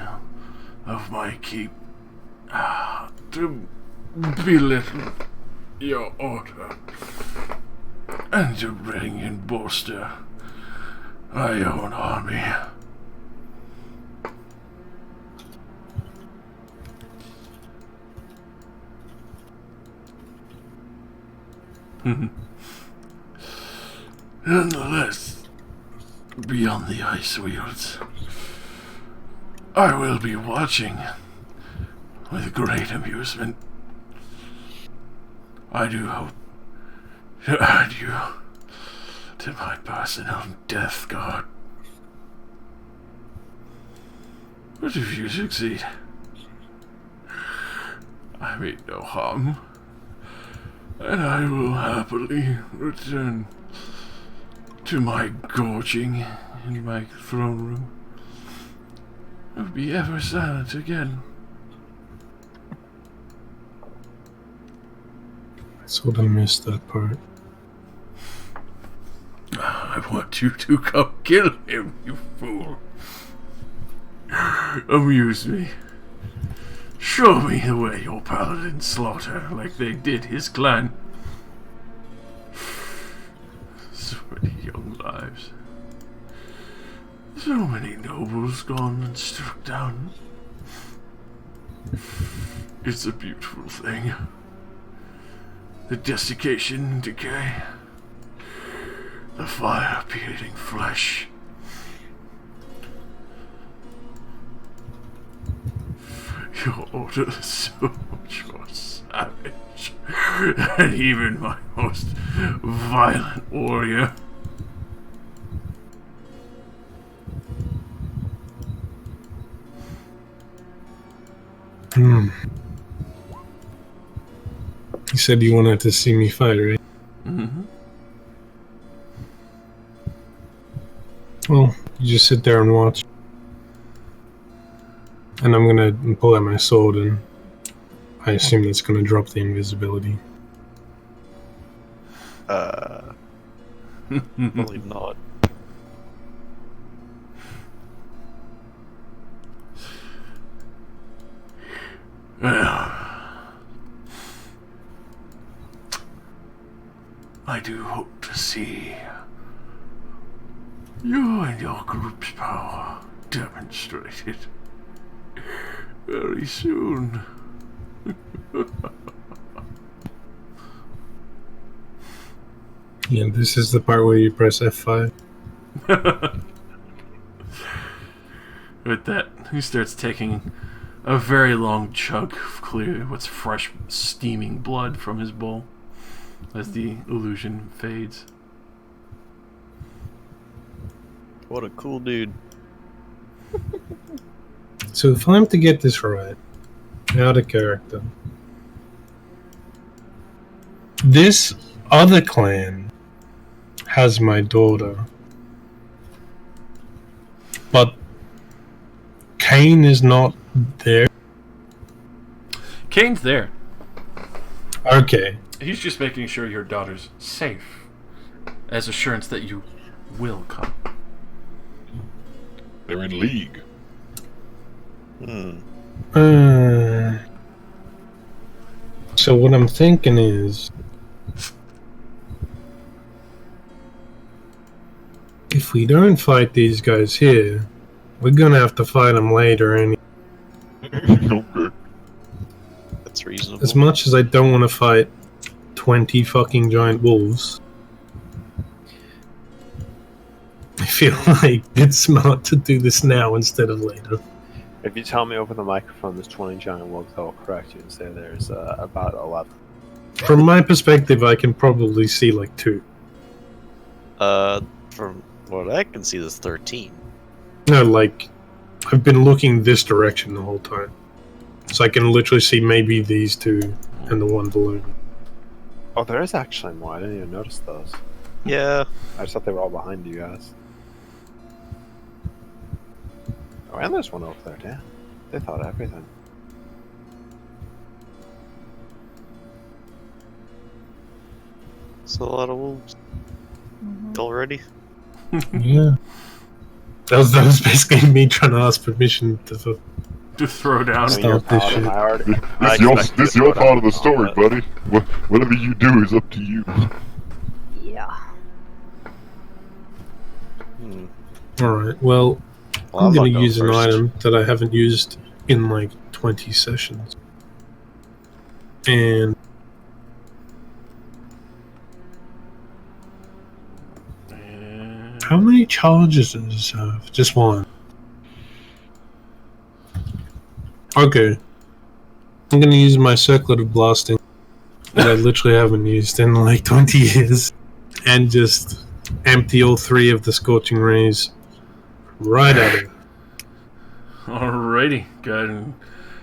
[SPEAKER 4] of my keep to belittle your order and to bring and bolster my own army. Nonetheless, beyond the ice wheels, I will be watching with great amusement. I do hope to add you to my personal death guard. But if you succeed, I mean no harm, and I will happily return to my gorging in my throne room. I'll be ever silent again.
[SPEAKER 7] I sort of missed that part.
[SPEAKER 4] I want you to come kill him, you fool. Amuse me. Show me the way your paladins slaughter like they did his clan. So many young lives. So many nobles gone and struck down. It's a beautiful thing. The desiccation and decay. The fire-peeling flesh. Your order is so much more savage than even my most violent warrior.
[SPEAKER 7] You said you wanted to see me fight, right?
[SPEAKER 4] Mm-hmm.
[SPEAKER 7] Well, you just sit there and watch. And I'm gonna pull out my sword, and I assume that's gonna drop the invisibility.
[SPEAKER 6] Probably not.
[SPEAKER 4] Well, I do hope to see you and your group's power demonstrated very soon.
[SPEAKER 7] Yeah, this is the part where you press F5.
[SPEAKER 4] With that, he starts taking a very long chug of clear what's fresh steaming blood from his bowl as the illusion fades.
[SPEAKER 6] What a cool dude.
[SPEAKER 7] So if I'm to get this right, out of character, this other clan has my daughter, but Cain is not there.
[SPEAKER 4] Kane's there.
[SPEAKER 7] Okay.
[SPEAKER 4] He's just making sure your daughter's safe as assurance that you will come.
[SPEAKER 3] They're in league.
[SPEAKER 7] So what I'm thinking is, if we don't fight these guys here, we're gonna have to fight them later. And
[SPEAKER 3] Okay.
[SPEAKER 6] That's reasonable.
[SPEAKER 7] as much as I don't want to fight 20 fucking giant wolves, I feel like it's smart to do this now instead of later.
[SPEAKER 2] If you tell me over the microphone there's 20 giant wolves, I will correct you and say there's about 11.
[SPEAKER 7] From my perspective, I can probably see like 2.
[SPEAKER 6] From what I can see, there's 13.
[SPEAKER 7] No, like, I've been looking this direction the whole time. So I can literally see maybe these 2 and the one below.
[SPEAKER 2] Oh, there is actually more. I didn't even notice those.
[SPEAKER 6] Yeah.
[SPEAKER 2] I just thought they were all behind you guys. Oh, and there's one over there, damn. They thought everything.
[SPEAKER 6] It's a lot of wolves already.
[SPEAKER 7] Yeah. That was basically me trying to ask permission to
[SPEAKER 4] throw down.
[SPEAKER 2] I mean, you're
[SPEAKER 7] stop this
[SPEAKER 2] paladin,
[SPEAKER 7] shit.
[SPEAKER 2] I already.
[SPEAKER 3] This your part of the story, buddy. Whatever you do is up to you.
[SPEAKER 1] Yeah.
[SPEAKER 7] Alright, well,
[SPEAKER 6] Well,
[SPEAKER 7] I'm
[SPEAKER 6] not
[SPEAKER 7] gonna
[SPEAKER 6] going
[SPEAKER 7] use an
[SPEAKER 6] first.
[SPEAKER 7] item that I haven't used in like 20 sessions. And how many charges does this have? Just one. Okay. I'm gonna use my circlet of blasting that I literally haven't used in like 20 years. And just empty all 3 of the scorching rays right at it.
[SPEAKER 4] Alrighty, go ahead and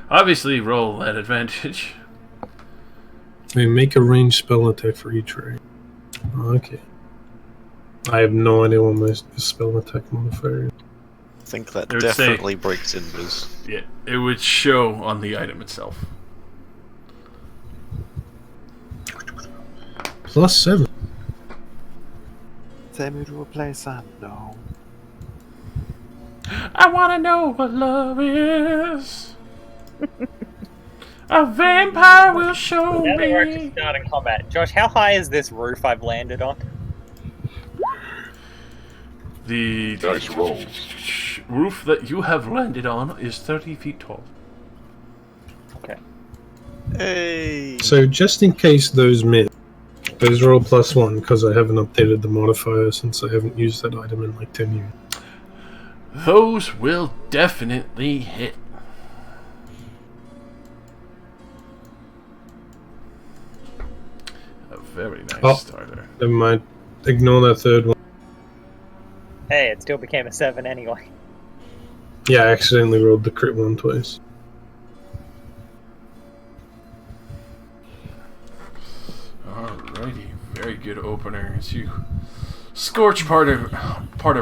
[SPEAKER 4] obviously roll that advantage.
[SPEAKER 7] They make a ranged spell attack for each ray. Okay. I have no idea what my spell attack modifier is.
[SPEAKER 6] I think that
[SPEAKER 4] It would say-
[SPEAKER 6] definitely breaks invis.
[SPEAKER 4] Yeah, it would show on the item itself.
[SPEAKER 7] +7.
[SPEAKER 2] Take me to a place I know.
[SPEAKER 4] I wanna know what love is. A vampire will show
[SPEAKER 5] Now that we're actually
[SPEAKER 4] me.
[SPEAKER 5] starting combat, Josh, how high is this roof I've landed on?
[SPEAKER 4] The
[SPEAKER 3] Nice rolls.
[SPEAKER 4] roof that you have landed on is 30 feet tall.
[SPEAKER 5] Okay.
[SPEAKER 6] Hey!
[SPEAKER 7] So just in case those miss, those roll +1 because I haven't updated the modifier since I haven't used that item in like 10 years.
[SPEAKER 4] Those will definitely hit. A very nice
[SPEAKER 7] Oh.
[SPEAKER 4] starter.
[SPEAKER 7] Never mind. Ignore that third one.
[SPEAKER 5] Hey, it still became a 7 anyway.
[SPEAKER 7] Yeah, I accidentally rolled the crit one twice.
[SPEAKER 4] Alrighty, very good opener as you scorch part of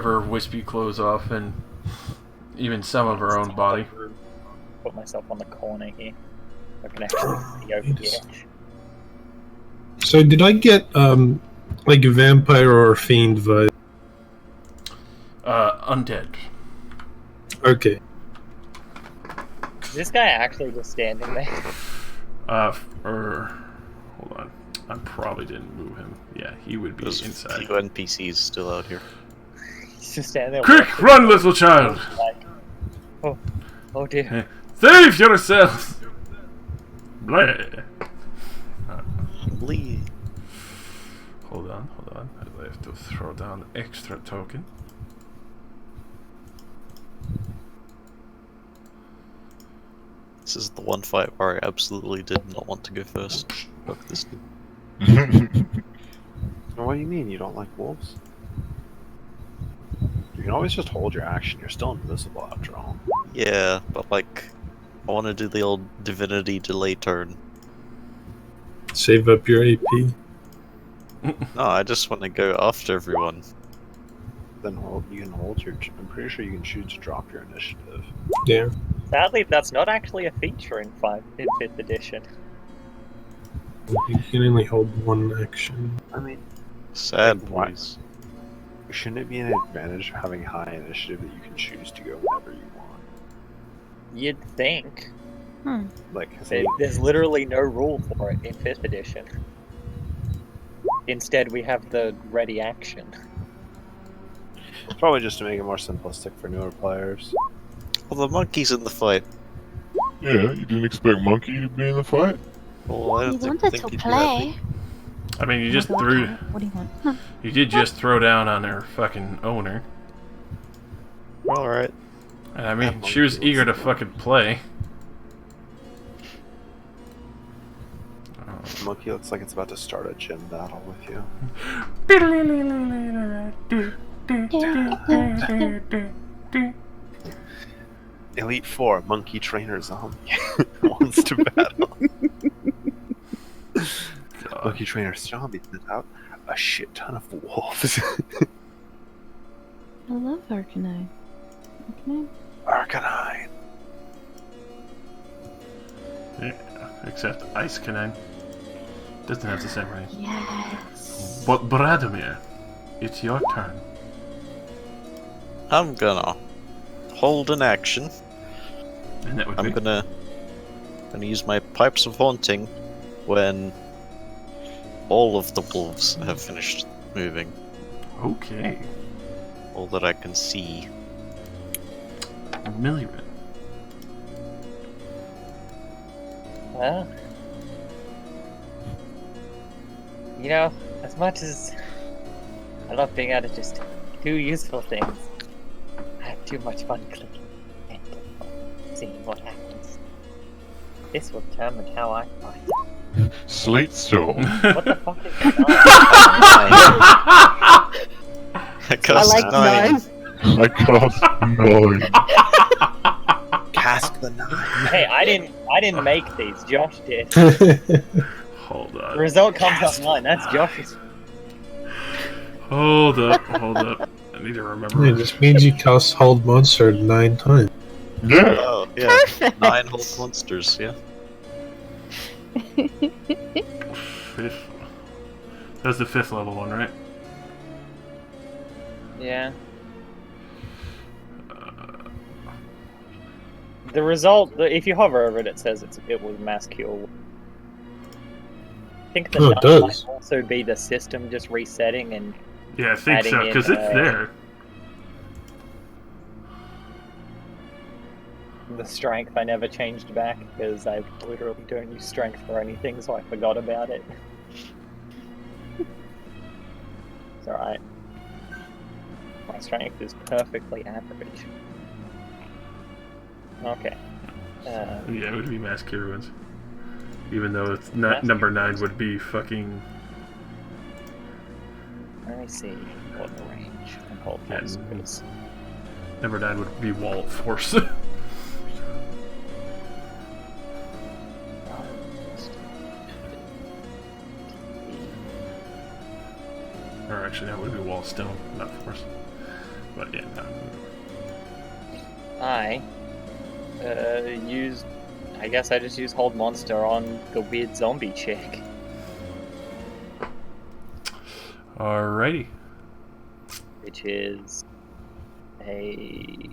[SPEAKER 4] her wispy clothes off and even some of her own body.
[SPEAKER 5] Put myself on the corner here. I can actually see over the edge.
[SPEAKER 7] So did I get like a vampire or a fiend vibe?
[SPEAKER 4] Undead.
[SPEAKER 7] Okay.
[SPEAKER 5] Is this guy actually just standing there?
[SPEAKER 4] Hold on. I probably didn't move him. Yeah, he would be
[SPEAKER 6] There's a
[SPEAKER 4] inside.
[SPEAKER 6] few NPCs still out here.
[SPEAKER 5] He's just standing there.
[SPEAKER 4] Quick, run, little child!
[SPEAKER 5] Like, oh dear.
[SPEAKER 4] Save yourself! Blah.
[SPEAKER 6] Bleed.
[SPEAKER 4] Hold on. I have to throw down an extra token.
[SPEAKER 6] This is the one fight where I absolutely did not want to go first. Fuck this dude.
[SPEAKER 2] What do you mean you don't like wolves? You can always just hold your action. You're still invisible after all.
[SPEAKER 6] Yeah, but like, I want to do the old divinity delay turn.
[SPEAKER 7] Save up your AP.
[SPEAKER 6] No, I just want to go after everyone.
[SPEAKER 2] Then you can hold your. I'm pretty sure you can choose to drop your initiative.
[SPEAKER 7] Yeah.
[SPEAKER 5] Sadly, that's not actually a feature in 5th edition.
[SPEAKER 7] You can only hold one action.
[SPEAKER 2] I mean,
[SPEAKER 6] Sad
[SPEAKER 2] Like, why?
[SPEAKER 6] boys.
[SPEAKER 2] shouldn't it be an advantage of having high initiative that you can choose to go whenever you want?
[SPEAKER 5] You'd think.
[SPEAKER 2] Like, 'cause
[SPEAKER 5] There's literally no rule for it in 5th edition. Instead, we have the ready action.
[SPEAKER 2] probably just to make it more simplistic for newer players.
[SPEAKER 6] Well, the monkey's in the fight.
[SPEAKER 3] Yeah, you didn't expect Monkey to be in the fight?
[SPEAKER 6] Well, I
[SPEAKER 9] You
[SPEAKER 6] don't
[SPEAKER 9] wanted
[SPEAKER 6] think
[SPEAKER 9] to
[SPEAKER 6] he'd be happy.
[SPEAKER 9] play.
[SPEAKER 4] I mean, you
[SPEAKER 9] Oh my
[SPEAKER 4] just
[SPEAKER 9] God,
[SPEAKER 4] threw.
[SPEAKER 9] Karen, what do you want? Huh.
[SPEAKER 4] You did just throw down on her fucking owner.
[SPEAKER 6] Alright.
[SPEAKER 4] And I mean,
[SPEAKER 2] That
[SPEAKER 4] she was
[SPEAKER 2] monkey
[SPEAKER 4] eager to
[SPEAKER 2] looks
[SPEAKER 4] fucking play.
[SPEAKER 2] The monkey looks like it's about to start a gym battle with you. Elite 4, monkey trainer zombie. Wants to battle. Monkey trainer zombie sent out a shit ton of wolves.
[SPEAKER 9] I love Arcanine. Arcanine?
[SPEAKER 2] Arcanine.
[SPEAKER 4] Yeah, except Ice Canine doesn't have the same range.
[SPEAKER 9] Yes.
[SPEAKER 4] But Bradimir, it's your turn.
[SPEAKER 6] I'm gonna hold an action.
[SPEAKER 4] And that would
[SPEAKER 6] I'm
[SPEAKER 4] be...
[SPEAKER 6] gonna use my Pipes of Haunting when all of the wolves have finished moving.
[SPEAKER 4] Okay.
[SPEAKER 6] All that I can see.
[SPEAKER 4] Milliran.
[SPEAKER 5] Well, you know, as much as I love being able to just do useful things, I have too much fun clicking and seeing what happens. This will determine how I fight.
[SPEAKER 3] Slate Storm.
[SPEAKER 5] What the fuck is that?
[SPEAKER 6] I cast
[SPEAKER 10] I like
[SPEAKER 6] 9.
[SPEAKER 10] knives.
[SPEAKER 3] I cast 9.
[SPEAKER 2] Cast the 9.
[SPEAKER 5] Hey, I didn't make these. Josh did.
[SPEAKER 4] Hold
[SPEAKER 5] The
[SPEAKER 4] on.
[SPEAKER 5] result comes up 9. That's Josh's.
[SPEAKER 4] Hold up. I need to remember.
[SPEAKER 7] It just means you cast Hold Monster 9 times.
[SPEAKER 3] Yeah.
[SPEAKER 6] Oh, yeah.
[SPEAKER 10] Perfect.
[SPEAKER 6] 9 whole monsters, yeah.
[SPEAKER 4] Fifth. That's the 5th level one, right?
[SPEAKER 5] Yeah. The result, if you hover over it, it says it was mass cure. I think the
[SPEAKER 7] Oh, it
[SPEAKER 5] 9
[SPEAKER 7] does.
[SPEAKER 5] might also be the system just resetting and
[SPEAKER 4] Yeah, I think
[SPEAKER 5] Adding
[SPEAKER 4] so,
[SPEAKER 5] in,
[SPEAKER 4] because it's there.
[SPEAKER 5] the strength I never changed back because I literally don't use strength for anything, so I forgot about it. It's alright. My strength is perfectly average. Okay.
[SPEAKER 4] Yeah, it would be Mass Cure Wounds. Even though it's not,
[SPEAKER 5] Mass
[SPEAKER 4] number
[SPEAKER 5] Cure
[SPEAKER 4] 9 would be fucking...
[SPEAKER 5] Let me see what the range and hold
[SPEAKER 4] Yeah.
[SPEAKER 5] is.
[SPEAKER 4] Number 9 would be Wall of Force. Or actually, that would be Wall of Stone, not Force. But yeah, no.
[SPEAKER 5] I used. I guess I just used Hold Monster on the weird zombie chick.
[SPEAKER 4] Alrighty.
[SPEAKER 5] Which is a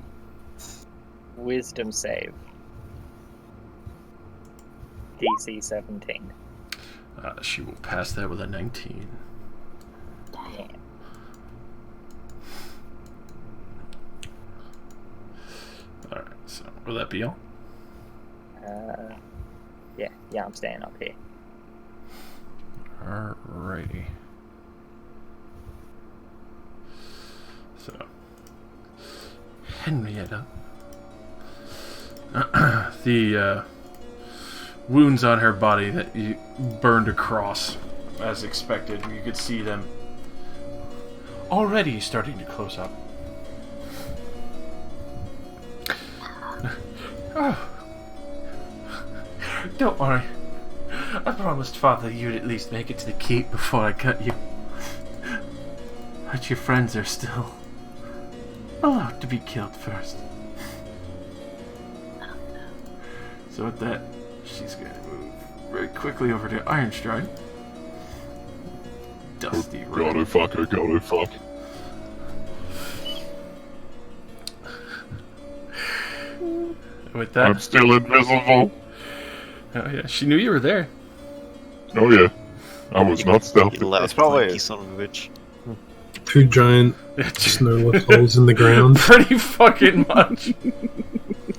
[SPEAKER 5] Wisdom save. DC 17.
[SPEAKER 4] She will pass that with a 19.
[SPEAKER 5] Damn.
[SPEAKER 4] Alright, so will that be all?
[SPEAKER 5] Yeah, I'm staying up here.
[SPEAKER 4] Alrighty. So, Henrietta. The wounds on her body that you burned across, as expected. You could see them already starting to close up. Oh. Don't worry. I promised Father you'd at least make it to the keep before I cut you. But your friends are still allowed to be killed first. So with that, she's going to move very quickly over to Ironstride. Dusty Road.
[SPEAKER 3] Gotta fuck her, gotta fuck.
[SPEAKER 4] With that,
[SPEAKER 3] I'm still invisible.
[SPEAKER 4] oh yeah, she knew you were there.
[SPEAKER 3] Oh yeah. I was not stealthy.
[SPEAKER 6] You loud,
[SPEAKER 2] It's probably-
[SPEAKER 6] flanky son of a bitch.
[SPEAKER 7] 2 giant snow-left holes in the ground.
[SPEAKER 4] Pretty fucking much.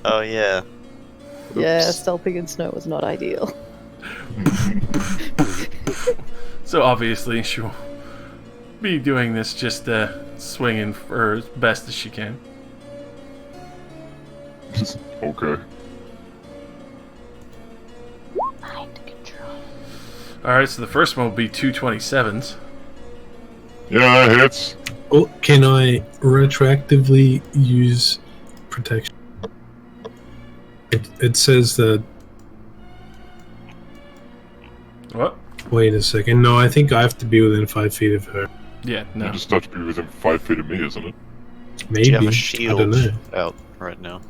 [SPEAKER 6] Oh yeah.
[SPEAKER 10] Yeah,
[SPEAKER 6] Oops.
[SPEAKER 10] stealthing in snow is not ideal.
[SPEAKER 4] So obviously she'll be doing this, just swinging for as best as she can.
[SPEAKER 3] Okay.
[SPEAKER 9] Mind control.
[SPEAKER 4] Alright, so the first one will be 227s.
[SPEAKER 3] Yeah, it hits.
[SPEAKER 7] Oh, can I retroactively use protection? It says that.
[SPEAKER 4] What?
[SPEAKER 7] Wait a second. No, I think I have to be within 5 feet of her.
[SPEAKER 4] Yeah,
[SPEAKER 3] You
[SPEAKER 4] no.
[SPEAKER 3] just have to be within 5 feet of me, isn't it?
[SPEAKER 7] Maybe.
[SPEAKER 6] Do you have a
[SPEAKER 7] I
[SPEAKER 6] shield
[SPEAKER 7] don't know.
[SPEAKER 6] out right now?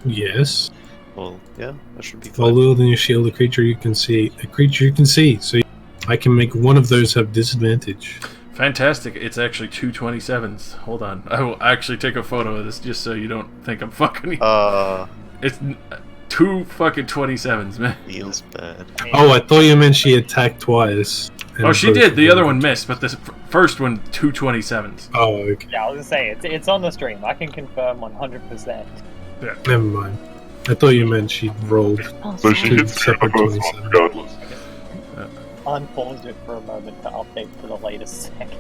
[SPEAKER 7] Yes.
[SPEAKER 6] Well, yeah, that should be
[SPEAKER 7] Fall
[SPEAKER 6] fine.
[SPEAKER 7] within your shield, a creature you can see. A creature you can see. So I I can make one of those have disadvantage.
[SPEAKER 4] Fantastic. It's actually 227s. Hold on. I will actually take a photo of this just so you don't think I'm fucking you. It's 2 fucking 27s, man.
[SPEAKER 6] Feels bad.
[SPEAKER 7] Oh, I thought you meant she attacked twice.
[SPEAKER 4] Oh, she did. The other one missed, but this first one, 227s.
[SPEAKER 7] Oh, okay.
[SPEAKER 5] Yeah, I was gonna say, it's on the stream. I can confirm 100%.
[SPEAKER 4] Yeah.
[SPEAKER 7] Never mind. I thought you meant she rolled.
[SPEAKER 9] Oh,
[SPEAKER 3] So she
[SPEAKER 9] sorry.
[SPEAKER 3] hits you on
[SPEAKER 7] separate
[SPEAKER 3] both ones
[SPEAKER 7] 27.
[SPEAKER 3] regardless.
[SPEAKER 5] Unpaused it for a moment to update for the latest second.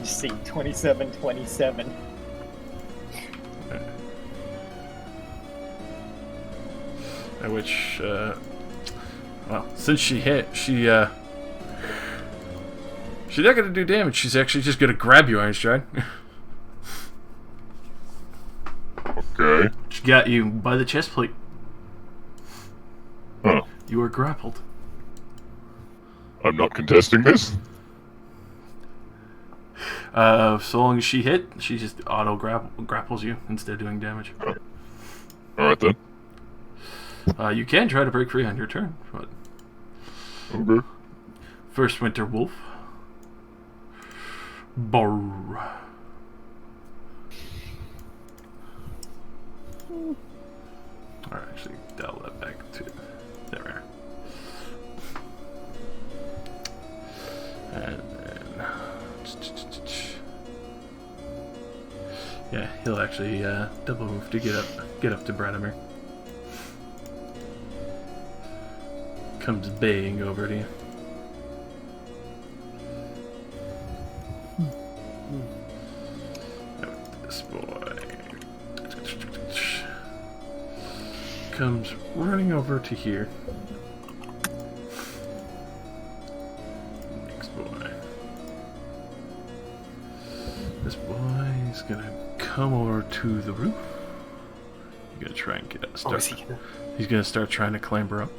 [SPEAKER 5] You see 2727.
[SPEAKER 4] Which, well, since she hit, she's not gonna do damage. She's actually just gonna grab you, Iron Stride.
[SPEAKER 3] Okay.
[SPEAKER 4] She got you by the chest plate.
[SPEAKER 3] Huh.
[SPEAKER 4] You are grappled.
[SPEAKER 3] I'm not contesting this.
[SPEAKER 4] So long as she hit, she just auto grapples you instead of doing damage.
[SPEAKER 3] Alright then.
[SPEAKER 4] You can try to break free on your turn, but
[SPEAKER 3] Okay.
[SPEAKER 4] first Winter Wolf. Brrr. Or actually, dial that back to there. We are. And then, yeah, he'll actually double move to get up to Bradamir. Comes baying over to you. This boy comes running over to here. Next boy. This boy is gonna come over to the roof. He's gonna try and get up. He's gonna start trying to clamber up.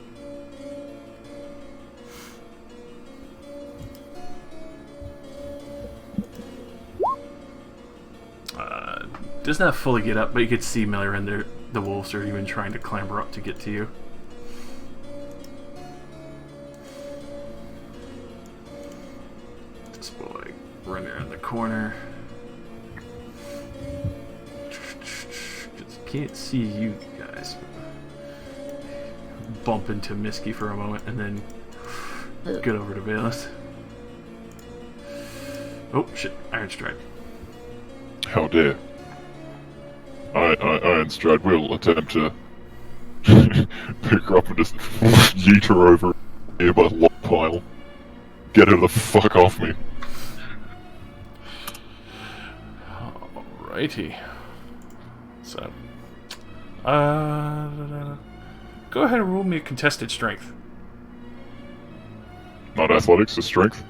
[SPEAKER 4] Does not fully get up, but you could see Miller and the wolves are even trying to clamber up to get to you. This boy running around the corner. Can't see you guys. Bump into Misky for a moment and then get over to Valus. Oh shit, Iron Stride.
[SPEAKER 3] How dare. Iron Stride will attempt to pick her up and just yeet her over a nearby log pile. Get her the fuck off me.
[SPEAKER 4] Alrighty. So, go ahead and roll me a contested strength.
[SPEAKER 3] Not athletics, just strength?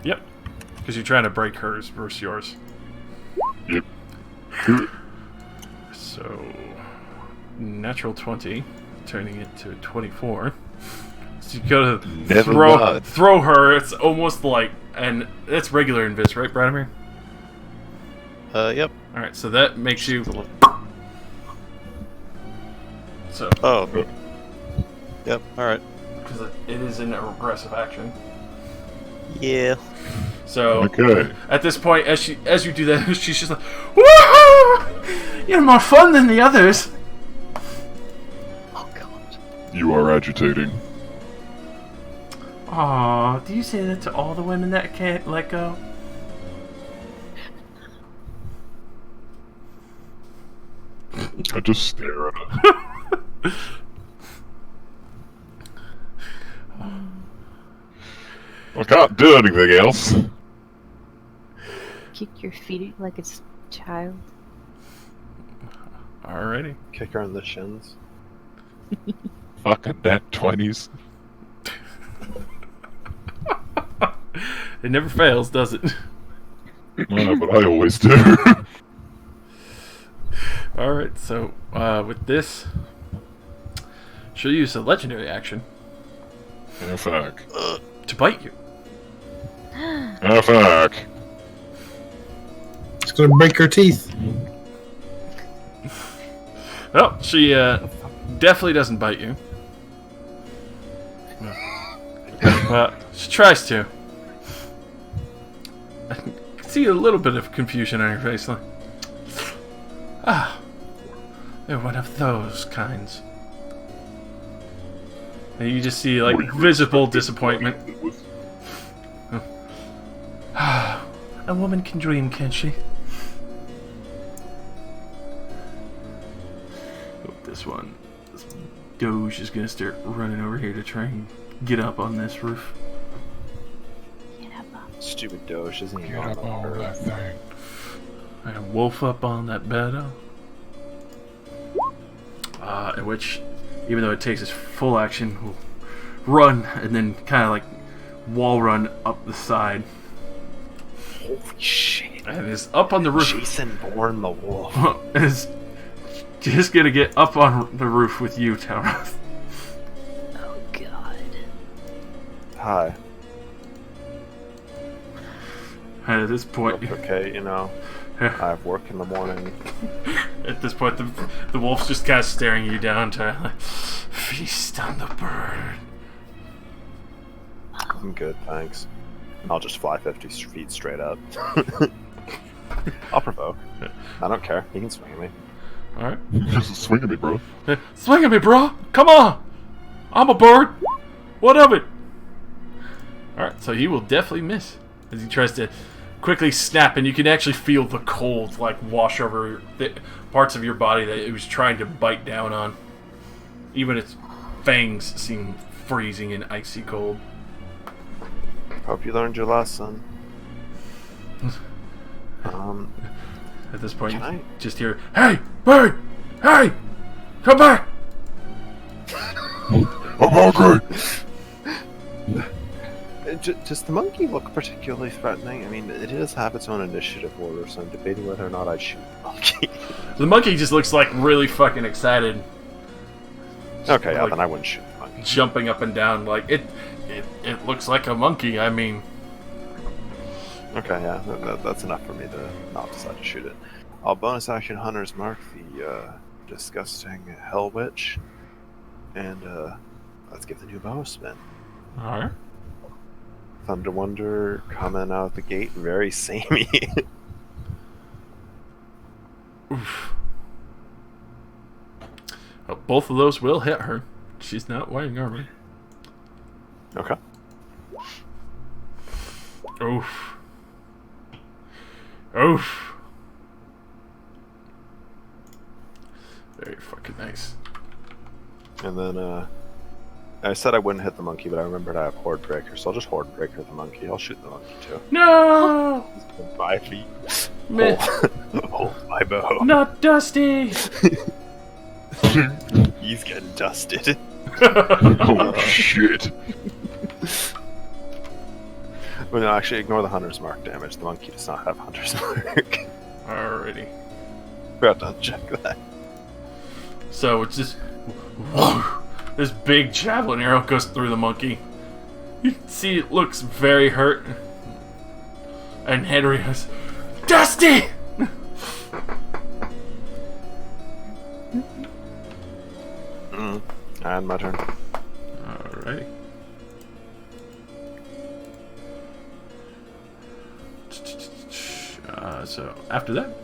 [SPEAKER 4] Yep. Because you're trying to break hers versus yours.
[SPEAKER 3] Yep.
[SPEAKER 4] So, natural 20, turning it to a 24. So you go to
[SPEAKER 2] Never mind.
[SPEAKER 4] throw her, it's almost like, and it's regular invis, right, Bradamir?
[SPEAKER 6] Yep.
[SPEAKER 4] Alright, so that makes you... So,
[SPEAKER 6] Oh. Yep, alright.
[SPEAKER 4] because it is an aggressive action.
[SPEAKER 6] Yeah.
[SPEAKER 4] So,
[SPEAKER 3] Okay.
[SPEAKER 4] at this point, as you do that, she's just like, woohoo! You're more fun than the others!
[SPEAKER 6] Oh god.
[SPEAKER 3] You are agitating.
[SPEAKER 4] Aw, do you say that to all the women that can't let go?
[SPEAKER 3] I just stare at her. I can't do anything else.
[SPEAKER 1] Kick your feet like it's a child.
[SPEAKER 4] Alrighty.
[SPEAKER 2] Kick her on the shins.
[SPEAKER 3] Fucking nat 20s.
[SPEAKER 4] It never fails, does it?
[SPEAKER 3] No, but I always do.
[SPEAKER 4] Alright, so with this, she'll use a legendary action
[SPEAKER 3] Yeah, fuck.
[SPEAKER 4] to bite you.
[SPEAKER 3] Ah, fuck.
[SPEAKER 7] It's gonna break her teeth.
[SPEAKER 4] Well, she definitely doesn't bite you. Well, she tries to. I can see a little bit of confusion on your face. Like, they're one of those kinds. And you just see, like, visible disappointment. A woman can dream, can't she? This Doge is gonna start running over here to try and get up on this roof.
[SPEAKER 1] Get up.
[SPEAKER 2] Stupid Doge isn't even
[SPEAKER 3] Get up on that thing.
[SPEAKER 4] And wolf up on that bed. In which, even though it takes its full action, will run and then kind of like wall run up the side.
[SPEAKER 2] Holy shit.
[SPEAKER 4] And is up on the roof.
[SPEAKER 2] Jason Bourne the wolf.
[SPEAKER 4] Is just gonna get up on the roof with you, Tara.
[SPEAKER 1] Oh god.
[SPEAKER 2] Hi.
[SPEAKER 4] And at this point,
[SPEAKER 2] Okay, you know, I have work in the morning.
[SPEAKER 4] at this point, the wolf's just kind of staring you down, Tara. Like, feast on the bird.
[SPEAKER 2] I'm good, thanks. I'll just fly 50 feet straight up. I'll provoke. I don't care. He can swing at me.
[SPEAKER 4] Alright.
[SPEAKER 3] Just swing at me, bro.
[SPEAKER 4] Swing at me, bro! Come on! I'm a bird! What of it? Alright, so he will definitely miss. As he tries to quickly snap, and you can actually feel the cold, like, wash over the parts of your body that it was trying to bite down on. Even its fangs seem freezing and icy cold.
[SPEAKER 2] Hope you learned your lesson.
[SPEAKER 4] At this point,
[SPEAKER 2] Can I?
[SPEAKER 4] you just hear, "Hey, bird! Hey! Come back!"
[SPEAKER 3] I'm hungry!
[SPEAKER 2] Does the monkey look particularly threatening? I mean, it does have its own initiative order, so I'm debating whether or not I shoot the monkey.
[SPEAKER 4] The monkey just looks like really fucking excited.
[SPEAKER 2] Okay, yeah,
[SPEAKER 4] Like,
[SPEAKER 2] then I wouldn't shoot the monkey.
[SPEAKER 4] jumping up and down like it looks like a monkey. I mean,
[SPEAKER 2] Okay, yeah, that's enough for me to not decide to shoot it. I'll bonus action Hunter's Mark, the disgusting Hell Witch, and let's give the new bow a spin.
[SPEAKER 4] all right.
[SPEAKER 2] Thunder Wonder coming out the gate, very samey.
[SPEAKER 4] Oof. Well, both of those will hit her. She's not wearing armor.
[SPEAKER 2] Okay.
[SPEAKER 4] Oof. Oof. Very fucking nice.
[SPEAKER 2] And then, I said I wouldn't hit the monkey, but I remembered I have Horde Breaker, so I'll just Horde Breaker the monkey. I'll shoot the monkey too.
[SPEAKER 4] No!
[SPEAKER 2] 5 feet.
[SPEAKER 4] Meh.
[SPEAKER 2] Hold my bow.
[SPEAKER 4] Not Dusty!
[SPEAKER 2] He's getting dusted.
[SPEAKER 3] Oh shit.
[SPEAKER 2] Well, no, actually, ignore the Hunter's Mark damage. The monkey does not have Hunter's Mark.
[SPEAKER 4] Alrighty.
[SPEAKER 2] Forgot to check that.
[SPEAKER 4] So it's just this big javelin arrow goes through the monkey. You can see it looks very hurt. And Henry goes, Dusty!
[SPEAKER 2] And my turn.
[SPEAKER 4] Alrighty. So after that,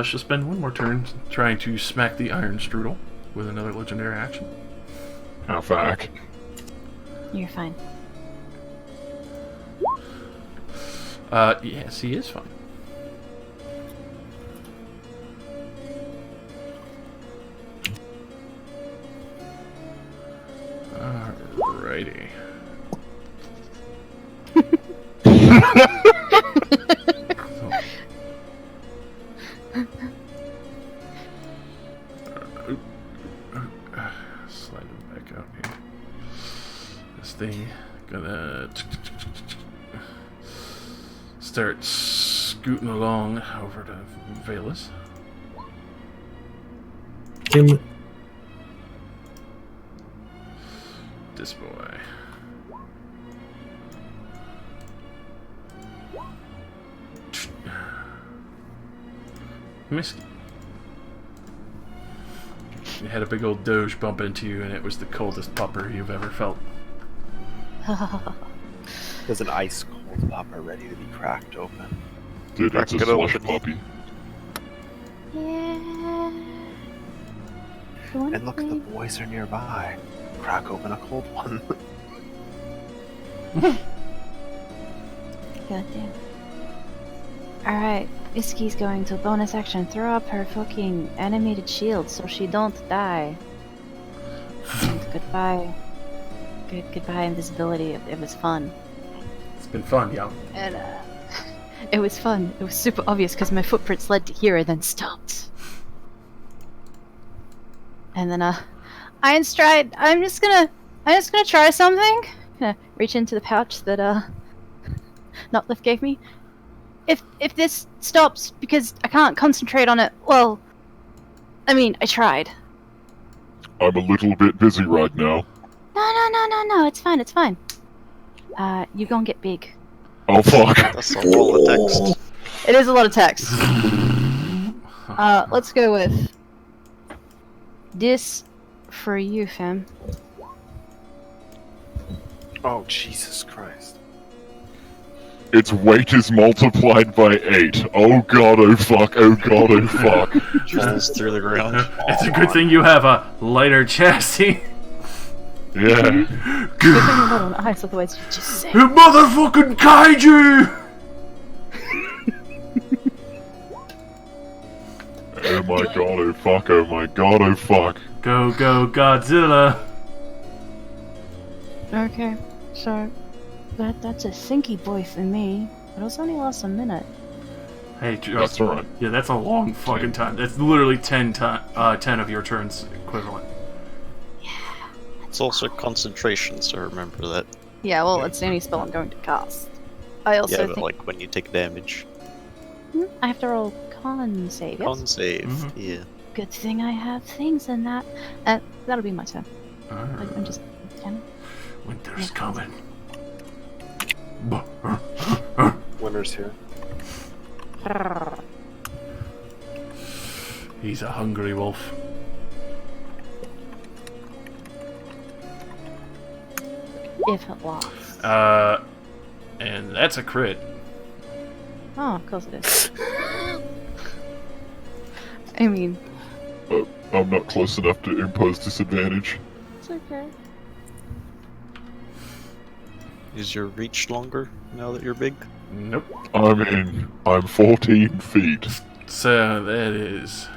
[SPEAKER 4] she'll spend one more turn trying to smack the Iron Strudel with another legendary action.
[SPEAKER 3] How fuck?
[SPEAKER 1] You're fine.
[SPEAKER 4] Yes, he is fine. Alrighty. Slide him back out here. This thing gonna start scooting along over to Valus.
[SPEAKER 7] Damn.
[SPEAKER 4] This boy. Missed. You had a big old doge bump into you, and it was the coldest pupper you've ever felt.
[SPEAKER 2] There's an ice cold pupper ready to be cracked open.
[SPEAKER 3] Dude, it's a
[SPEAKER 6] Crack it
[SPEAKER 3] slush
[SPEAKER 6] open.
[SPEAKER 3] puppy.
[SPEAKER 1] Yeah. The one
[SPEAKER 2] And look, the
[SPEAKER 1] thing-
[SPEAKER 2] boys are nearby. Crack open a cold one.
[SPEAKER 1] Goddamn. Alright, Whiskey's going to bonus action. Throw up her fucking animated shield so she don't die. And goodbye. Goodbye, invisibility. It was fun.
[SPEAKER 4] It's been fun, yo.
[SPEAKER 1] And, it was fun. It was super obvious because my footprints led to here and then stopped. And then, Iron Stride, I'm just gonna try something. Gonna reach into the pouch that, Notlift gave me. If this stops because I can't concentrate on it, well, I mean, I tried.
[SPEAKER 3] I'm a little bit busy right now.
[SPEAKER 1] No, it's fine, it's fine. You gonna get big.
[SPEAKER 3] Oh fuck.
[SPEAKER 6] That's a lot of text.
[SPEAKER 1] It is a lot of text. Let's go with this for you, fam.
[SPEAKER 2] Oh, Jesus Christ.
[SPEAKER 3] Its weight is multiplied by 8. Oh god, oh fuck, oh god, oh fuck.
[SPEAKER 6] Falls through the ground.
[SPEAKER 4] It's a good thing you have a lighter chassis.
[SPEAKER 3] Yeah.
[SPEAKER 1] Good thing you're not on ice, otherwise you'd just say.
[SPEAKER 4] You motherfucking kaiju!
[SPEAKER 3] Oh my god, oh fuck, oh my god, oh fuck.
[SPEAKER 4] Go, Godzilla!
[SPEAKER 1] Okay, so that's a thinky boy for me. But it's only lasts a minute.
[SPEAKER 4] Hey,
[SPEAKER 3] That's alright.
[SPEAKER 4] Yeah, that's a long fucking time. That's literally 10 of your turns equivalent.
[SPEAKER 6] It's also concentration, so remember that.
[SPEAKER 1] Yeah, well, it's the only spell I'm going to cast. I also
[SPEAKER 6] Yeah, but
[SPEAKER 1] think
[SPEAKER 6] like when you take damage.
[SPEAKER 1] I have to roll con save. Yes?
[SPEAKER 6] Con save,
[SPEAKER 4] Mhm.
[SPEAKER 6] yeah.
[SPEAKER 1] Good thing I have things in that. That'll be my turn. I'm just kind
[SPEAKER 4] Winter's coming.
[SPEAKER 2] Winter's here.
[SPEAKER 1] of.
[SPEAKER 4] He's a hungry wolf.
[SPEAKER 1] If it lasts.
[SPEAKER 4] And that's a crit.
[SPEAKER 1] Oh, of course it is. I mean,
[SPEAKER 3] I'm not close enough to impose disadvantage.
[SPEAKER 1] it's okay.
[SPEAKER 6] Is your reach longer now that you're big?
[SPEAKER 4] Nope.
[SPEAKER 3] I'm 14 feet.
[SPEAKER 4] So that is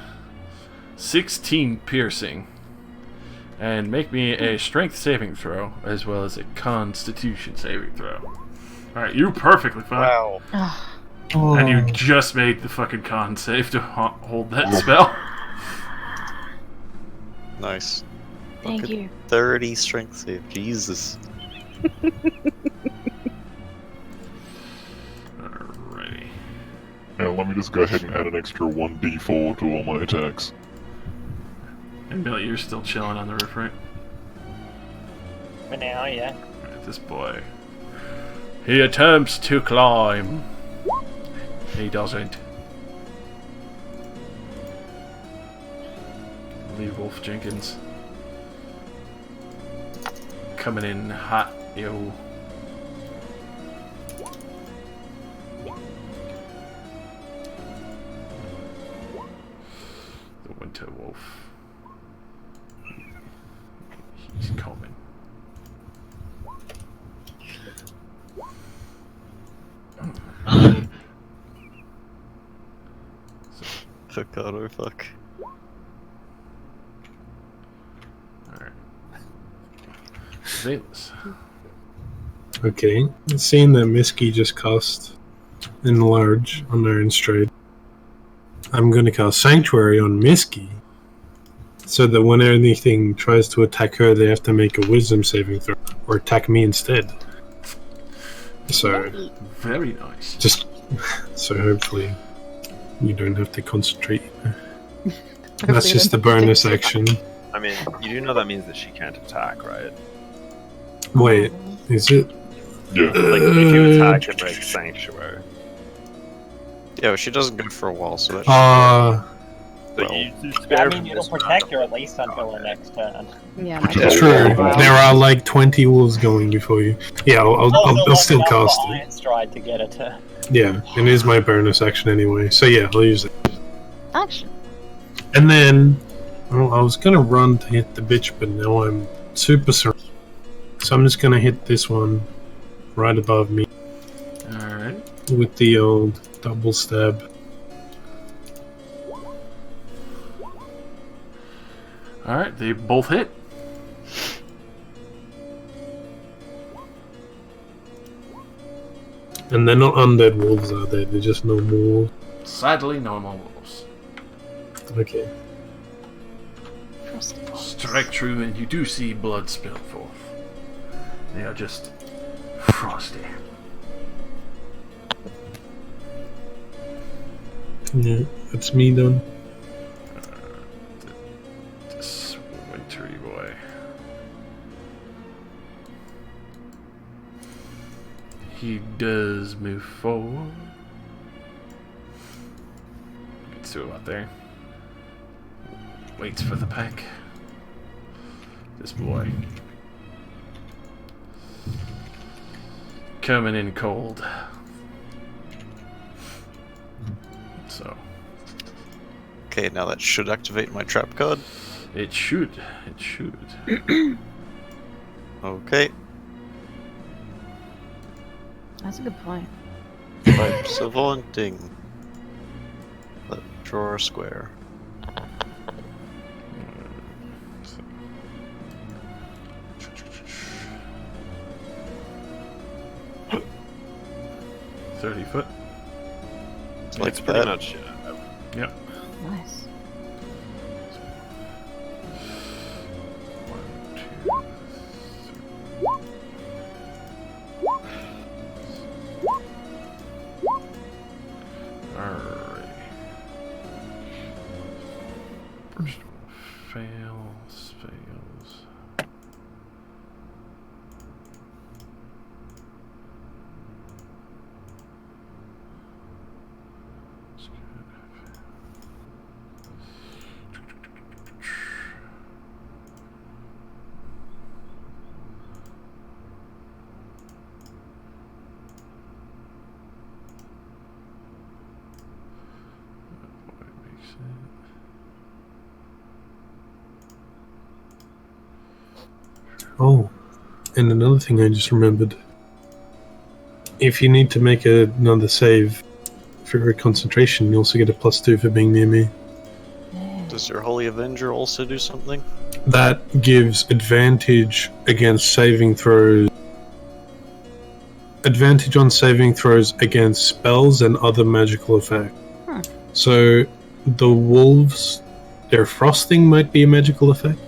[SPEAKER 4] 16 piercing. And make me a strength saving throw, as well as a constitution saving throw. Alright, you're perfectly fine.
[SPEAKER 6] Wow.
[SPEAKER 7] Oh,
[SPEAKER 4] And you just made the fucking con save to hold that spell.
[SPEAKER 6] Nice.
[SPEAKER 1] Thank
[SPEAKER 6] Look at
[SPEAKER 1] you.
[SPEAKER 6] 30 strength save. Jesus.
[SPEAKER 4] Alrighty.
[SPEAKER 3] Now let me just go ahead and add an extra 1d4 to all my attacks.
[SPEAKER 4] And Billy, you're still chilling on the roof, right?
[SPEAKER 5] For now, yeah.
[SPEAKER 4] Alright, this boy. He attempts to climb. He doesn't. Lee Wolf Jenkins. Coming in hot, yo. The Winter Wolf. He's coming.
[SPEAKER 6] Oh god, oh fuck.
[SPEAKER 4] Alright. Valus.
[SPEAKER 7] okay. Seeing that Misky just cast Enlarge on Iron Stride, I'm going to cast Sanctuary on Misky, so that when anything tries to attack her, they have to make a Wisdom saving throw, or attack me instead. So,
[SPEAKER 4] Very nice.
[SPEAKER 7] just so hopefully you don't have to concentrate. That's just the bonus action.
[SPEAKER 2] I mean, you do know that means that she can't attack, right?
[SPEAKER 7] Wait, is it?
[SPEAKER 3] Yeah.
[SPEAKER 2] Like, if you attack, it breaks Sanctuary.
[SPEAKER 6] Yeah, but she doesn't go for a while, so that should Well,
[SPEAKER 5] I mean, it'll protect her at least until the next turn.
[SPEAKER 1] Yeah,
[SPEAKER 3] Which
[SPEAKER 1] maybe.
[SPEAKER 3] is
[SPEAKER 7] True.
[SPEAKER 3] a lot.
[SPEAKER 7] There are like 20 wolves going before you. Yeah, I'll still cast it.
[SPEAKER 5] Iron Stride to get it to.
[SPEAKER 7] Yeah, it is my bonus action anyway. So yeah, I'll use it.
[SPEAKER 1] Action.
[SPEAKER 7] And then, well, I was gonna run to hit the bitch, but now I'm super surrounded. So I'm just gonna hit this one right above me
[SPEAKER 4] Alright.
[SPEAKER 7] with the old double stab.
[SPEAKER 4] Alright, they both hit.
[SPEAKER 7] And they're not undead wolves, are they? They're just normal wolves.
[SPEAKER 4] Sadly, normal wolves.
[SPEAKER 7] Okay.
[SPEAKER 4] Strike true, and you do see blood spill forth. They are just frosty.
[SPEAKER 7] Yeah, that's me done.
[SPEAKER 4] This wintry boy. He does move forward. Gets to about there. Waits for the pack. This boy. Coming in cold. So.
[SPEAKER 6] okay, now that should activate my trap card.
[SPEAKER 4] It should. It should.
[SPEAKER 6] Okay,
[SPEAKER 1] That's a good point.
[SPEAKER 6] Pipes of Haunting. Let's draw a square.
[SPEAKER 4] So. 30 foot.
[SPEAKER 6] Like
[SPEAKER 2] It's pretty
[SPEAKER 6] that.
[SPEAKER 2] much.
[SPEAKER 4] Yep.
[SPEAKER 1] Nice.
[SPEAKER 4] 1, 2, 3. Alright. First one fails.
[SPEAKER 7] Oh, and another thing I just remembered. If you need to make another save for your concentration, you also get a +2 for being near me.
[SPEAKER 6] Does your Holy Avenger also do something?
[SPEAKER 7] That gives advantage against saving throws. Advantage on saving throws against spells and other magical effects.
[SPEAKER 1] Huh.
[SPEAKER 7] So the wolves, their frosting might be a magical effect.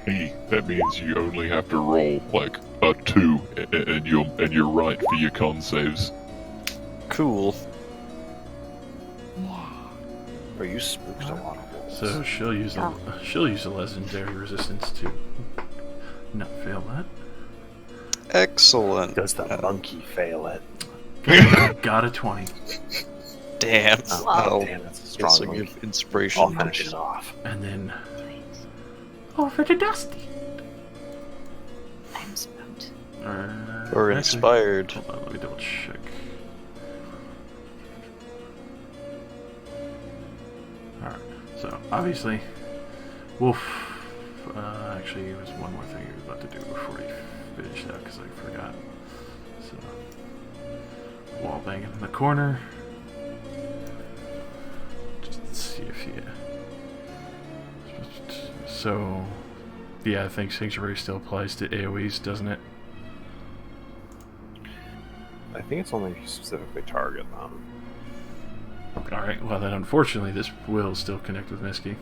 [SPEAKER 3] Hey, that means you only have to roll like a 2, and you're right for your con saves.
[SPEAKER 6] Cool.
[SPEAKER 2] Or you spooked a lot of wolves.
[SPEAKER 4] So she'll use a legendary resistance to not fail that.
[SPEAKER 6] Excellent.
[SPEAKER 2] Does the monkey fail it?
[SPEAKER 4] Got a 20.
[SPEAKER 6] Damn.
[SPEAKER 2] Oh,
[SPEAKER 6] Oh,
[SPEAKER 2] damn, that's a
[SPEAKER 6] guess
[SPEAKER 2] strong
[SPEAKER 6] I'll
[SPEAKER 2] monkey.
[SPEAKER 6] give inspiration.
[SPEAKER 2] I'll finish it off.
[SPEAKER 4] And then over to Dusty.
[SPEAKER 1] I'm spooked.
[SPEAKER 6] Or inspired.
[SPEAKER 4] Hold on, let me double check. Alright, so obviously, Wolf. Actually, there was one more thing he was about to do before he finished that because I forgot. So, wall banging in the corner. Just see if he. So, yeah, I think Sanctuary still applies to AoEs, doesn't it?
[SPEAKER 2] I think it's only if you specifically target them.
[SPEAKER 4] Alright, well then unfortunately this will still connect with Misky.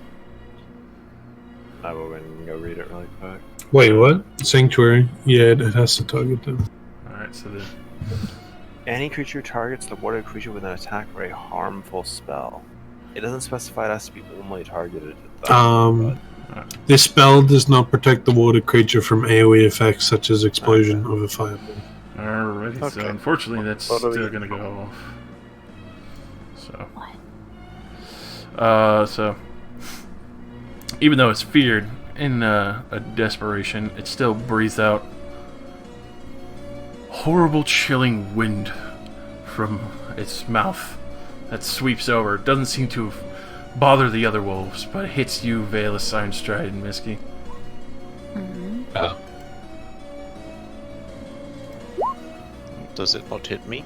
[SPEAKER 2] I will go and go read it really quick.
[SPEAKER 7] Wait, what? Sanctuary? Yeah, it has to target them.
[SPEAKER 4] Alright, so the
[SPEAKER 2] Any creature targets the warded creature with an attack or a harmful spell. It doesn't specify it has to be only targeted at them.
[SPEAKER 7] This spell does not protect the warded creature from AoE effects such as explosion of a fireball.
[SPEAKER 4] Alrighty, so
[SPEAKER 6] Okay.
[SPEAKER 4] unfortunately that's
[SPEAKER 6] What do
[SPEAKER 4] still
[SPEAKER 6] we-
[SPEAKER 4] gonna go off. So.
[SPEAKER 9] What?
[SPEAKER 4] So even though it's feared in a desperation, it still breathes out horrible, chilling wind from its mouth that sweeps over. It doesn't seem to bother the other wolves, but it hits you, Valus, Ironstride, and Misky.
[SPEAKER 9] Mm-hmm.
[SPEAKER 6] Does it not hit me?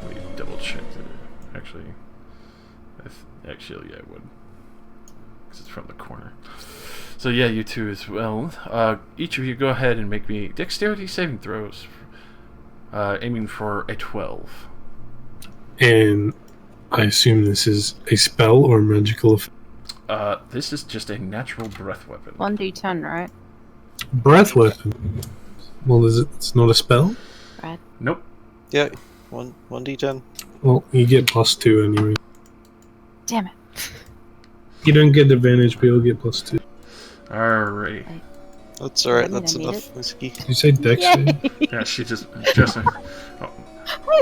[SPEAKER 4] Wait, double check it. Actually, yeah, it would. Because it's from the corner. So yeah, you two as well. Each of you go ahead and make me dexterity saving throws. Aiming for a 12.
[SPEAKER 7] And I assume this is a spell or magical effect.
[SPEAKER 4] This is just a natural breath weapon.
[SPEAKER 1] 1d10, right?
[SPEAKER 7] Breath weapon. Well, it's not a spell?
[SPEAKER 1] Right.
[SPEAKER 4] Nope.
[SPEAKER 6] Yeah, 1d10.
[SPEAKER 7] Well, you get +2 anyway.
[SPEAKER 1] Damn it.
[SPEAKER 7] You don't get advantage, but you'll get +2.
[SPEAKER 4] Alright.
[SPEAKER 6] That's alright,
[SPEAKER 1] I mean,
[SPEAKER 6] that's
[SPEAKER 1] I need
[SPEAKER 6] enough,
[SPEAKER 1] it.
[SPEAKER 6] Whiskey.
[SPEAKER 7] Did you say dex save?
[SPEAKER 4] Yeah, she just oh,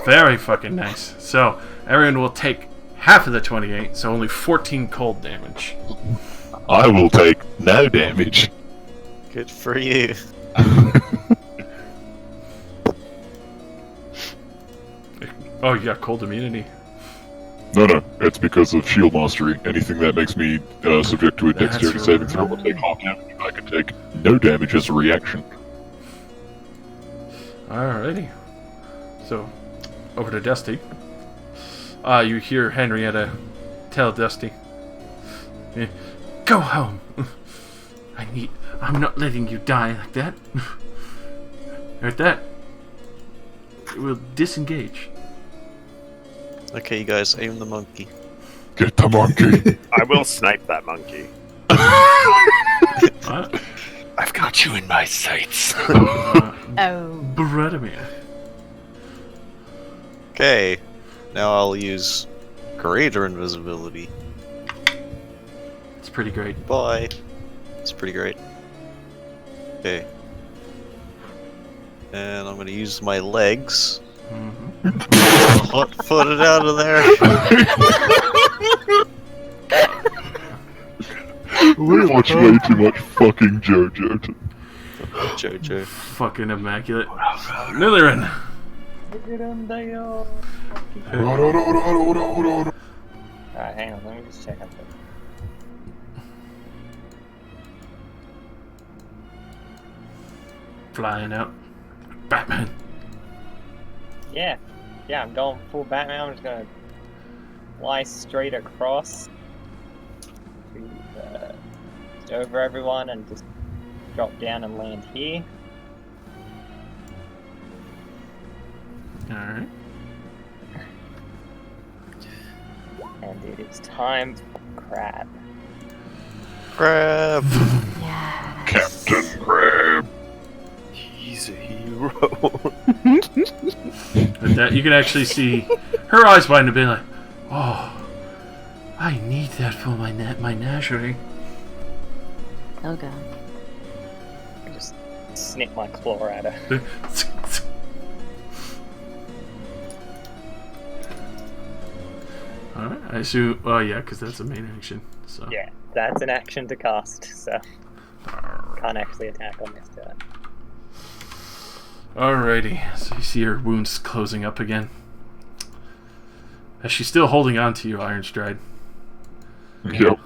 [SPEAKER 4] very fucking nice. So everyone will take half of the 28, so only 14 cold damage.
[SPEAKER 3] I will take no damage.
[SPEAKER 6] Good for you.
[SPEAKER 4] Oh, you got cold immunity.
[SPEAKER 3] No, it's because of shield mastery. Anything that makes me subject to a
[SPEAKER 4] That's
[SPEAKER 3] dexterity saving throw will
[SPEAKER 4] right.
[SPEAKER 3] take half damage. I can take no damage as a reaction.
[SPEAKER 4] Alrighty. So, over to Dusty. You hear Henrietta tell Dusty, "Go home. I'm not letting you die like that. Heard that? We'll disengage."
[SPEAKER 6] Okay, you guys, aim the monkey.
[SPEAKER 3] Get the monkey.
[SPEAKER 2] I will snipe that monkey.
[SPEAKER 4] What?
[SPEAKER 2] I've got you in my sights.
[SPEAKER 1] Oh.
[SPEAKER 4] Bradimir.
[SPEAKER 6] Okay, now I'll use greater invisibility.
[SPEAKER 4] It's pretty great.
[SPEAKER 6] Bye. It's pretty great. Okay. And I'm gonna use my legs. Foot it out of there.
[SPEAKER 3] We watch way too much fucking JoJo.
[SPEAKER 6] Jojo.
[SPEAKER 4] Fucking immaculate. Nitherin.
[SPEAKER 5] Alright, hang on, let me just check out the...
[SPEAKER 4] Flying out. Batman.
[SPEAKER 5] Yeah, I'm going full Batman. I'm just gonna fly straight across to just over everyone and just drop down and land here.
[SPEAKER 4] Alright.
[SPEAKER 5] And it is time for crab.
[SPEAKER 6] Crab.
[SPEAKER 1] Yes.
[SPEAKER 3] Captain Crab.
[SPEAKER 2] He's a hero.
[SPEAKER 4] With that, you can actually see her eyes widen a bit like, oh, I need that for my menagerie.
[SPEAKER 1] Oh god.
[SPEAKER 5] I just snip my claw at her.
[SPEAKER 4] Alright, I assume. Oh, yeah, because that's a main action. So.
[SPEAKER 5] Yeah, that's an action to cast, so can't actually attack on this turn.
[SPEAKER 4] Alrighty, so you see her wounds closing up again. As she's still holding on to you, Ironstride.
[SPEAKER 3] Yep.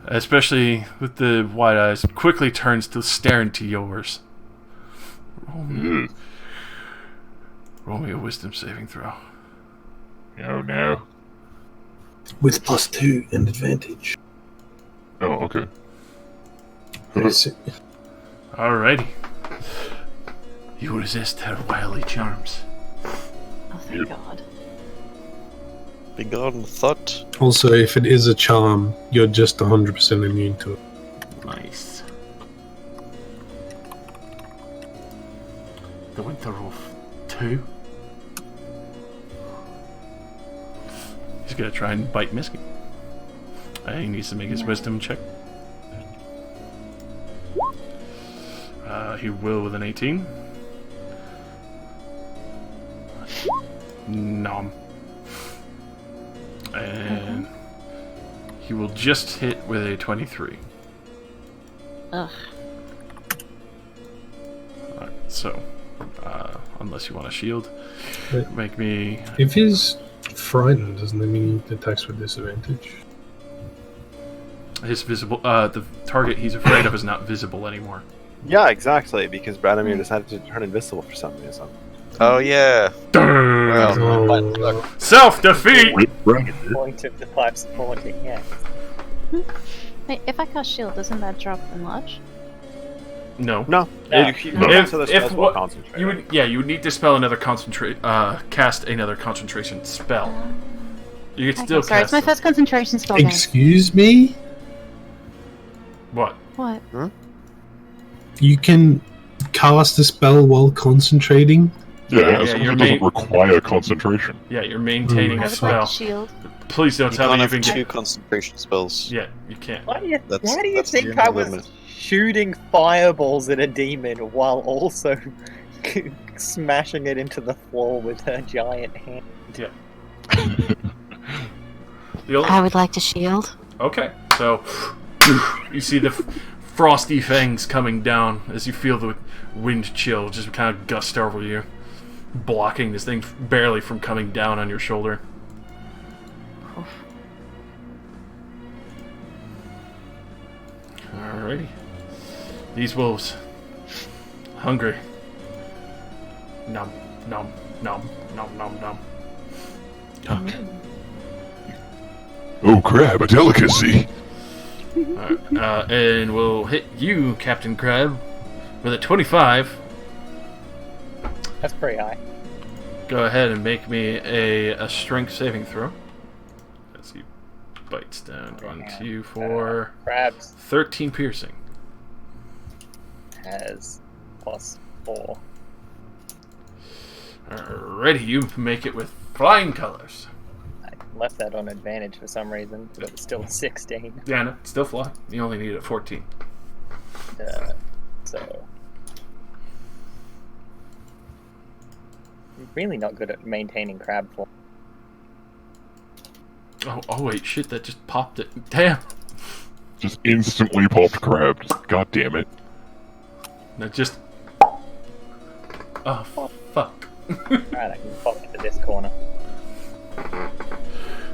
[SPEAKER 4] Especially with the wide eyes, quickly turns to stare into yours. Roll me a wisdom saving throw.
[SPEAKER 3] Oh no.
[SPEAKER 7] With +2 and advantage.
[SPEAKER 3] Oh, okay.
[SPEAKER 4] Alrighty. You resist her wily charms.
[SPEAKER 1] Oh, thank God.
[SPEAKER 6] Be gone, thought.
[SPEAKER 7] Also, if it is a charm, you're just 100% immune to it.
[SPEAKER 4] Nice. The winter wolf 2. He's gonna try and bite Misky. He needs to make his wisdom check. He will with an 18. Nom. And he will just hit with a 23.
[SPEAKER 1] Ugh.
[SPEAKER 4] Alright, so, unless you want a shield,
[SPEAKER 7] Wait.
[SPEAKER 4] make me...
[SPEAKER 7] If he's frightened, doesn't that mean he attacks with disadvantage?
[SPEAKER 4] His visible, the target he's afraid of is not visible anymore.
[SPEAKER 2] Yeah, exactly, because Branimir decided to turn invisible for some reason.
[SPEAKER 6] Oh yeah. Well,
[SPEAKER 7] Oh,
[SPEAKER 4] Self-defeat!
[SPEAKER 5] Point of the 5 supporting, yeah.
[SPEAKER 1] Wait, if I cast shield, doesn't that drop enlarge?
[SPEAKER 4] No.
[SPEAKER 2] No,
[SPEAKER 5] No.
[SPEAKER 2] concentrate.
[SPEAKER 4] You would need to spell another cast another concentration spell. You could still
[SPEAKER 1] Sorry,
[SPEAKER 4] cast
[SPEAKER 1] it's my
[SPEAKER 4] them.
[SPEAKER 1] first concentration spell game.
[SPEAKER 7] excuse me?
[SPEAKER 4] What?
[SPEAKER 1] What?
[SPEAKER 7] You can cast a spell while concentrating?
[SPEAKER 3] Yeah,
[SPEAKER 4] Yeah,
[SPEAKER 3] as long as
[SPEAKER 4] your
[SPEAKER 3] it
[SPEAKER 4] main-
[SPEAKER 3] doesn't require concentration.
[SPEAKER 4] Yeah, you're maintaining
[SPEAKER 7] Mm.
[SPEAKER 1] I
[SPEAKER 4] a
[SPEAKER 1] would like
[SPEAKER 4] spell.
[SPEAKER 1] a shield.
[SPEAKER 4] Please don't
[SPEAKER 6] you
[SPEAKER 4] tell me
[SPEAKER 6] can't
[SPEAKER 4] you
[SPEAKER 6] have
[SPEAKER 4] can
[SPEAKER 6] 2
[SPEAKER 4] get...
[SPEAKER 6] concentration spells.
[SPEAKER 4] Yeah, you can't.
[SPEAKER 5] Why do you
[SPEAKER 6] That's the
[SPEAKER 5] think I
[SPEAKER 6] only
[SPEAKER 5] was
[SPEAKER 6] limit.
[SPEAKER 5] shooting fireballs at a demon while also smashing it into the floor with her giant hand?
[SPEAKER 4] Yeah. The only...
[SPEAKER 1] I would like to shield.
[SPEAKER 4] Okay, so you see the frosty fangs coming down as you feel the wind chill just kind of gust over you, blocking this thing barely from coming down on your shoulder. Alrighty. These wolves. Hungry. Nom, nom, nom, nom, nom, nom.
[SPEAKER 3] Oh crab, a delicacy!
[SPEAKER 4] Alright, and we'll hit you, Captain Crab, with a 25.
[SPEAKER 5] That's pretty high.
[SPEAKER 4] Go ahead and make me a strength saving throw. As he bites down onto you for
[SPEAKER 5] Crabs
[SPEAKER 4] 13 piercing.
[SPEAKER 5] has +4.
[SPEAKER 4] Alrighty, you make it with flying colors.
[SPEAKER 5] I left that on advantage for some reason, but it's still a 16.
[SPEAKER 4] Yeah, no, still fly. You only need a 14.
[SPEAKER 5] So I'm really not good at maintaining crab form.
[SPEAKER 4] Oh wait, shit, that just popped it. Damn!
[SPEAKER 3] Just instantly popped crab. God damn it.
[SPEAKER 4] That just... Oh, fuck.
[SPEAKER 5] Alright, I can pop into this corner.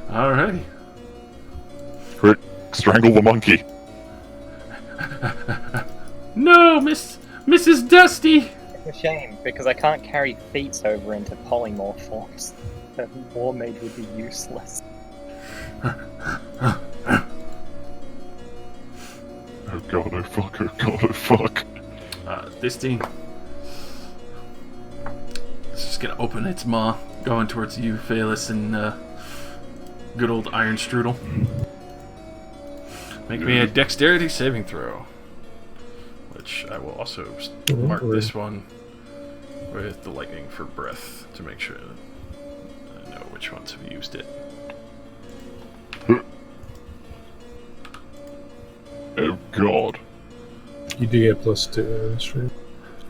[SPEAKER 4] Alrighty.
[SPEAKER 3] Quick, strangle the monkey.
[SPEAKER 4] No, Mrs. Dusty!
[SPEAKER 5] It's a shame, because I can't carry feats over into polymorph forms. The war mage would be useless.
[SPEAKER 3] Oh god, oh fuck, oh god, oh fuck.
[SPEAKER 4] This thing... It's just gonna open its maw, going towards you, Phaelus, and good old Iron Strudel. Make me a dexterity saving throw. Which I will also mark this one with the lightning for breath to make sure that I know which ones have used it.
[SPEAKER 3] Oh god.
[SPEAKER 7] You do get +2 strength.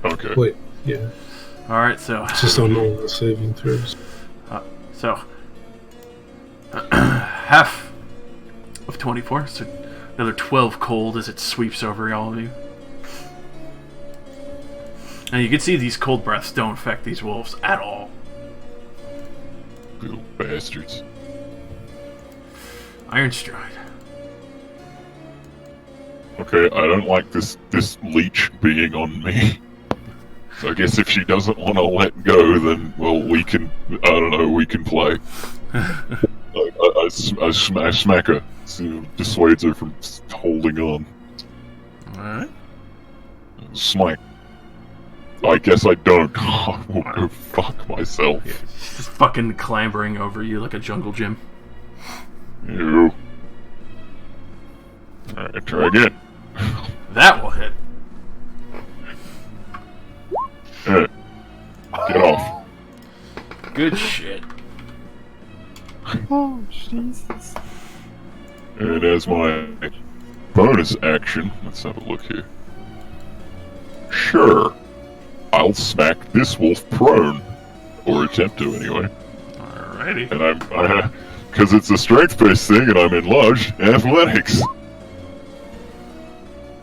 [SPEAKER 3] Okay.
[SPEAKER 7] Wait, yeah.
[SPEAKER 4] Alright, so...
[SPEAKER 7] It's just on all the saving throws.
[SPEAKER 4] So... half of 24, so another 12 cold as it sweeps over all of you. And you can see these cold breaths don't affect these wolves at all.
[SPEAKER 3] Little bastards.
[SPEAKER 4] Iron Stride.
[SPEAKER 3] Okay, I don't like this leech being on me. So I guess if she doesn't want to let go, then, well, we can, I don't know, we can play. I smack her, so dissuades her from holding on.
[SPEAKER 4] Alright.
[SPEAKER 3] Smite. I guess I don't. I will go fuck myself.
[SPEAKER 4] Yeah, just fucking clambering over you like a jungle gym.
[SPEAKER 3] Ew. Alright, try again.
[SPEAKER 4] That will hit.
[SPEAKER 3] Get off.
[SPEAKER 4] Good shit.
[SPEAKER 2] Oh, Jesus.
[SPEAKER 3] And as my bonus action, let's have a look here. Sure. I'll smack this wolf prone. Or attempt to, anyway.
[SPEAKER 4] Alrighty.
[SPEAKER 3] And because it's a strength-based thing, and I'm enlarged, athletics.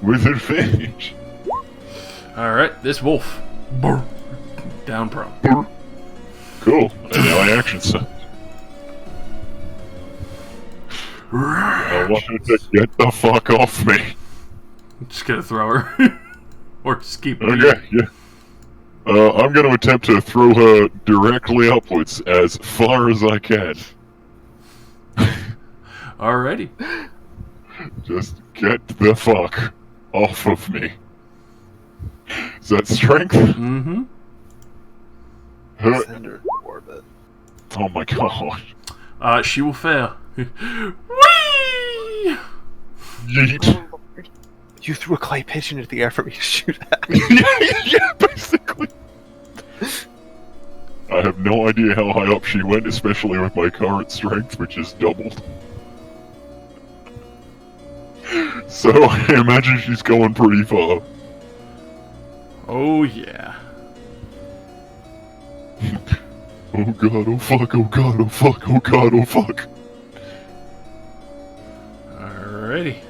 [SPEAKER 3] With advantage.
[SPEAKER 4] Alright, this wolf. Brr, down prone.
[SPEAKER 3] Cool. And now I action set. I want her to get the fuck off me.
[SPEAKER 4] Just gonna throw her. Or just keep
[SPEAKER 3] Okay, yeah. I'm gonna attempt to throw her directly upwards as far as I can.
[SPEAKER 4] Alrighty.
[SPEAKER 3] Just get the fuck off of me. Is that strength?
[SPEAKER 4] Mm-hmm.
[SPEAKER 2] Send her in orbit.
[SPEAKER 3] Oh my god.
[SPEAKER 4] She will fail. Whee!
[SPEAKER 3] Yeet.
[SPEAKER 2] You threw a clay pigeon into the air for me to shoot at.
[SPEAKER 3] Yeah, basically. I have no idea how high up she went, especially with my current strength, which is doubled. So I imagine she's going pretty far.
[SPEAKER 4] Oh yeah.
[SPEAKER 3] Oh god, oh fuck, oh god, oh fuck, oh god, oh fuck.
[SPEAKER 4] Alrighty.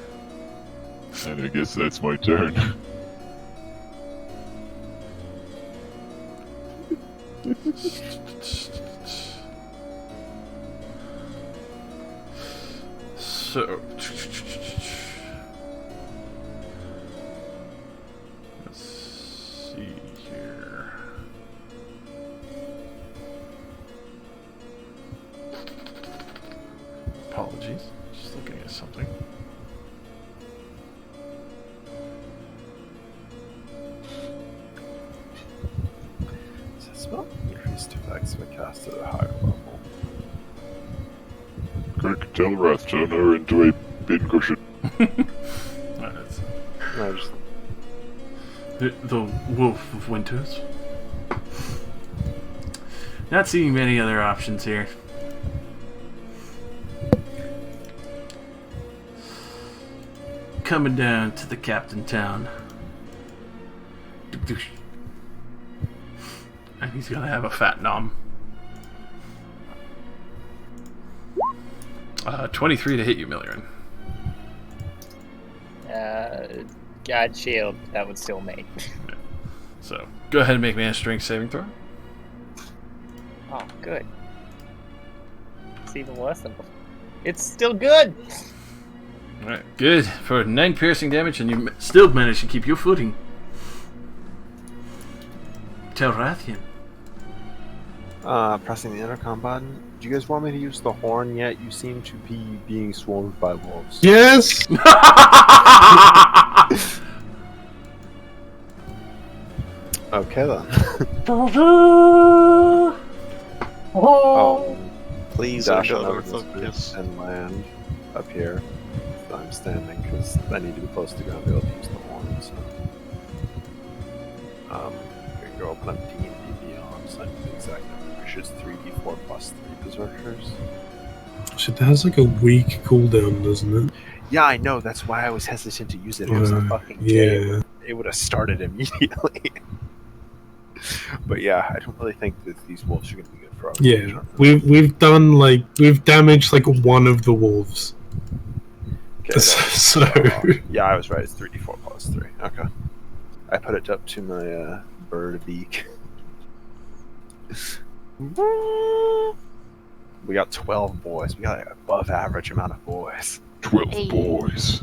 [SPEAKER 3] And I guess that's my turn.
[SPEAKER 4] So let's see here. Apologies. Just looking at something.
[SPEAKER 2] Does that spell increased effects when cast at a higher level?
[SPEAKER 3] Quick, tell Wrath, turn her into a bin cushion.
[SPEAKER 4] That's
[SPEAKER 2] No, just
[SPEAKER 4] the Wolf of Winters. Not seeing many other options here. Coming down to the Captain Town. And he's gonna have a fat nom. 23 to hit you, Million.
[SPEAKER 5] God shield, that would still make.
[SPEAKER 4] So, go ahead and make me a strength saving throw.
[SPEAKER 5] Oh, good. It's even worse than before. It's still good!
[SPEAKER 4] Alright, good. For 9 piercing damage, and you still manage to keep your footing. Telrathian.
[SPEAKER 2] Pressing the intercom button. Do you guys want me to use the horn yet? You seem to be being swarmed by wolves.
[SPEAKER 7] Yes!
[SPEAKER 2] Okay then. Oh,
[SPEAKER 6] Please,
[SPEAKER 2] dash
[SPEAKER 6] I
[SPEAKER 2] on
[SPEAKER 6] got
[SPEAKER 2] over this bridge and land up here. I'm standing because I need to be close to the ground to be able to use the horn. So, we can go open up D&D Beyond. So I know the exact number. Pretty sure it's 3d4 plus 3 berserkers.
[SPEAKER 7] Shit, that has like a weak cooldown, doesn't it?
[SPEAKER 2] Yeah, I know. That's why I was hesitant to use it. It was a fucking
[SPEAKER 7] yeah.
[SPEAKER 2] game. It would have started immediately. But yeah, I don't really think that these wolves are going to be good for us.
[SPEAKER 7] Yeah, we've damaged like one of the wolves.
[SPEAKER 2] Okay,
[SPEAKER 7] So
[SPEAKER 2] yeah, I was right. It's 3d4 plus 3. Okay. I put it up to my bird beak. We got 12 boys. We got an above average amount of boys.
[SPEAKER 3] 12 boys.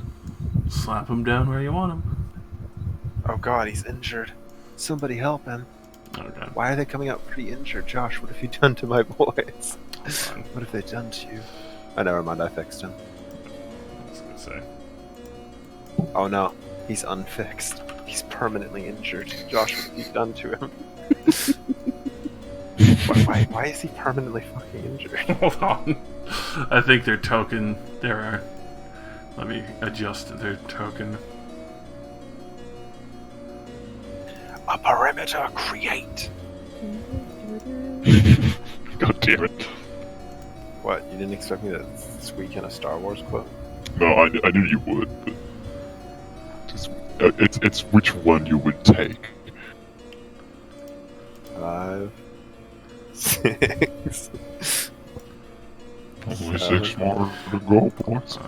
[SPEAKER 4] Slap him down where you want him.
[SPEAKER 2] Oh god, he's injured. Somebody help him.
[SPEAKER 4] Okay.
[SPEAKER 2] Why are they coming out pretty injured? Josh, what have you done to my boys? What have they done to you? Oh, never mind, I fixed him.
[SPEAKER 4] I was gonna say.
[SPEAKER 2] Oh no, he's unfixed. He's permanently injured. Josh, what have you done to him? why is he permanently fucking injured?
[SPEAKER 4] Hold on. I think their token. There are. Let me adjust their token.
[SPEAKER 2] A perimeter create!
[SPEAKER 3] God damn it.
[SPEAKER 2] What, you didn't expect me to squeak in a Star Wars quote?
[SPEAKER 3] No, I knew you would, but... Just, it's which one you would take.
[SPEAKER 2] 5, 6,
[SPEAKER 3] Only 6 more to go, boys.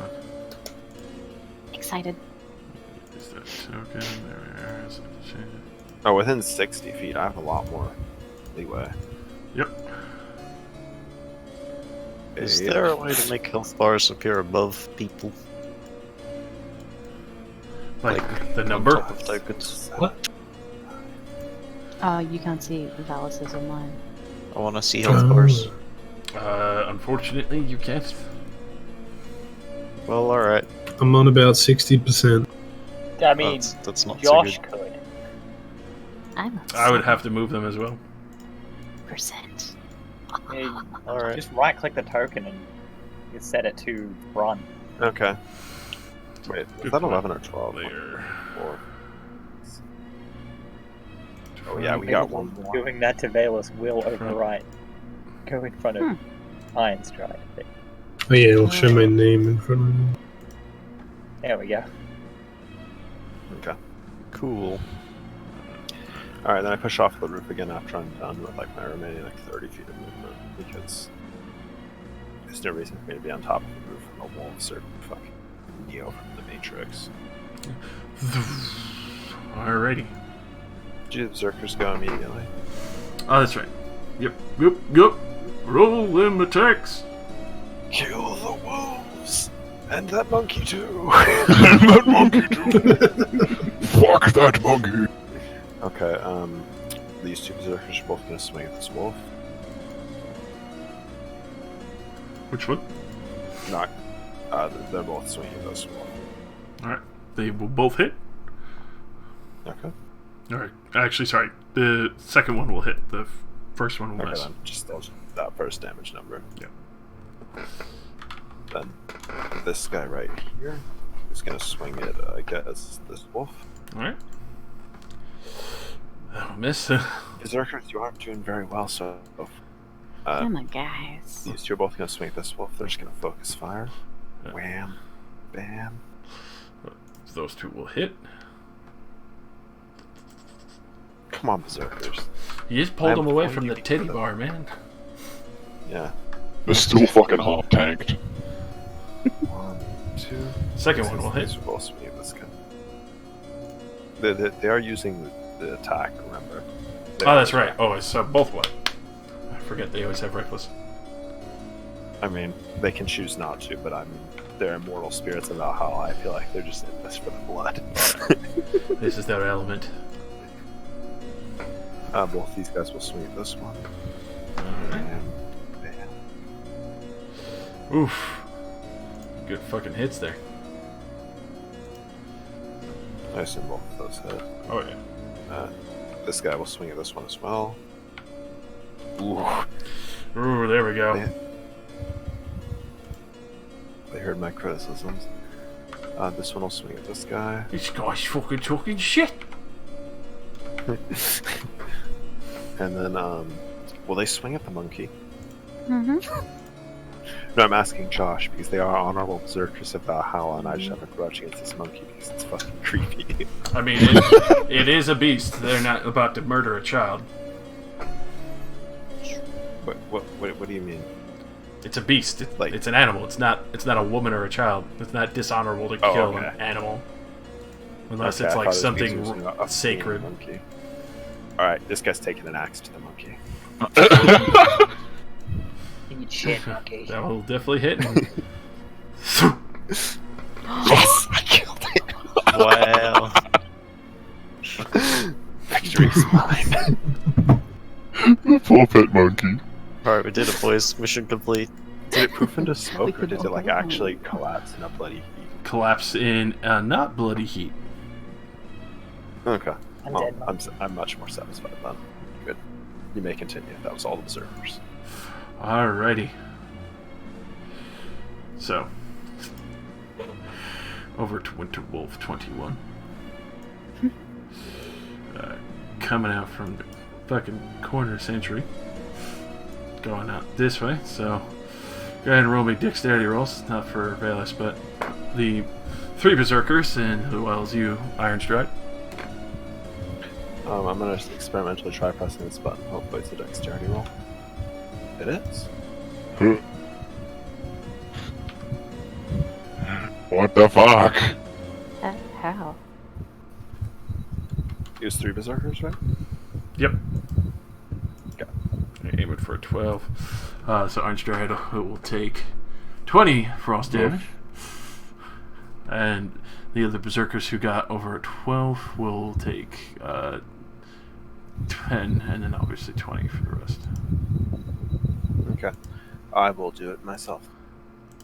[SPEAKER 1] Excited.
[SPEAKER 4] Is that token? There we are. Is it change it?
[SPEAKER 2] Oh, within 60 feet, I have a lot more leeway.
[SPEAKER 4] Yep.
[SPEAKER 6] Is there a way to make health bars appear above people?
[SPEAKER 4] Like the
[SPEAKER 6] on
[SPEAKER 4] number?
[SPEAKER 6] top of tokens?
[SPEAKER 1] You can't see Valis's on mine.
[SPEAKER 6] I want to see health bars.
[SPEAKER 4] Unfortunately, you can't.
[SPEAKER 6] Well, alright.
[SPEAKER 7] I'm on about 60%.
[SPEAKER 5] I mean,
[SPEAKER 6] That's not
[SPEAKER 5] Josh
[SPEAKER 6] so good.
[SPEAKER 5] could.
[SPEAKER 1] I'm on
[SPEAKER 4] I would have to move them as well.
[SPEAKER 1] 7%.
[SPEAKER 5] I mean,
[SPEAKER 6] Alright.
[SPEAKER 5] just right click the token and you set it to run.
[SPEAKER 2] Okay. Wait, is
[SPEAKER 4] Good
[SPEAKER 2] that
[SPEAKER 4] point.
[SPEAKER 2] 11 or 12?
[SPEAKER 4] There.
[SPEAKER 2] Or... Oh yeah, we got one more.
[SPEAKER 5] Doing that to Valus will override. Go in front of Iron Stride.
[SPEAKER 7] Oh yeah, it'll show my name in front of me.
[SPEAKER 5] There we go.
[SPEAKER 2] Okay.
[SPEAKER 6] Cool.
[SPEAKER 2] Alright, then I push off the roof again after I'm done with like my remaining like 30 feet of movement, because there's no reason for me to be on top of the roof when the wolves are fucking Neo from the Matrix.
[SPEAKER 4] Alrighty.
[SPEAKER 2] Do the Berserkers go immediately?
[SPEAKER 4] Oh, that's right. Yep. Roll them attacks.
[SPEAKER 2] Kill the wolves! And that monkey too!
[SPEAKER 3] That monkey too! Fuck that monkey!
[SPEAKER 2] Okay, these two Berserkers are both gonna swing at this wolf.
[SPEAKER 4] Which one?
[SPEAKER 2] Not, they're both swinging at this wolf.
[SPEAKER 4] Alright. They will both hit.
[SPEAKER 2] Okay.
[SPEAKER 4] Alright. Actually, sorry. The second one will hit. The first one will
[SPEAKER 2] Okay
[SPEAKER 4] miss.
[SPEAKER 2] then, just that first damage number.
[SPEAKER 4] Yeah.
[SPEAKER 2] Then this guy right here is gonna swing at, I guess, this wolf.
[SPEAKER 4] Alright. That'll miss.
[SPEAKER 2] Berserkers, you aren't doing very well, so
[SPEAKER 1] Come on, guys.
[SPEAKER 2] these two are both gonna swing at this wolf. They're just gonna focus fire.
[SPEAKER 4] Yeah.
[SPEAKER 2] Wham, bam.
[SPEAKER 4] Those two will hit.
[SPEAKER 2] Come on, Berserkers.
[SPEAKER 4] You just pulled them away
[SPEAKER 2] I'm
[SPEAKER 4] from the
[SPEAKER 2] pointing
[SPEAKER 4] titty
[SPEAKER 2] for them.
[SPEAKER 4] bar, man.
[SPEAKER 2] Yeah.
[SPEAKER 3] They're still fucking half tanked.
[SPEAKER 2] 1, 2.
[SPEAKER 4] Second one will hit.
[SPEAKER 2] These are both swinging at this guy. They are using the attack. Remember?
[SPEAKER 4] Oh, that's right. Oh, so both what? I forget they always have reckless.
[SPEAKER 2] I mean, they can choose not to, but I mean, they're immortal spirits of Valhalla. I feel like they're just in this for the blood.
[SPEAKER 4] This is their element.
[SPEAKER 2] Both these guys will swing at this one. Bam, bam.
[SPEAKER 4] Oof. Good fucking hits there.
[SPEAKER 2] I assume both of those hit.
[SPEAKER 4] Oh, yeah.
[SPEAKER 2] This guy will swing at this one as well. Ooh.
[SPEAKER 4] Ooh, there we go.
[SPEAKER 2] They heard my criticisms. This one will swing at this guy.
[SPEAKER 4] This guy's fucking talking shit.
[SPEAKER 2] And then, will they swing at the monkey?
[SPEAKER 1] Mm-hmm.
[SPEAKER 2] No, I'm asking Josh, because they are honorable berserkers of Valhalla, and I just have a grudge against this monkey because it's fucking creepy.
[SPEAKER 4] I mean, it is a beast. They're not about to murder a child.
[SPEAKER 2] What do you mean?
[SPEAKER 4] It's a beast.
[SPEAKER 2] Like-
[SPEAKER 4] It's an animal. It's not a woman or a child. It's not dishonorable to
[SPEAKER 2] Oh,
[SPEAKER 4] kill
[SPEAKER 2] okay.
[SPEAKER 4] an animal. Unless
[SPEAKER 2] Okay,
[SPEAKER 4] it's
[SPEAKER 2] I
[SPEAKER 4] like
[SPEAKER 2] thought it was
[SPEAKER 4] something
[SPEAKER 2] because it was a
[SPEAKER 4] sacred.
[SPEAKER 2] monkey. Alright, this guy's taking an axe to the monkey.
[SPEAKER 5] Eat shit, monkey.
[SPEAKER 4] That will definitely hit.
[SPEAKER 2] Yes! I killed it!
[SPEAKER 6] Wow.
[SPEAKER 2] Victory's mine!
[SPEAKER 3] Poor pet monkey.
[SPEAKER 6] Alright, we did it, boys. Mission complete.
[SPEAKER 2] Did it poof into smoke, or did it like actually collapse in a bloody heat?
[SPEAKER 4] Collapse in not bloody heat.
[SPEAKER 2] Okay.
[SPEAKER 5] I'm
[SPEAKER 2] Well,
[SPEAKER 5] dead, monkey.
[SPEAKER 2] I'm much more satisfied then. Good. You may continue. That was all the berserkers.
[SPEAKER 4] Alrighty. So, over to Winterwolf 21. Coming out from the fucking corner century. Going out this way, so go ahead and roll me dexterity rolls. Not for Valus, but the 3 berserkers, and as well as you, Iron Stride.
[SPEAKER 2] I'm gonna experimentally try pressing this button. Hopefully it's a dexterity roll. It is.
[SPEAKER 3] What the fuck?
[SPEAKER 1] How?
[SPEAKER 2] It was 3 berserkers, right?
[SPEAKER 4] Yep.
[SPEAKER 2] Okay.
[SPEAKER 4] Aim it for a 12. So Einstrad will take 20 frost damage. And the other berserkers who got over a 12 will take 10, and then obviously 20 for the rest.
[SPEAKER 2] Okay. I will do it myself.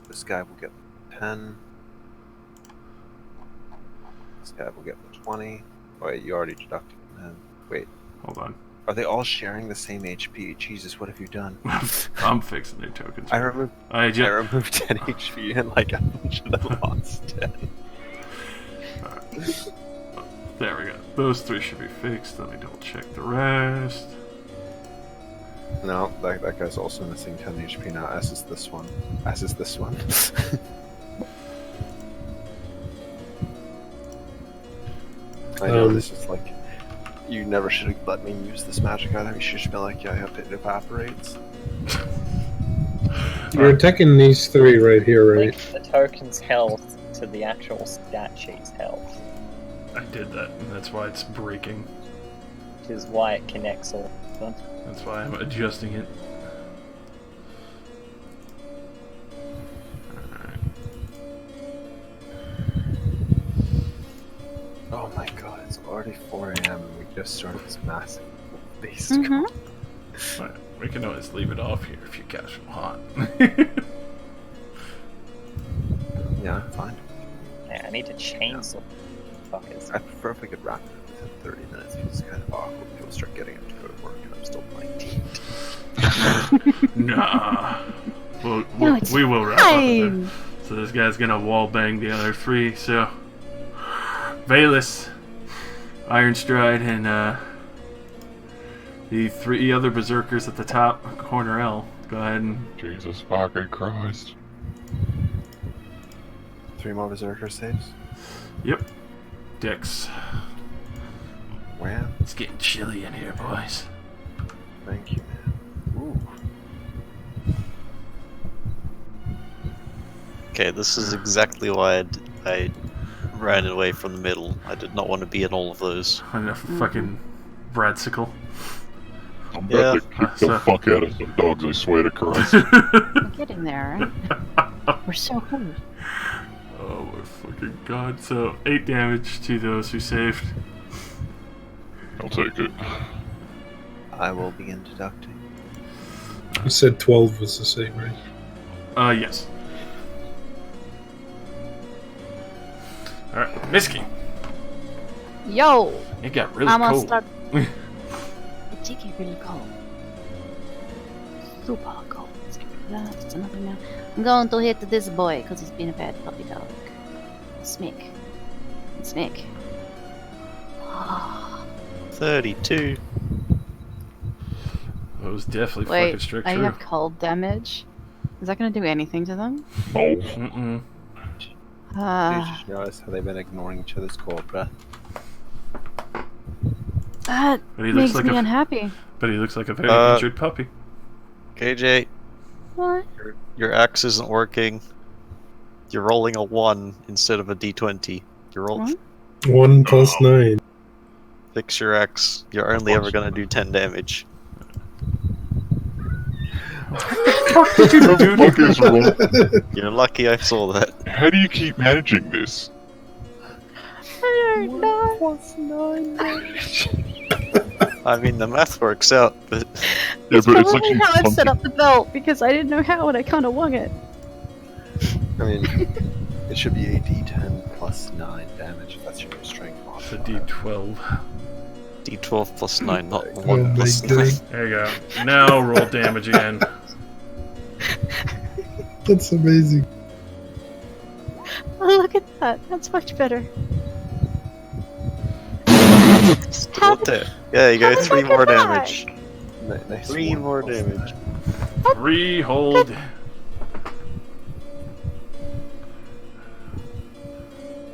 [SPEAKER 2] This guy will get 10. This guy will get 20. Wait, you already deducted. Wait.
[SPEAKER 4] Hold on.
[SPEAKER 2] Are they all sharing the same HP? Jesus, what have you done?
[SPEAKER 4] I'm fixing their tokens.
[SPEAKER 2] I removed 10 HP and like a bunch of them lost 10.
[SPEAKER 4] Right. There we go. Those 3 should be fixed. Let me double check the rest.
[SPEAKER 2] No, that guy's also missing 10 HP now, as is this one. As is this one. I know this is like... You never should have let me use this magic item. You should have been like, yeah, I hope it evaporates.
[SPEAKER 7] You're attacking these 3 right here, right?
[SPEAKER 5] Link the token's health to the actual stat sheet's health.
[SPEAKER 4] I did that, and that's why it's breaking.
[SPEAKER 5] Which is why it connects all of them.
[SPEAKER 4] That's why I'm adjusting it. Alright.
[SPEAKER 2] Oh my god, it's already 4 AM and we just started this massive base.
[SPEAKER 1] Mhm.
[SPEAKER 4] Right, we can always leave it off here if you catch them hot.
[SPEAKER 2] Yeah, fine.
[SPEAKER 5] Yeah, I need to chainsaw fuckers.
[SPEAKER 2] I prefer if we could wrap it up within 30 minutes. It feels kind of awkward. People start getting up to go to work and I'm still playing D&D.
[SPEAKER 4] Nah.
[SPEAKER 1] No, it's
[SPEAKER 4] We will wrap up with
[SPEAKER 1] fine.
[SPEAKER 4] that. So this guy's gonna wall bang the other 3, so... Valus, Ironstride, and the 3 other berserkers at the top, corner L. Go ahead and...
[SPEAKER 3] Jesus fucking Christ.
[SPEAKER 2] 3 more berserker saves?
[SPEAKER 4] Yep. Dex.
[SPEAKER 2] Wow.
[SPEAKER 4] It's getting chilly in here, boys.
[SPEAKER 2] Thank you, man. Ooh.
[SPEAKER 6] Okay, this is exactly why I ran away from the middle. I did not want to be in all of those.
[SPEAKER 4] And a fucking bradsicle.
[SPEAKER 3] I'm
[SPEAKER 6] Yeah.
[SPEAKER 3] about to kick the fuck out of some dogs, I swear to Christ.
[SPEAKER 1] We're getting there, right? We're so close.
[SPEAKER 4] Oh my fucking god. So, 8 damage to those who saved.
[SPEAKER 3] I'll take it.
[SPEAKER 2] I will begin deducting.
[SPEAKER 7] You said 12 was the same, right?
[SPEAKER 4] Yes. Alright, Misky.
[SPEAKER 1] Yo!
[SPEAKER 4] It got really
[SPEAKER 1] I'm gonna
[SPEAKER 4] cold.
[SPEAKER 1] start. It did get really cold. Super cold. Let's get rid of that. It's another now. I'm going to hit this boy because he's been a bad puppy dog. Smick. Smick.
[SPEAKER 6] 32.
[SPEAKER 4] That was definitely fucking
[SPEAKER 1] Wait,
[SPEAKER 4] strict
[SPEAKER 1] I
[SPEAKER 4] true.
[SPEAKER 1] have cold damage. Is that gonna do anything to them?
[SPEAKER 3] No.
[SPEAKER 4] Mm-mm.
[SPEAKER 2] You just notice how they've been ignoring each other's cold breath.
[SPEAKER 1] That
[SPEAKER 4] But he looks
[SPEAKER 1] makes
[SPEAKER 4] like
[SPEAKER 1] me
[SPEAKER 4] a
[SPEAKER 1] unhappy.
[SPEAKER 4] But he looks like a very injured puppy.
[SPEAKER 6] KJ,
[SPEAKER 1] What?
[SPEAKER 6] your axe isn't working. You're rolling a 1 instead of a d20. You roll.
[SPEAKER 1] What?
[SPEAKER 7] 1 plus 9.
[SPEAKER 6] Fix your axe. You're only ever gonna do 10 damage.
[SPEAKER 3] What the fuck is wrong?
[SPEAKER 6] You're lucky I saw that.
[SPEAKER 3] How do you keep managing this?
[SPEAKER 1] I don't know.
[SPEAKER 2] Plus 9 damage.
[SPEAKER 6] I mean, the math works out, but
[SPEAKER 3] Yeah, but it's like
[SPEAKER 1] Probably
[SPEAKER 3] you
[SPEAKER 1] how I've set
[SPEAKER 3] pumping-
[SPEAKER 1] up the belt because I didn't know how and I kind of wung it.
[SPEAKER 2] I mean, it should be a d10 plus 9 damage if that's your strength
[SPEAKER 4] It's a
[SPEAKER 2] modifier.
[SPEAKER 4] D12.
[SPEAKER 6] d12 plus 9, not
[SPEAKER 7] Oh
[SPEAKER 6] 1
[SPEAKER 7] my
[SPEAKER 6] plus 9.
[SPEAKER 7] god.
[SPEAKER 4] There you go. Now roll damage again.
[SPEAKER 7] That's amazing.
[SPEAKER 1] Oh, look at that. That's much better. How
[SPEAKER 6] What the? Yeah, you go
[SPEAKER 1] how
[SPEAKER 6] 3
[SPEAKER 1] did I
[SPEAKER 6] more
[SPEAKER 1] get
[SPEAKER 6] damage.
[SPEAKER 2] Nice
[SPEAKER 6] 3
[SPEAKER 2] one
[SPEAKER 6] more
[SPEAKER 2] plus
[SPEAKER 6] damage.
[SPEAKER 4] 3 hold.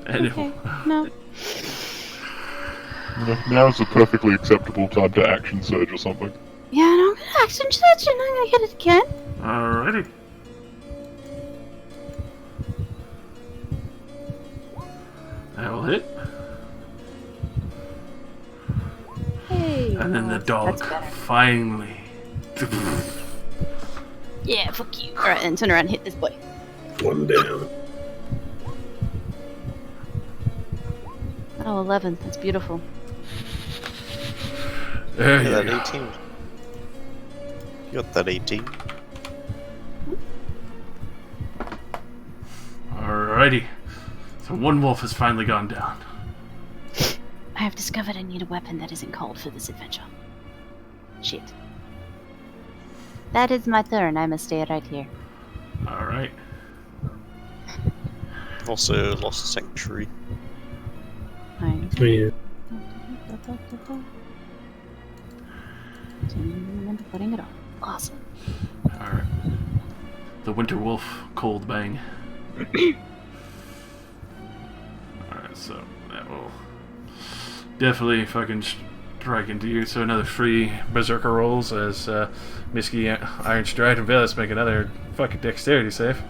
[SPEAKER 4] And
[SPEAKER 1] Okay, no.
[SPEAKER 3] Now's a perfectly acceptable time to action surge or something.
[SPEAKER 1] Yeah, no, I'm gonna action search and I'm gonna hit it again.
[SPEAKER 4] Alrighty. That will hit.
[SPEAKER 1] Hey.
[SPEAKER 4] And then the
[SPEAKER 1] that's
[SPEAKER 4] dog
[SPEAKER 1] better.
[SPEAKER 4] finally.
[SPEAKER 1] Yeah, fuck you. Alright, and turn around and hit this boy.
[SPEAKER 7] One down.
[SPEAKER 1] Oh, 11. That's beautiful.
[SPEAKER 4] There
[SPEAKER 6] Yeah,
[SPEAKER 4] you
[SPEAKER 6] that
[SPEAKER 4] go.
[SPEAKER 6] 18. You got that 18.
[SPEAKER 4] Alrighty. So one wolf has finally gone down.
[SPEAKER 1] I have discovered I need a weapon that isn't called for this adventure. Shit. That is my turn. I must stay right here.
[SPEAKER 4] Alright.
[SPEAKER 6] I've also lost a sanctuary.
[SPEAKER 1] Fine.
[SPEAKER 7] Oh, yeah.
[SPEAKER 1] Remember putting it on. Awesome.
[SPEAKER 4] Alright. The Winter Wolf Cold Bang. Alright, so that will definitely fucking strike into you. So another 3 Berserker rolls as Misky, Iron Stride, and Velis make another fucking dexterity save.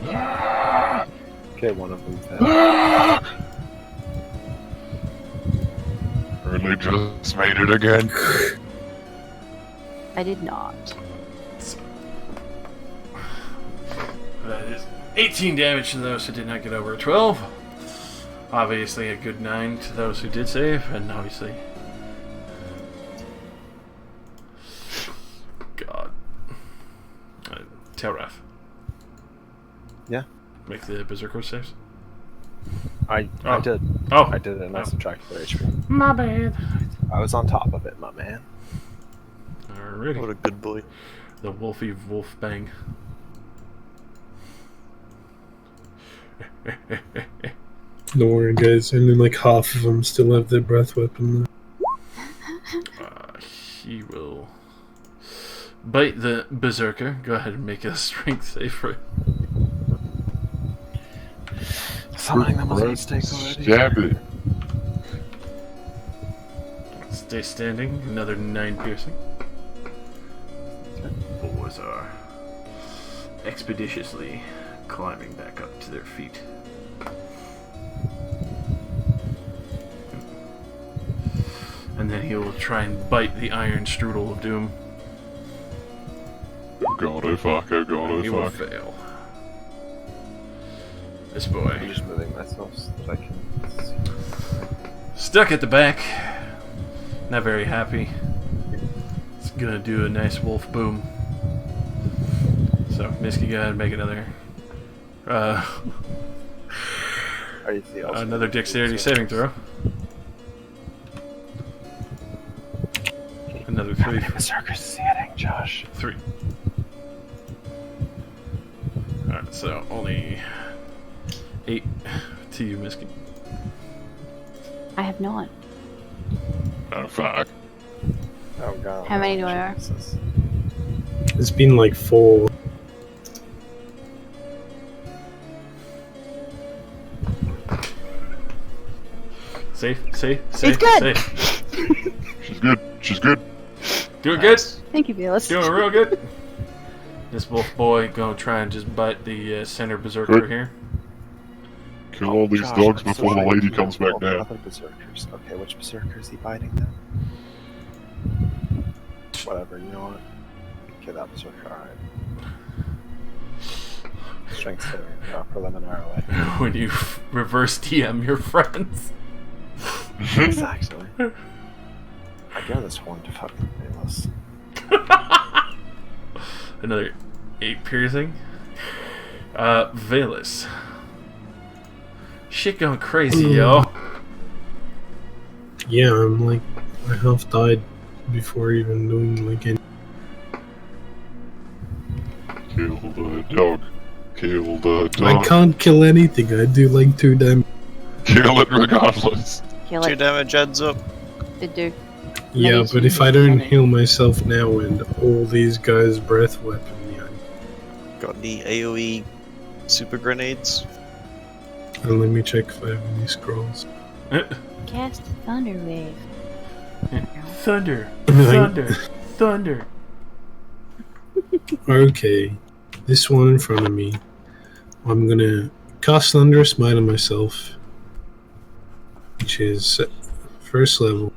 [SPEAKER 2] Okay, one of them failed.
[SPEAKER 3] Really just made it again.
[SPEAKER 1] I did not.
[SPEAKER 4] That is 18 damage to those who did not get over a 12. Obviously a good 9 to those who did save, and obviously... God. Tailrath.
[SPEAKER 2] Yeah?
[SPEAKER 4] Make the Berserker saves.
[SPEAKER 2] I did.
[SPEAKER 4] Oh!
[SPEAKER 2] I did it and I subtracted their HP.
[SPEAKER 4] My bad.
[SPEAKER 2] I was on top of it, my man.
[SPEAKER 6] What
[SPEAKER 4] Alrighty.
[SPEAKER 6] a good boy.
[SPEAKER 4] The Wolfy Wolf Bang.
[SPEAKER 7] Don't worry, guys. Only like half of them still have their breath weapon.
[SPEAKER 4] He will bite the Berserker. Go ahead and make a strength save for it.
[SPEAKER 2] Summoning them was a mistake already.
[SPEAKER 3] Stab it.
[SPEAKER 4] Stay standing. Another 9 piercing. Boys are expeditiously climbing back up to their feet. And then he will try and bite the iron strudel of doom.
[SPEAKER 3] Oh god, oh fuck, oh god,
[SPEAKER 4] And he will
[SPEAKER 3] oh fuck.
[SPEAKER 4] fail. This boy,
[SPEAKER 2] I'm just moving myself so that I can see.
[SPEAKER 4] stuck at the back, not very happy. It's gonna do a nice wolf boom. So, Misky, go ahead and make another
[SPEAKER 2] Are you the ultimate
[SPEAKER 4] another dexterity saving throw. Another 3.
[SPEAKER 2] The circus is hitting, Josh.
[SPEAKER 4] 3. Alright, so only 8 to you, Misky.
[SPEAKER 1] I have not.
[SPEAKER 3] Oh fuck.
[SPEAKER 2] Oh god.
[SPEAKER 1] How many do I have?
[SPEAKER 2] Jesus.
[SPEAKER 7] It's been like 4.
[SPEAKER 4] Safe.
[SPEAKER 1] It's good!
[SPEAKER 3] She's good. She's good.
[SPEAKER 4] Doing good.
[SPEAKER 1] Thank you, Velas.
[SPEAKER 4] Doing real good. This wolf boy gonna try and just bite the center berserker
[SPEAKER 3] Good.
[SPEAKER 4] here.
[SPEAKER 3] Kill all these
[SPEAKER 2] Josh,
[SPEAKER 3] dogs
[SPEAKER 2] I'm so
[SPEAKER 3] before the
[SPEAKER 2] sorry.
[SPEAKER 3] lady comes back
[SPEAKER 2] All the
[SPEAKER 3] down.
[SPEAKER 2] Other berserkers. Okay, which berserker is he biting then? Whatever, you know what? Okay, that berserker, alright. Strength saving, preliminarily.
[SPEAKER 4] When you reverse DM your friends.
[SPEAKER 2] Exactly. I give this horn to fucking Bayless.
[SPEAKER 4] Another 8 piercing. Velis. Shit going crazy, yo.
[SPEAKER 7] Yeah, I'm like, I half died before even doing like any.
[SPEAKER 3] Kill the dog. Kill the
[SPEAKER 7] I
[SPEAKER 3] dog.
[SPEAKER 7] can't kill anything. I do like 2 damage.
[SPEAKER 3] Kill it regardless.
[SPEAKER 1] Kill
[SPEAKER 6] 2
[SPEAKER 1] it.
[SPEAKER 6] damage heads up.
[SPEAKER 1] Did do.
[SPEAKER 7] Yeah,
[SPEAKER 1] Many
[SPEAKER 7] but if I don't
[SPEAKER 1] many.
[SPEAKER 7] heal myself now and all these guys' breath weapon, yeah.
[SPEAKER 6] Got any AoE super grenades?
[SPEAKER 7] And let me check if I have any scrolls.
[SPEAKER 1] Cast Thunder Wave.
[SPEAKER 4] Thunder.
[SPEAKER 7] Right.
[SPEAKER 4] Thunder. Thunder.
[SPEAKER 7] Okay, this one in front of me. I'm gonna cast Thunderous Smite on myself, which is first level.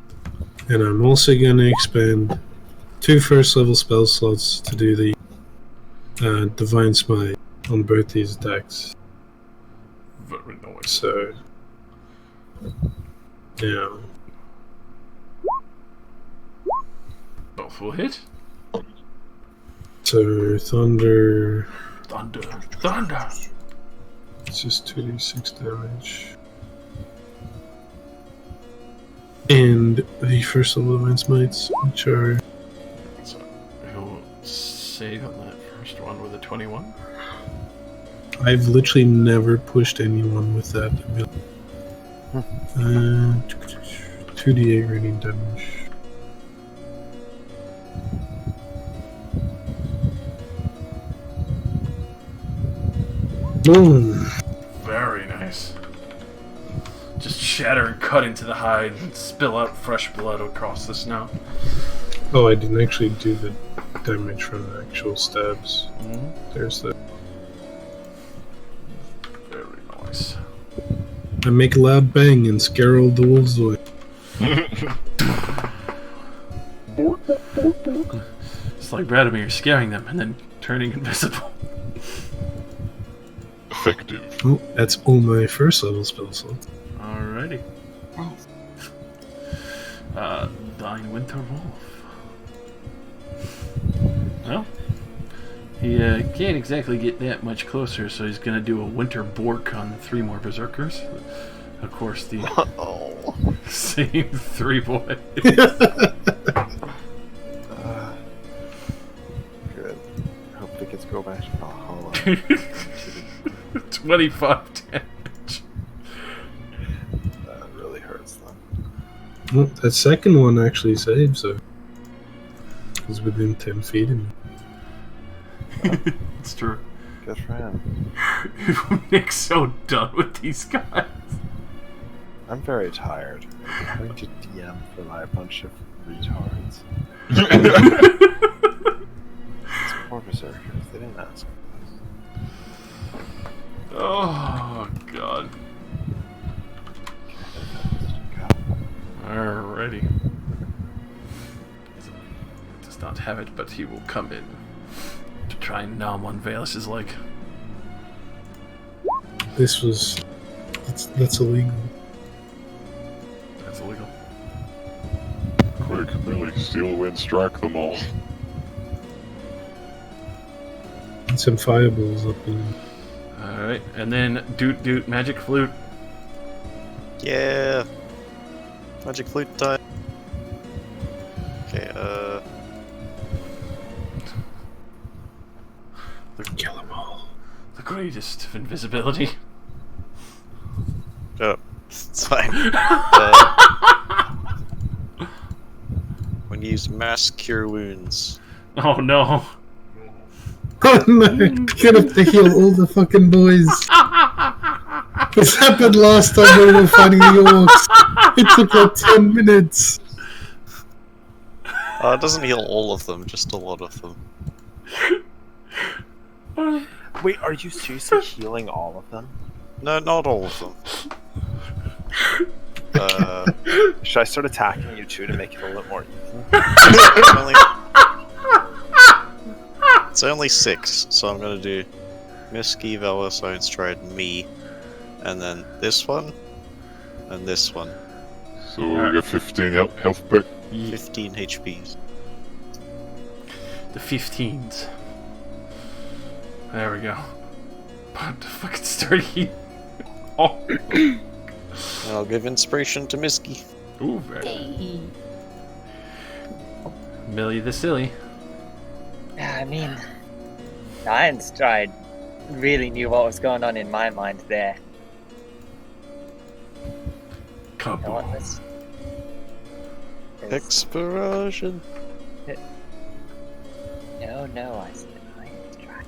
[SPEAKER 7] And I'm also going to expend 2 first level spell slots to do the Divine Smite on both these attacks.
[SPEAKER 4] Very nice.
[SPEAKER 7] So, yeah.
[SPEAKER 4] Both will hit.
[SPEAKER 7] So, Thunder.
[SPEAKER 4] Thunder.
[SPEAKER 7] It's just 2d6 damage. And the first level Divine Smites, which are.
[SPEAKER 4] So, he'll save on that first one with a 21.
[SPEAKER 7] I've literally never pushed anyone with that ability. 2d8 radiant damage. Boom!
[SPEAKER 4] Very nice. Just shatter and cut into the hide and spill out fresh blood across the snow.
[SPEAKER 7] Oh, I didn't actually do the damage from the actual stabs.
[SPEAKER 4] Mm-hmm.
[SPEAKER 7] There's the.
[SPEAKER 4] Very nice.
[SPEAKER 7] I make a loud bang and scare all the wolves away.
[SPEAKER 4] It's like Radomir scaring them and then turning invisible.
[SPEAKER 3] Effective.
[SPEAKER 7] Oh, that's all my first level spell slots.
[SPEAKER 4] Alrighty.
[SPEAKER 1] Nice.
[SPEAKER 4] Thine Winter Wolf. Well, he can't exactly get that much closer, so he's gonna do a Winter Bork on 3 more Berserkers. Of course, the same 3 boys.
[SPEAKER 2] Good. I hope the kids go back to Valhalla.
[SPEAKER 4] 25 damage.
[SPEAKER 2] That really hurts them.
[SPEAKER 7] Well, that second one actually saved, so. It was within 10 feet of me.
[SPEAKER 4] It's true.
[SPEAKER 2] Good for him.
[SPEAKER 4] Nick's so done with these guys.
[SPEAKER 2] I'm very tired. I'm going to DM for my bunch of retards. These poor berserkers, they didn't ask for this.
[SPEAKER 4] Oh, God. Alrighty. Does not have it, but he will come in to try and nom on Valis' leg.
[SPEAKER 7] This was. That's illegal.
[SPEAKER 4] That's illegal.
[SPEAKER 3] Quick, Billy, Steel Wind, strike them all.
[SPEAKER 7] And some fireballs up in.
[SPEAKER 4] Alright, and then Doot Magic Flute.
[SPEAKER 6] Yeah. Magic flute time. Okay,
[SPEAKER 7] Kill them all.
[SPEAKER 4] The greatest of invisibility.
[SPEAKER 6] Oh, it's fine. When you use mass cure wounds.
[SPEAKER 4] Oh no.
[SPEAKER 7] Oh no! Get up to heal all the fucking boys. This happened last time when we were fighting the orcs. It took like 10 minutes.
[SPEAKER 6] It doesn't heal all of them, just a lot of them.
[SPEAKER 2] Wait, are you seriously healing all of them?
[SPEAKER 6] No, not all of them.
[SPEAKER 2] Should I start attacking you too to make it a little more even?
[SPEAKER 6] It's only 6, so I'm gonna do Misky, Velos, Iron Stride, me, and then this one, and this one.
[SPEAKER 3] So we got 15 health back.
[SPEAKER 6] 15 HPs.
[SPEAKER 4] The 15s. There we go. About to fucking start healing. Oh.
[SPEAKER 6] I'll give inspiration to Misky.
[SPEAKER 4] Ooh, very. Millie the Silly.
[SPEAKER 5] I mean, the Iron Stride really knew what was going on in my mind there. You know what, let's-
[SPEAKER 6] Explosion.
[SPEAKER 5] No, I said Iron Stride.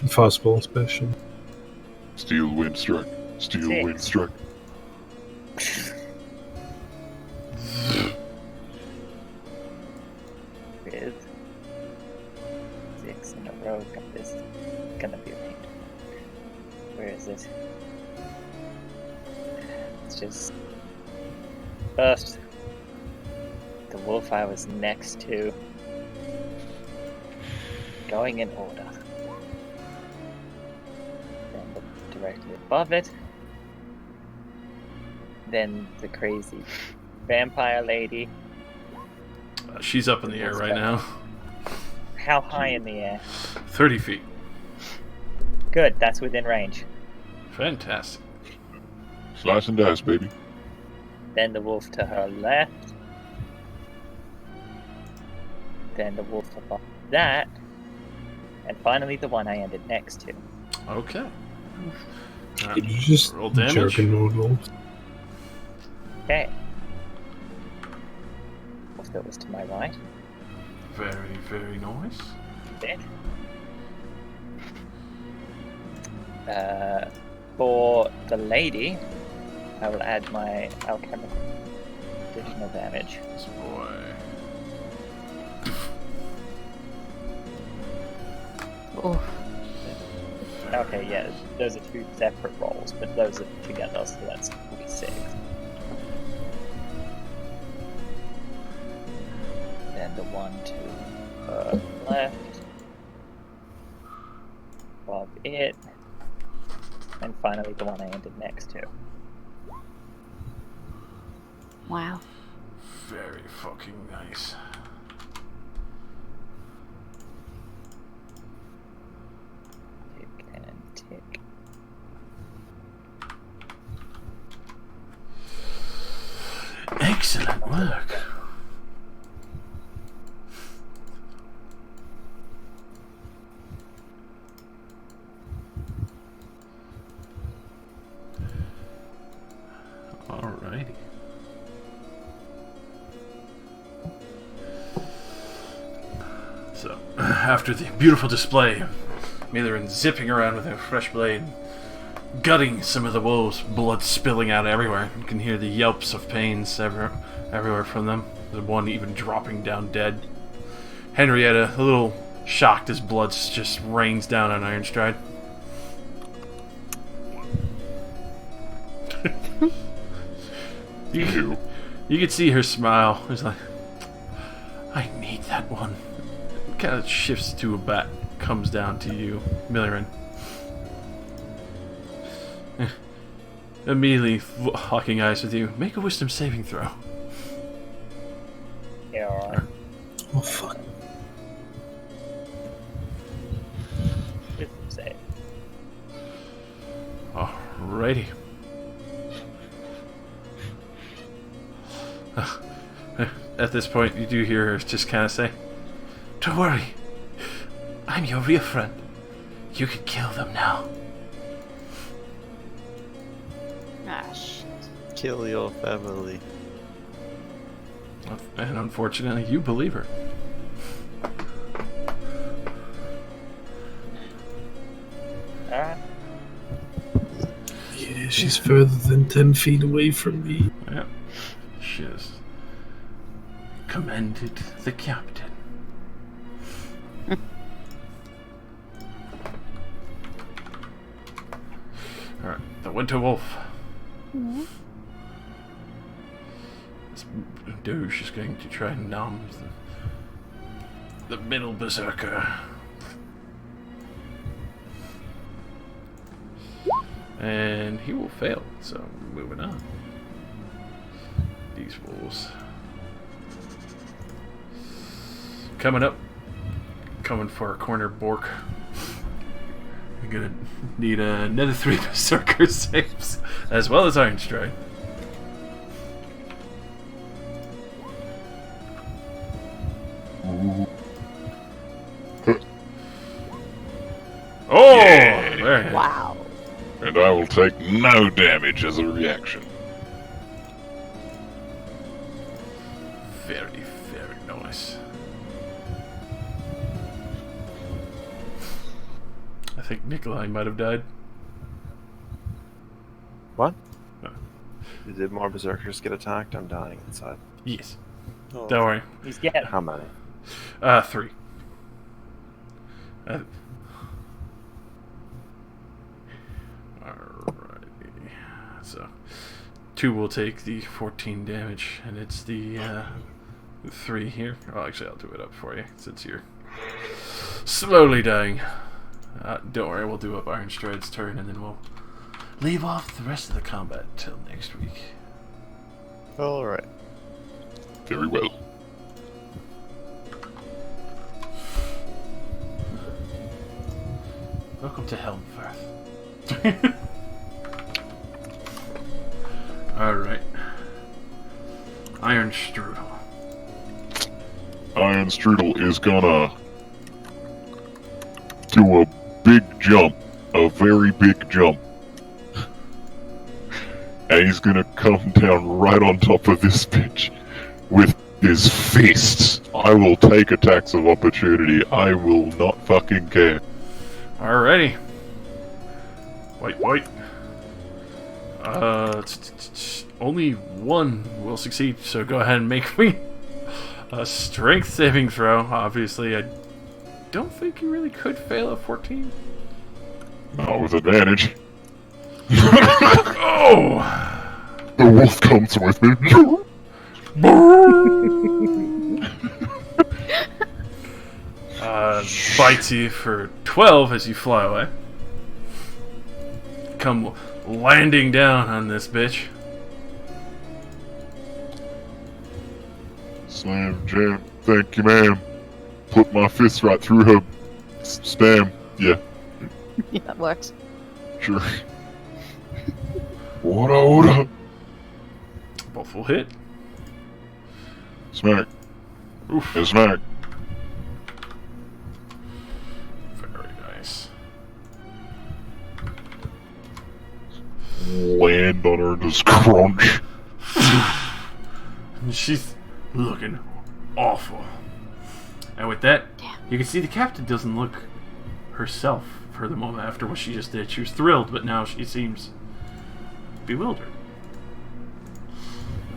[SPEAKER 7] Fastball special.
[SPEAKER 3] Steel Wind strike. Steel
[SPEAKER 5] Six.
[SPEAKER 3] Wind strike.
[SPEAKER 5] With 6 in a row, this is gonna be a pain. Where is it? Let's let's just... First, the wolf I was next to. Going in order. Then directly above it. Then the crazy vampire lady.
[SPEAKER 4] She's up in the air right now.
[SPEAKER 5] How high in the air?
[SPEAKER 4] 30 feet.
[SPEAKER 5] Good, that's within range.
[SPEAKER 4] Fantastic.
[SPEAKER 3] Slice and dice, baby.
[SPEAKER 5] Then the wolf to her left. Then the wolf above that. And finally the one I ended next to.
[SPEAKER 4] Okay.
[SPEAKER 7] Did you just
[SPEAKER 4] Roll damage.
[SPEAKER 7] jerk a noodle?
[SPEAKER 5] Okay. Wolf that was to my right.
[SPEAKER 4] Very, very nice.
[SPEAKER 5] Dead. For the lady, I will add my alchemical additional damage.
[SPEAKER 4] This boy.
[SPEAKER 1] Oh,
[SPEAKER 5] Okay, yeah, those are two separate rolls, but those are together, so that's 46. Then the one to her left, above it, and finally the one I ended next to.
[SPEAKER 1] wow.
[SPEAKER 4] Very fucking nice.
[SPEAKER 5] Tick and tick.
[SPEAKER 4] Excellent work. Alrighty. So, after the beautiful display of Millerin zipping around with a fresh blade, gutting some of the wolves, blood spilling out everywhere, you can hear the yelps of pains everywhere from them, the one even dropping down dead. Henrietta, a little shocked as blood just rains down on Ironstride. You could see her smile. It's like, I need that one. It kind of shifts to a bat, comes down to you, Millerin. Immediately locking eyes with you. Make a wisdom saving throw.
[SPEAKER 5] Yeah, alright.
[SPEAKER 7] Oh, fuck.
[SPEAKER 5] Wisdom save.
[SPEAKER 4] Alrighty. At this point, you do hear her just kind of say, "Don't worry. I'm your real friend. You can kill them now."
[SPEAKER 1] Ah, shit.
[SPEAKER 6] Kill your family.
[SPEAKER 4] And unfortunately, you believe her.
[SPEAKER 5] Alright.
[SPEAKER 7] Yeah, she's further than 10 feet away from me.
[SPEAKER 4] Yeah. She has commended the captain. Alright, the Winter Wolf. This douche is going to try and numb the middle berserker. And he will fail, so moving on. These wolves. Coming up. Coming for a corner Bork. You're gonna need another 3 berserker saves, as well as Iron Stride. Oh!
[SPEAKER 3] Yeah.
[SPEAKER 4] Very nice.
[SPEAKER 10] Wow.
[SPEAKER 3] And I will take no damage as a reaction.
[SPEAKER 4] Very, very nice. I think Nikolai might have died.
[SPEAKER 2] What?
[SPEAKER 4] No.
[SPEAKER 2] Did more berserkers get attacked? I'm dying inside.
[SPEAKER 4] Yes.
[SPEAKER 6] Oh.
[SPEAKER 4] Don't worry.
[SPEAKER 5] He's dead.
[SPEAKER 2] How many?
[SPEAKER 4] 3. Alrighty. So, 2 will take the 14 damage, and it's the 3 here. Well, actually, I'll do it up for you since you're slowly dying. Don't worry, we'll do up Iron Stride's turn, and then we'll leave off the rest of the combat till next week.
[SPEAKER 6] Alright.
[SPEAKER 3] Very well.
[SPEAKER 4] Welcome to Helmfirth. Alright. Iron Strudel.
[SPEAKER 3] Iron Strudel is gonna do a big jump, a very big jump. And he's gonna come down right on top of this bitch with his fists. I will take attacks of opportunity. I will not fucking care.
[SPEAKER 4] Alrighty. Wait. Only one will succeed, so go ahead and make me a strength saving throw. Obviously, I don't think you really could fail a 14.
[SPEAKER 3] Not with advantage.
[SPEAKER 4] Oh!
[SPEAKER 3] The wolf comes with me.
[SPEAKER 4] Bites you for 12 as you fly away. Come landing down on this bitch.
[SPEAKER 3] Slam, jam. Thank you, ma'am. Put my fist right through her. Spam. Yeah,
[SPEAKER 1] Yeah, that works.
[SPEAKER 3] sure. Order.
[SPEAKER 4] Both will hit.
[SPEAKER 3] Smack.
[SPEAKER 4] Oof.
[SPEAKER 3] Yeah, smack.
[SPEAKER 4] Very nice.
[SPEAKER 3] Land on her and just crunch.
[SPEAKER 4] And she's looking awful. And with that, you can see the captain doesn't look herself for the moment after what she just did. She was thrilled, but now she seems bewildered.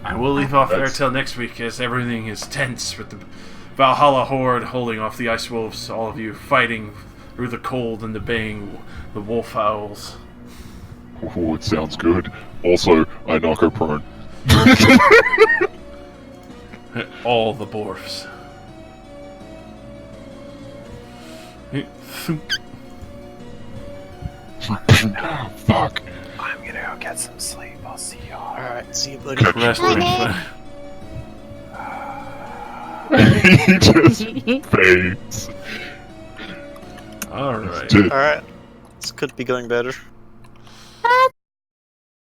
[SPEAKER 4] And we'll leave off there till next week, as everything is tense with the Valhalla Horde holding off the Ice Wolves, all of you fighting through the cold and the baying the wolf owls.
[SPEAKER 3] Oh, it sounds good. Also, I knock her prone.
[SPEAKER 4] All the dwarfs.
[SPEAKER 3] Fuck.
[SPEAKER 2] I'm gonna go get some sleep. I'll see y'all.
[SPEAKER 6] Alright, see you, buddy.
[SPEAKER 3] Catch
[SPEAKER 4] Rest
[SPEAKER 3] you.
[SPEAKER 4] in
[SPEAKER 3] He just fades.
[SPEAKER 4] Alright.
[SPEAKER 3] Dude.
[SPEAKER 6] Alright. This could be going better.